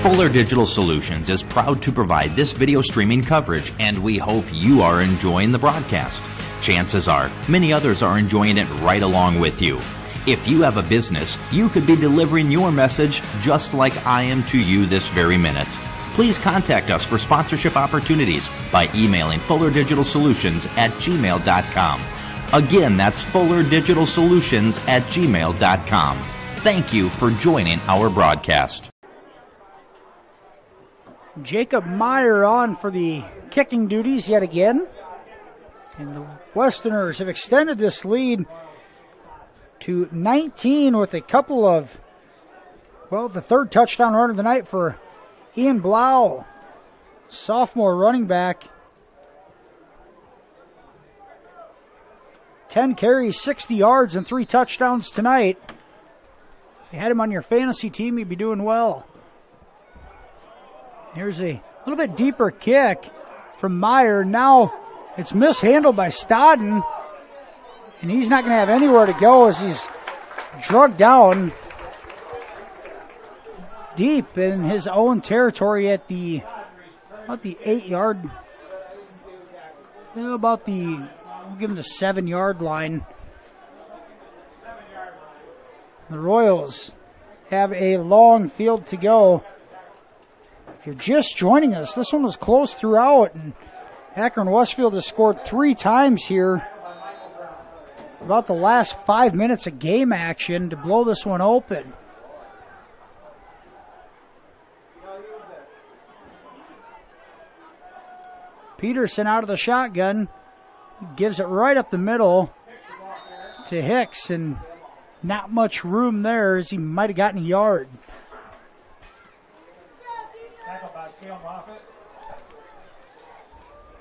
Fuller Digital Solutions is proud to provide this video streaming coverage, and we hope you are enjoying the broadcast. Chances are, many others are enjoying it right along with you. If you have a business, you could be delivering your message just like I am to you this very minute. Please contact us for sponsorship opportunities by emailing fullerdigitalsolutions@gmail.com. Again, that's fullerdigitalsolutions@gmail.com. Thank you for joining our broadcast. Jacob Meyer on for the kicking duties yet again. And the Westerners have extended this lead to 19 with a couple of, the third touchdown run of the night for Ian Blau, sophomore running back. 10 carries, 60 yards, and 3 touchdowns tonight. If you had him on your fantasy team, you'd be doing well. Here's a little bit deeper kick from Meyer. Now it's mishandled by Stodden, and he's not going to have anywhere to go as he's drugged down deep in his own territory at about the 8-yard, we'll give him the 7-yard line. The Royals have a long field to go. If you're just joining us, this one was close throughout, and Akron-Westfield has scored 3 times here about the last 5 minutes of game action to blow this one open. Peterson out of the shotgun, gives it right up the middle to Hicks, and not much room there as he might have gotten a yard.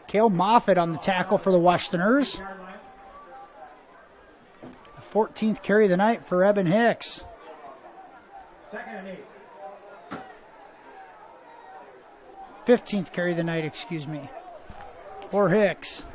Cale Moffitt on the tackle for the Westerners. The 14th carry of the night for Eben Hicks. 15th carry of the night, excuse me, for Hicks.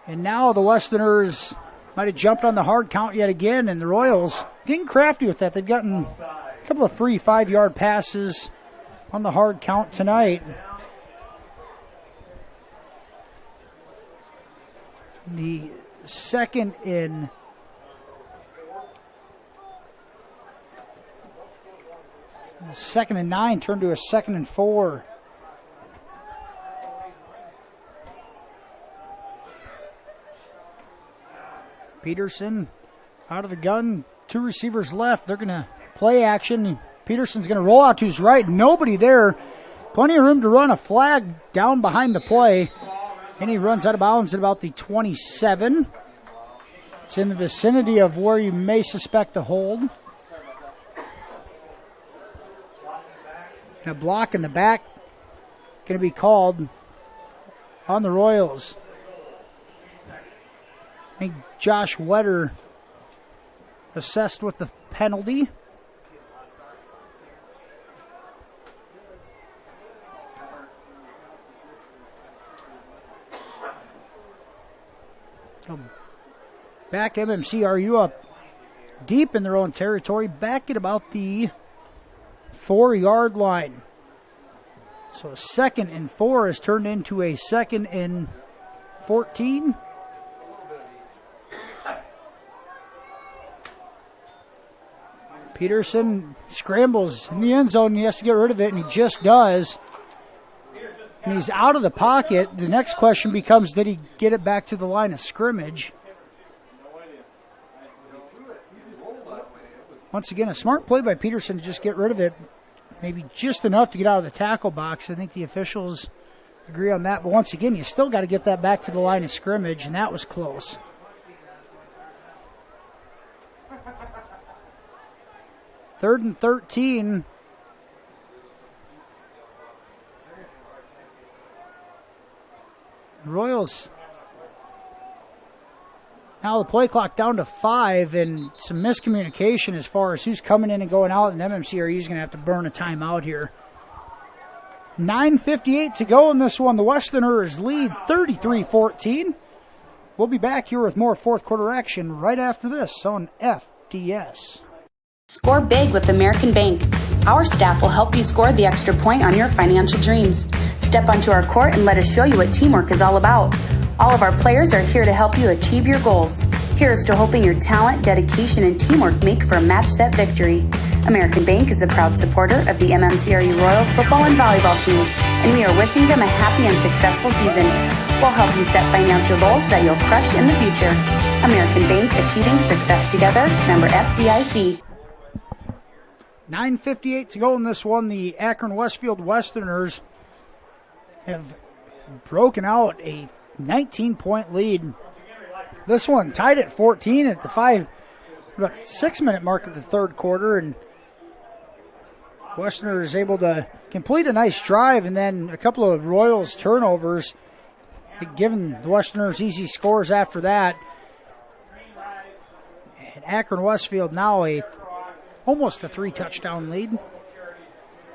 And now the Westerners might have jumped on the hard count yet again, and the Royals getting crafty with that. They've gotten a couple of free 5-yard passes on the hard count tonight. The second and 9 turned to a 2nd and 4. Peterson out of the gun, 2 receivers left. They're going to play action. Peterson's going to roll out to his right. Nobody there. Plenty of room to run a flag down behind the play. And he runs out of bounds at about the 27. It's in the vicinity of where you may suspect a hold. And a block in the back going to be called on the Royals. I think Josh Wetter assessed with the penalty. Back MMCRU up deep in their own territory, back at about the 4-yard line. So a 2nd and 4 has turned into a 2nd and 14. Peterson scrambles in the end zone. He has to get rid of it, and he just does. And he's out of the pocket. The next question becomes, did he get it back to the line of scrimmage? Once again, a smart play by Peterson to just get rid of it. Maybe just enough to get out of the tackle box. I think the officials agree on that. But once again, you still got to get that back to the line of scrimmage, and that was close. Third and 13. Royals. Now the play clock down to 5, and some miscommunication as far as who's coming in and going out, and MMCRU is going to have to burn a timeout here. 9:58 to go in this one. The Westerners lead 33-14. We'll be back here with more fourth quarter action right after this on FDS. Score big with American Bank. Our staff will help you score the extra point on your financial dreams. Step onto our court and let us show you what teamwork is all about. All of our players are here to help you achieve your goals. Here's to hoping your talent, dedication, and teamwork make for a match set victory. American Bank is a proud supporter of the MMCRU Royals football and volleyball teams, and we are wishing them a happy and successful season. We'll help you set financial goals that you'll crush in the future. American Bank, achieving success together. Member FDIC. 9:58 to go in this one. The Akron-Westfield Westerners have broken out a 19-point lead. This one tied at 14 at the 6-minute mark of the third quarter, and Westerners able to complete a nice drive, and then a couple of Royals turnovers, giving the Westerners easy scores after that. And Akron-Westfield now almost a 3-touchdown lead.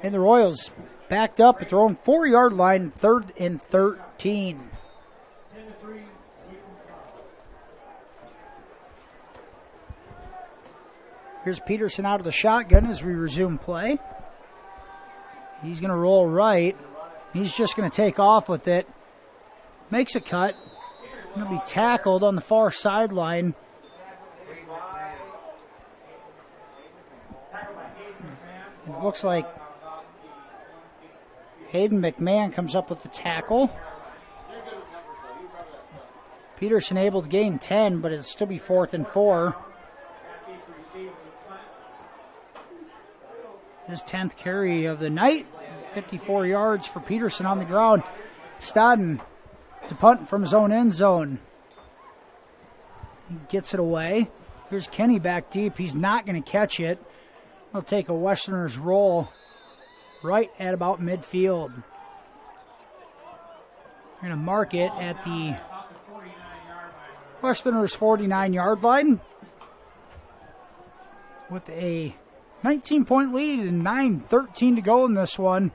And the Royals backed up at their own 4-yard line, 3rd and 13. Here's Peterson out of the shotgun as we resume play. He's going to roll right. He's just going to take off with it. Makes a cut. Going to be tackled on the far sideline. It looks like Hayden McMahon comes up with the tackle. Peterson able to gain 10, but it'll still be 4th and 4. His 10th carry of the night. 54 yards for Peterson on the ground. Stodden to punt from his own end zone. He gets it away. Here's Kenny back deep. He's not going to catch it. He'll take a Westerners roll right at about midfield. We're going to mark it at the Westerners' 49-yard line with a 19-point lead and 9:13 to go in this one.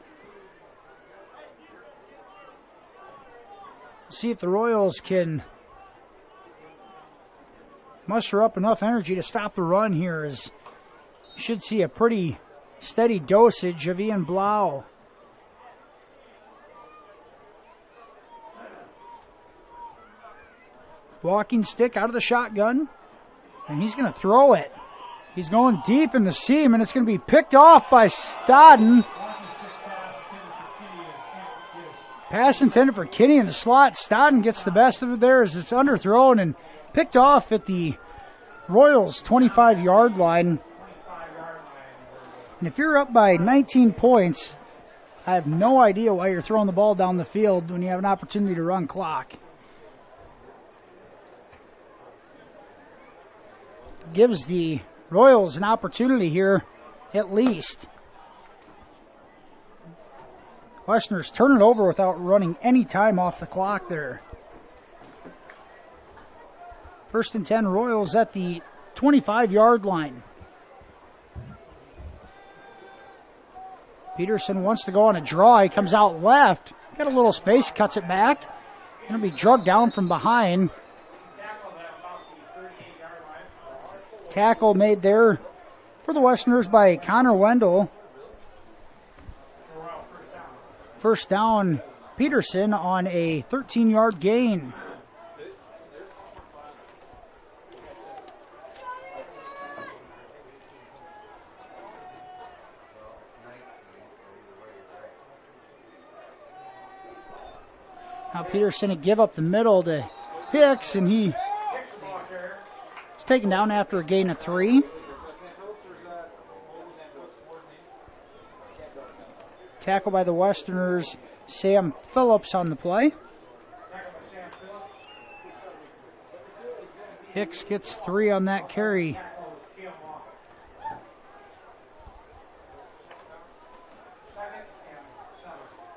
See if the Royals can muster up enough energy to stop the run here, as you should see a pretty steady dosage of Ian Blau. Walking stick out of the shotgun, and he's going to throw it. He's going deep in the seam, and it's going to be picked off by Stodden. Pass intended for Kinney in the slot. Stodden gets the best of it there as it's underthrown and picked off at the Royals' 25-yard line. And if you're up by 19 points, I have no idea why you're throwing the ball down the field when you have an opportunity to run clock. Gives the Royals an opportunity here, at least. Westerners turn it over without running any time off the clock there. 1st and 10, Royals at the 25-yard line. Peterson wants to go on a draw. He comes out left. Got a little space, cuts it back. Going to be drugged down from behind. Tackle made there for the Westerners by Connor Wendell. First down, Peterson on a 13-yard gain. Now Peterson to give up the middle to Hicks, and he is taken down after a gain of 3. Tackle by the Westerners, Sam Phillips on the play. Hicks gets 3 on that carry.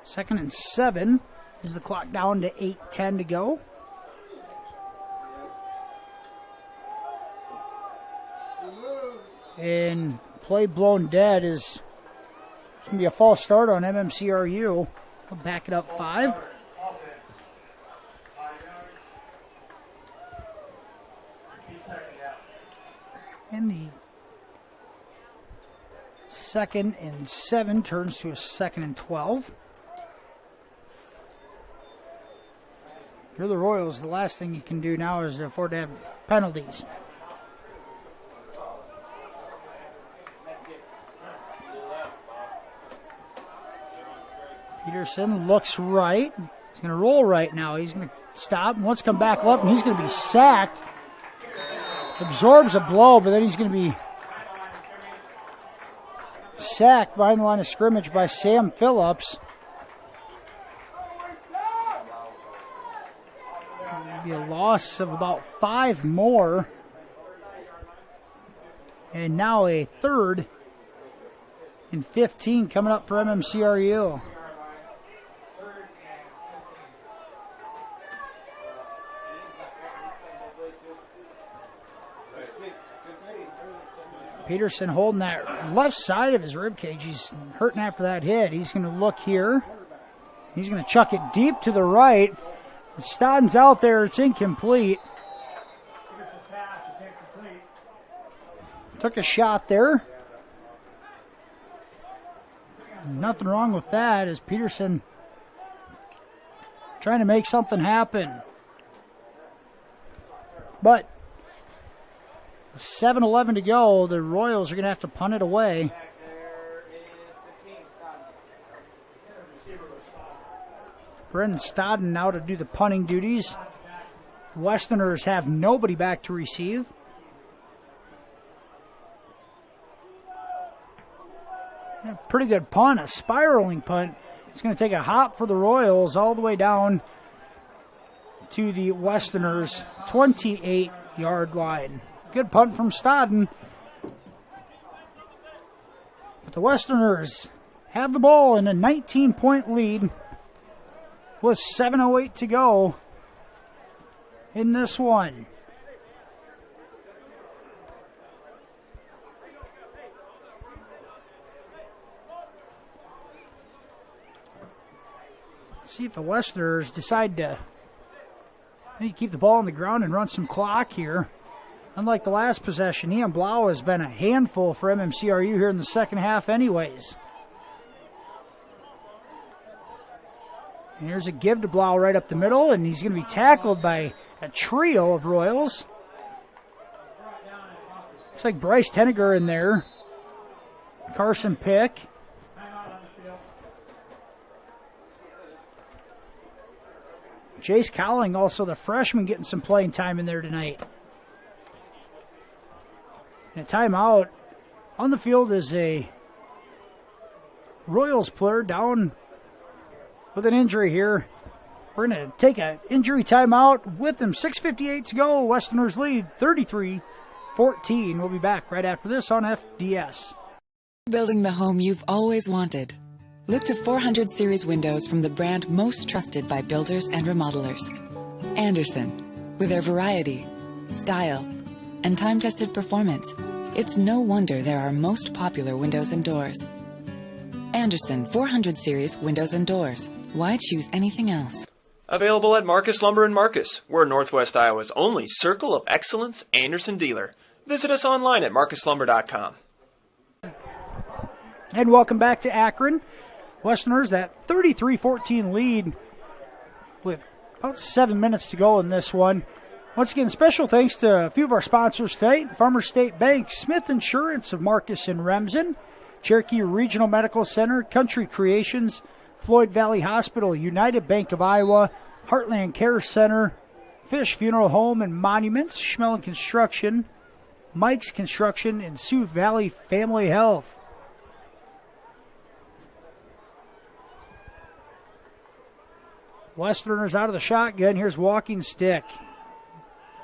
Second and 7 Is the clock down to 8:10 to go? And play blown dead is going to be a false start on MMCRU. We'll back it up 5. And the 2nd and 7 turns to a 2nd and 12. If you're the Royals, the last thing you can do now is afford to have penalties. Peterson looks right. He's going to roll right now. He's going to stop and wants to come back left, and he's going to be sacked. Absorbs a blow, but then he's going to be sacked behind the line of scrimmage by Sam Phillips. It'll be a loss of about 5 more. And now a 3rd and 15 coming up for MMCRU. Peterson holding that left side of his ribcage. He's hurting after that hit. He's going to look here. He's going to chuck it deep to the right. Stodden's out there. It's incomplete. Took a shot there. Nothing wrong with that as Peterson trying to make something happen. But 7:11 to go. The Royals are going to have to punt it away. Brendan Stodden now to do the punting duties. Westerners have nobody back to receive. Yeah, pretty good punt, a spiraling punt. It's going to take a hop for the Royals all the way down to the Westerners' 28-yard line. Good punt from Stodden. But the Westerners have the ball in a 19-point lead with 7:08 to go in this one. See if the Westerners decide to maybe keep the ball on the ground and run some clock here. Unlike the last possession, Ian Blau has been a handful for MMCRU here in the second half anyways. And here's a give to Blau right up the middle, and he's going to be tackled by a trio of Royals. Looks like Bryce Tenniger in there. Carson Pick. Jace Cowling, also the freshman, getting some playing time in there tonight. And a timeout on the field is a Royals player down with an injury here. We're going to take an injury timeout with them. 6:58 to go. Westerners lead 33-14. We'll be back right after this on FDS. Building the home you've always wanted. Look to 400 series windows from the brand most trusted by builders and remodelers. Andersen. With their variety, style, and time-tested performance, it's no wonder they're our most popular windows and doors. Andersen 400 series windows and doors. Why choose anything else? Available at Marcus Lumber in Marcus. We're Northwest Iowa's only Circle of Excellence Andersen dealer. Visit us online at marcuslumber.com. And welcome back to Akron. Westerners, that 33-14 lead with about 7 minutes to go in this one. Once again, special thanks to a few of our sponsors tonight. Farmers State Bank, Smith Insurance of Marcus and Remsen, Cherokee Regional Medical Center, Country Creations, Floyd Valley Hospital, United Bank of Iowa, Heartland Care Center, Fish Funeral Home and Monuments, Schmelling Construction, Mike's Construction, and Sioux Valley Family Health. Westerners out of the shotgun. Here's Walking Stick.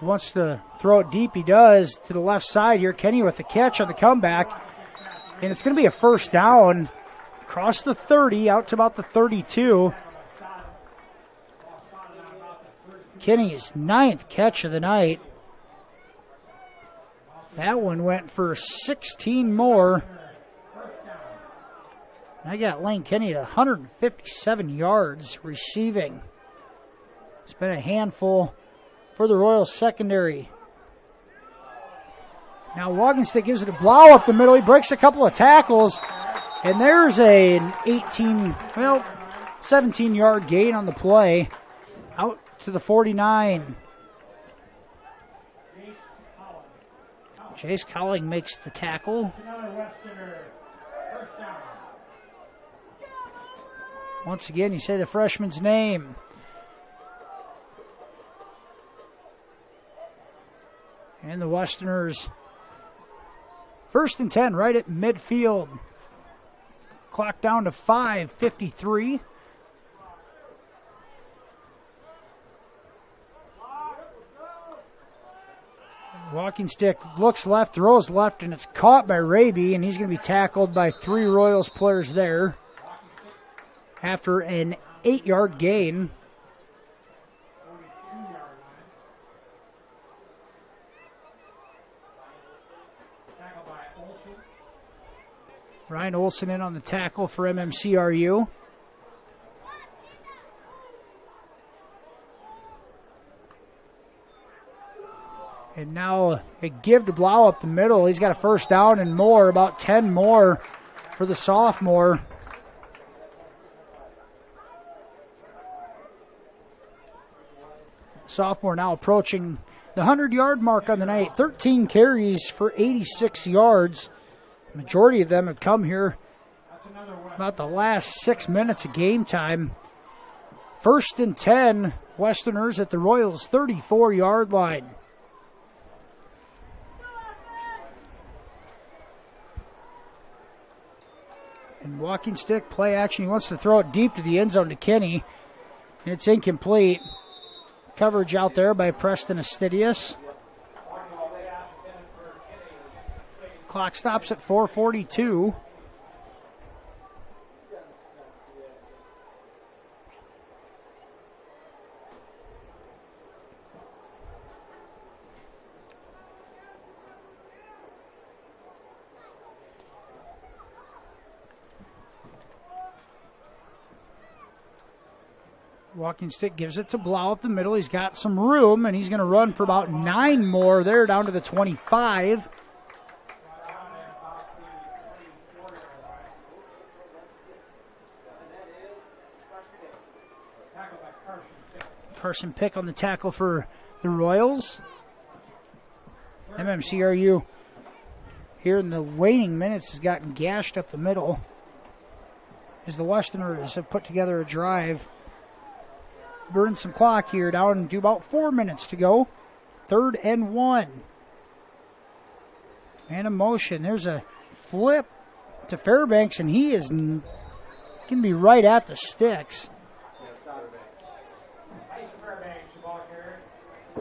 He wants to throw it deep. He does to the left side here. Kenny with the catch on the comeback. And it's going to be a first down. Across the 30, out to about the 32. Kinney's 9th catch of the night. That one went for 16 more. I got Lane Kinney at 157 yards receiving. It's been a handful for the Royals secondary. Now Walkenstick gives it a blow up the middle. He breaks a couple of tackles. And there's an 17-yard gain on the play. Out to the 49. Chase Cowling makes the tackle. Once again, you say the freshman's name. And the Westerners, 1st and 10, right at midfield. Clock down to 5:53. Walkenstick looks left, throws left, and it's caught by Raby, and he's going to be tackled by 3 Royals players there after an 8-yard gain. Ryan Olson in on the tackle for MMCRU. And now a give to Blau up the middle. He's got a first down and more, about 10 more for the sophomore. Sophomore now approaching the 100-yard mark on the night. 13 carries for 86 yards. The majority of them have come here about the last 6 minutes of game time. 1st and 10, Westerners at the Royals' 34-yard line. And Walkenstick, play action. He wants to throw it deep to the end zone to Kinney. And it's incomplete. Coverage out there by Preston Astidius. Clock stops at 4:42. Walkenstick gives it to Blau up the middle. He's got some room, and he's going to run for about 9 more there down to the 25. Carson Pick on the tackle for the Royals. MMCRU here in the waning minutes has gotten gashed up the middle as the Westerners have put together a drive. Burn some clock here, down to about 4 minutes to go. 3rd and 1. And a motion. There's a flip to Fairbanks, and he is going to be right at the sticks.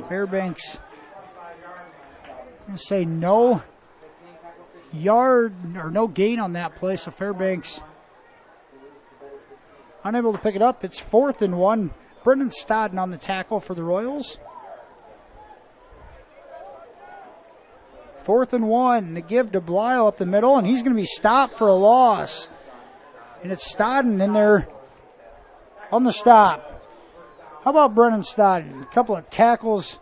Fairbanks going to say no yard or no gain on that play, so Fairbanks unable to pick it up. It's 4th and 1. Brendan Stodden on the tackle for the Royals. 4th and 1. The give to Blyle up the middle, and he's going to be stopped for a loss. And it's Stodden in there on the stop. How about Brendan Stodden? A couple of tackles,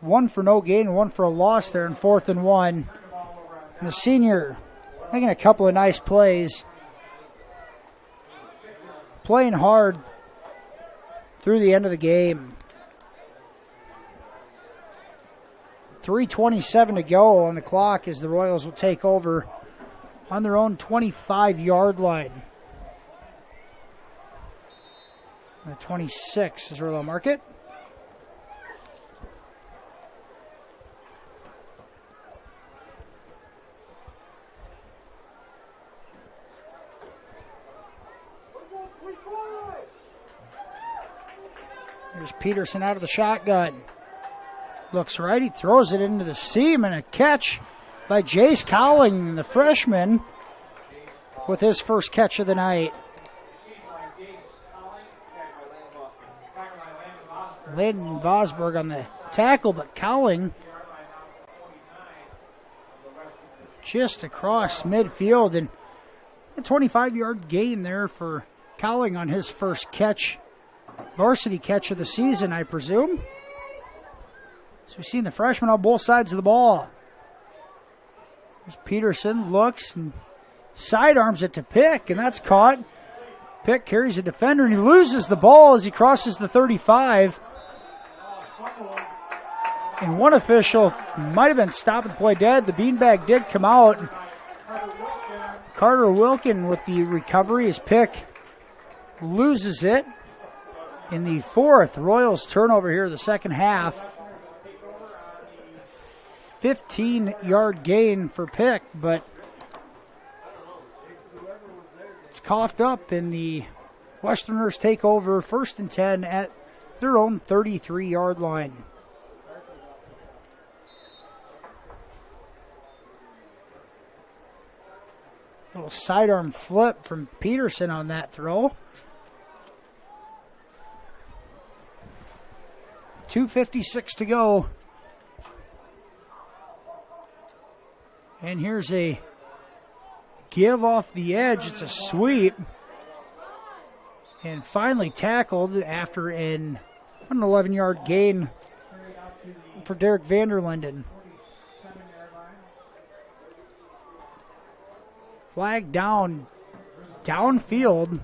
one for no gain, one for a loss there in 4th and 1. And the senior making a couple of nice plays. Playing hard through the end of the game. 3:27 to go on the clock as the Royals will take over on their own 25-yard line. The 26 is where they'll mark it. Here's Peterson out of the shotgun. Looks right, he throws it into the seam, and a catch by Jace Cowling, the freshman, with his first catch of the night. Landon Vosberg on the tackle, but Cowling just across midfield, and a 25-yard gain there for Cowling on his first catch, varsity catch of the season, I presume. So we've seen the freshman on both sides of the ball. There's Peterson, looks and sidearms it to Pick, and that's caught. Pick carries a defender, and he loses the ball as he crosses the 35. And one official might have been stopping the play dead. The beanbag did come out. Carter Wilkin with the recovery as Pick loses it in the fourth. Royals turnover here in the second half. 15-yard gain for Pick, but it's coughed up, and the Westerners take over 1st and 10 at their own 33-yard line. Little sidearm flip from Peterson on that throw. 2:56 to go. And here's a give off the edge. It's a sweep. And finally tackled after an 11-yard gain for Derek Vanderlinden. Flag down, downfield.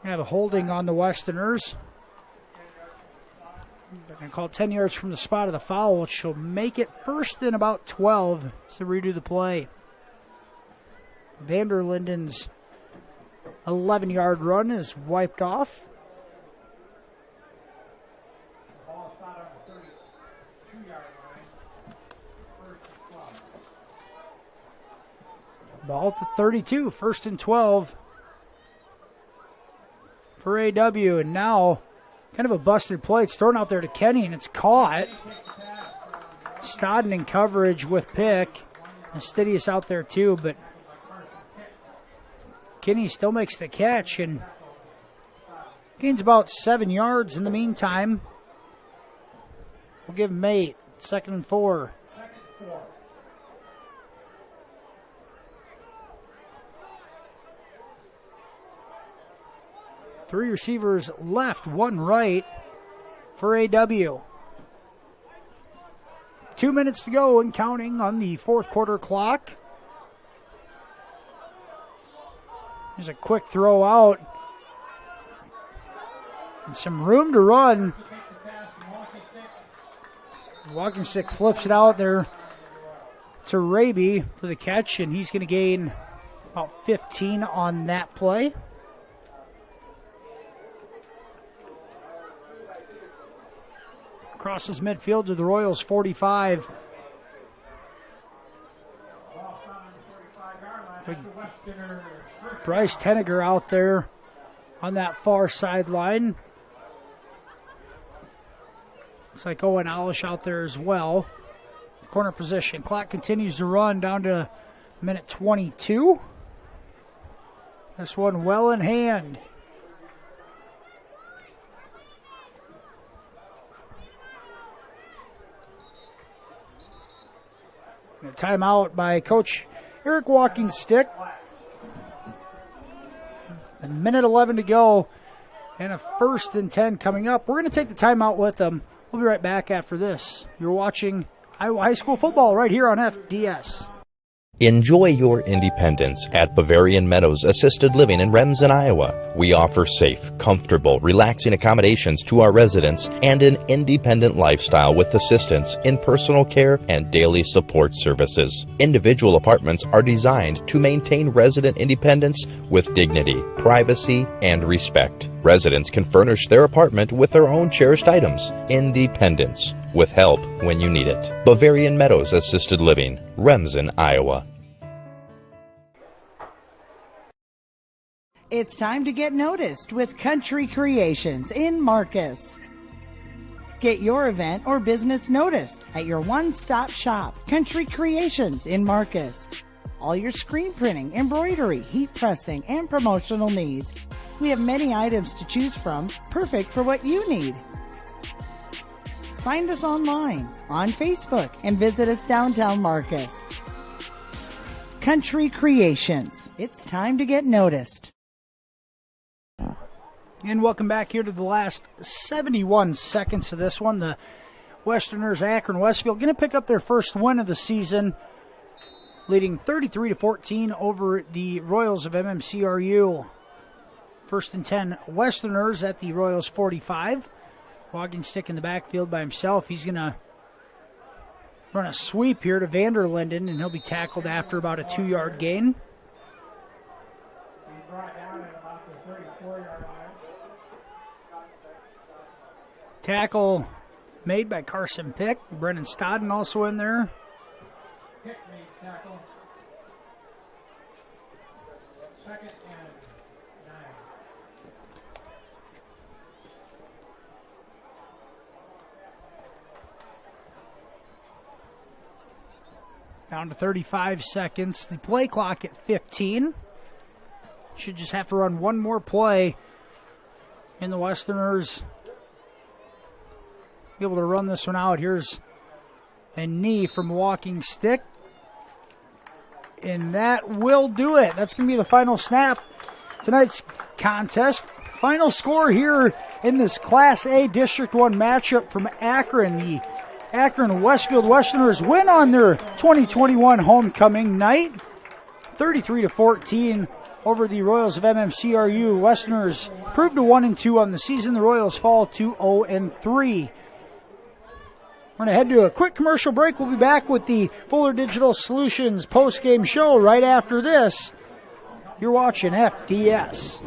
We have a holding on the Westerners. They're going to call it 10 yards from the spot of the foul, which will make it 1st and about 12 to redo the play. Vanderlinden's 11-yard run is wiped off. Ball at the 32, 1st and 12 for AW, and now kind of a busted play. It's thrown out there to Kenny, and it's caught. Stodden in coverage with Pick. And Stidius out there too, but Kenny still makes the catch and gains about 7 yards in the meantime. We'll give him 8. 2nd and 4. Three receivers left, one right for AW. 2 minutes to go and counting on the fourth quarter clock. There's a quick throw out. And some room to run. Walking stick flips it out there to Raby for the catch, and he's going to gain about 15 on that play. Crosses midfield to the Royals 45. Bryce Tenniger out there on that far sideline. Looks like Owen Alish out there as well. Corner position. Clock continues to run down to minute 22. This one well in hand. A timeout by Coach Eric Walking Stick. A minute 11 to go and a 1st and 10 coming up. We're going to take the timeout with them. We'll be right back after this. You're watching Iowa High School football right here on FDS. Enjoy your independence at Bavarian Meadows Assisted Living in Remsen, Iowa. We offer safe, comfortable, relaxing accommodations to our residents and an independent lifestyle with assistance in personal care and daily support services. Individual apartments are designed to maintain resident independence with dignity, privacy, and respect. Residents can furnish their apartment with their own cherished items. Independence, with help when you need it. Bavarian Meadows Assisted Living, Remsen, Iowa. It's time to get noticed with Country Creations in Marcus. Get your event or business noticed at your one-stop shop, Country Creations in Marcus. All your screen printing, embroidery, heat pressing, and promotional needs. We have many items to choose from, perfect for what you need. Find us online, on Facebook, and visit us downtown Marcus. Country Creations. It's time to get noticed. And welcome back here to the last 71 seconds of this one. The Westerners, Akron-Westfield, going to pick up their first win of the season, leading 33-14 over the Royals of MMCRU. First and 10 Westerners at the Royals 45. Walking stick in the backfield by himself. He's going to run a sweep here to Vanderlinden, and he'll be tackled after about a 2-yard gain. Tackle made by Carson Pick. Brennan Stodden also in there. Pick made tackle. Second and 9. Down to 35 seconds. The play clock at 15. Should just have to run one more play. And the Westerners be able to run this one out. Here's a knee from walking stick. And that will do it. That's going to be the final snap. Tonight's contest. Final score here in this Class A District 1 matchup from Akron. The Akron-Westfield Westerners win on their 2021 homecoming night. 33-14 over the Royals of MMCRU. Westerners improved to 1-2 on the season. The Royals fall to 0-3. We're going to head to a quick commercial break. We'll be back with the Fuller Digital Solutions post-game show right after this. You're watching FDS.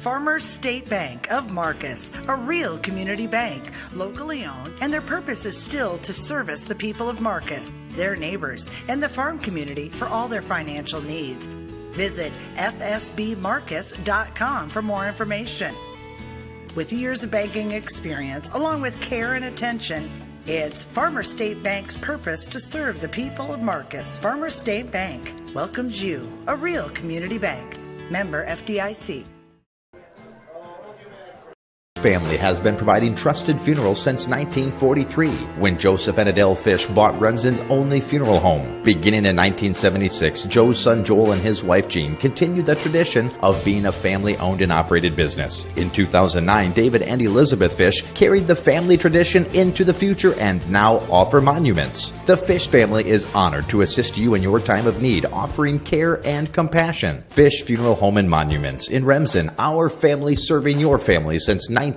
Farmers State Bank of Marcus, a real community bank, locally owned, and their purpose is still to service the people of Marcus, their neighbors, and the farm community for all their financial needs. Visit fsbmarcus.com for more information. With years of banking experience, along with care and attention, it's Farmers State Bank's purpose to serve the people of Marcus. Farmers State Bank welcomes you, a real community bank. Member FDIC. Family has been providing trusted funerals since 1943, when Joseph and Adele Fish bought Remsen's only funeral home. Beginning in 1976, Joe's son Joel and his wife Jean continued the tradition of being a family-owned and operated business. In 2009, David and Elizabeth Fish carried the family tradition into the future and now offer monuments. The Fish family is honored to assist you in your time of need, offering care and compassion. Fish Funeral Home and Monuments in Remsen, our family serving your family since 1943.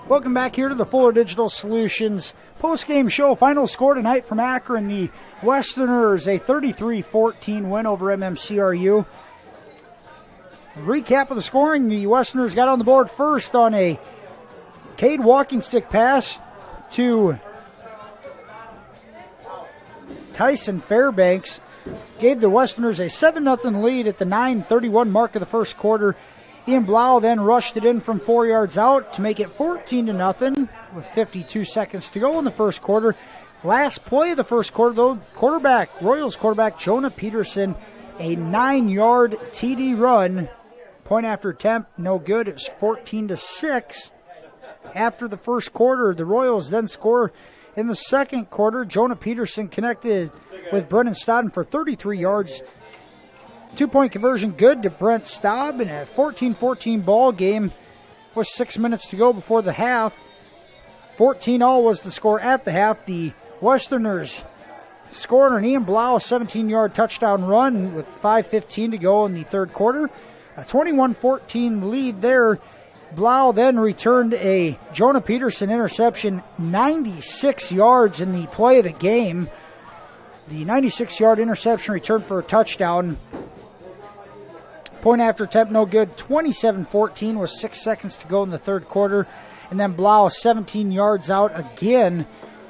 Welcome back here to the Fuller Digital Solutions post-game show. Final score tonight from Akron. The Westerners, a 33-14 win over MMCRU. Recap of the scoring. The Westerners got on the board first on a Cade walking stick pass to Tyson Fairbanks. Gave the Westerners a 7-0 lead at the 9:31 mark of the first quarter. Ian Blau then rushed it in from 4 yards out to make it 14-0 with 52 seconds to go in the first quarter. Last play of the first quarter, though, Royals quarterback Jonah Peterson, a 9-yard TD run. Point after attempt, no good. It was 14-6 after the first quarter. The Royals then score in the second quarter. Jonah Peterson connected with Brennan Stodden for 33 yards. 2-point conversion good to Brent Staub in a 14-14 ball game with 6 minutes to go before the half. 14-all was the score at the half. The Westerners scored an Ian Blau 17-yard touchdown run with 5:15 to go in the third quarter. A 21-14 lead there. Blau then returned a Jonah Peterson interception, 96 yards in the play of the game. The 96-yard interception returned for a touchdown. Point after attempt, no good. 27-14 with 6 seconds to go in the third quarter. And then Blau 17 yards out again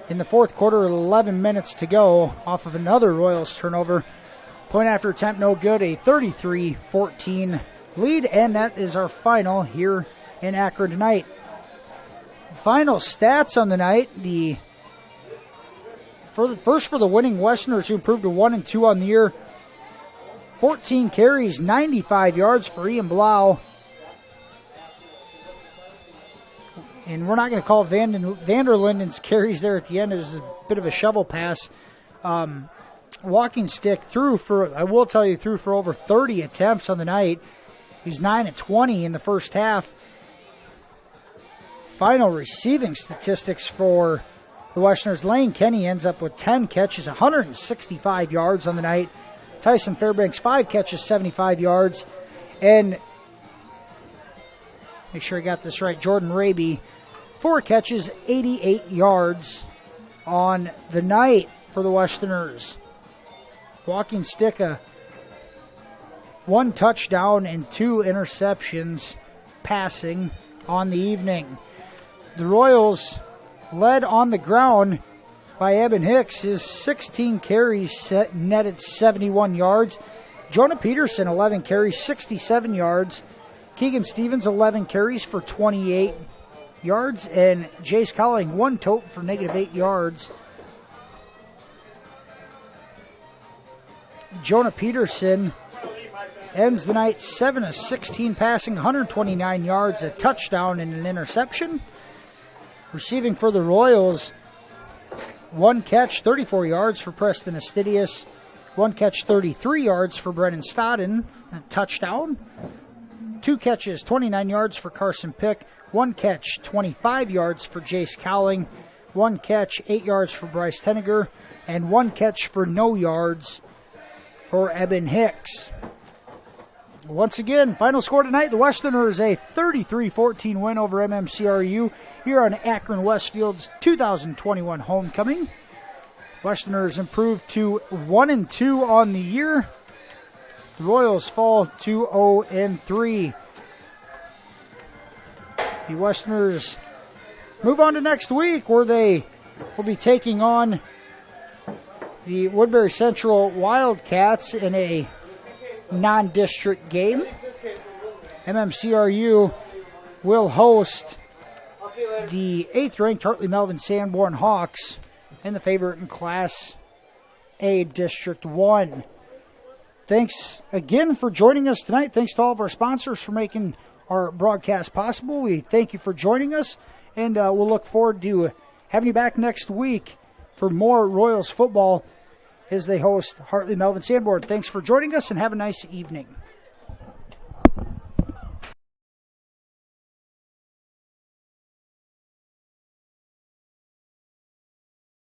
in the fourth quarter, 11 minutes to go off of another Royals turnover. Point after attempt, no good. A 33-14 lead. And that is our final here in Akron tonight. Final stats on the night. For the winning Westerners, who improved to 1-2 on the year. 14 carries, 95 yards for Ian Blau. And we're not going to call Vanderlinden's carries there at the end. It was a bit of a shovel pass. Walking Stick threw for over 30 attempts on the night. He was 9 of 20 in the first half. Final receiving statistics for the Westerners. Lane Kenny ends up with 10 catches, 165 yards on the night. Tyson Fairbanks, 5 catches, 75 yards. And make sure I got this right, Jordan Raby, 4 catches, 88 yards on the night for the Westerners. Walking Stick, 1 touchdown and 2 interceptions passing on the evening. The Royals led on the ground by Eben Hicks. His 16 carries netted 71 yards. Jonah Peterson, 11 carries, 67 yards. Keegan Stevens, 11 carries for 28 yards. And Jace Cowling, 1 tote for -8 yards. Jonah Peterson ends the night 7 of 16 passing, 129 yards, a touchdown and an interception. Receiving for the Royals, 1 catch, 34 yards for Preston Astidius. 1 catch, 33 yards for Brennan Stodden, a touchdown. 2 catches, 29 yards for Carson Pick. 1 catch, 25 yards for Jace Cowling. 1 catch, 8 yards for Bryce Tenniger. And 1 catch for no yards for Eben Hicks. Once again, final score tonight, the Westerners a 33-14 win over MMCRU here on Akron-Westfield's 2021 homecoming. Westerners improved to 1-2 on the year. The Royals fall to 0-3. The Westerners move on to next week, where they will be taking on the Woodbury Central Wildcats in a non-district game. MMCRU will host the 8th-ranked Hartley Melvin Sanborn Hawks and the favorite in Class A District 1. Thanks again for joining us tonight. Thanks to all of our sponsors for making our broadcast possible. We thank you for joining us, and we'll look forward to having you back next week for more Royals football as they host Hartley Melvin Sanborn. Thanks for joining us, and have a nice evening.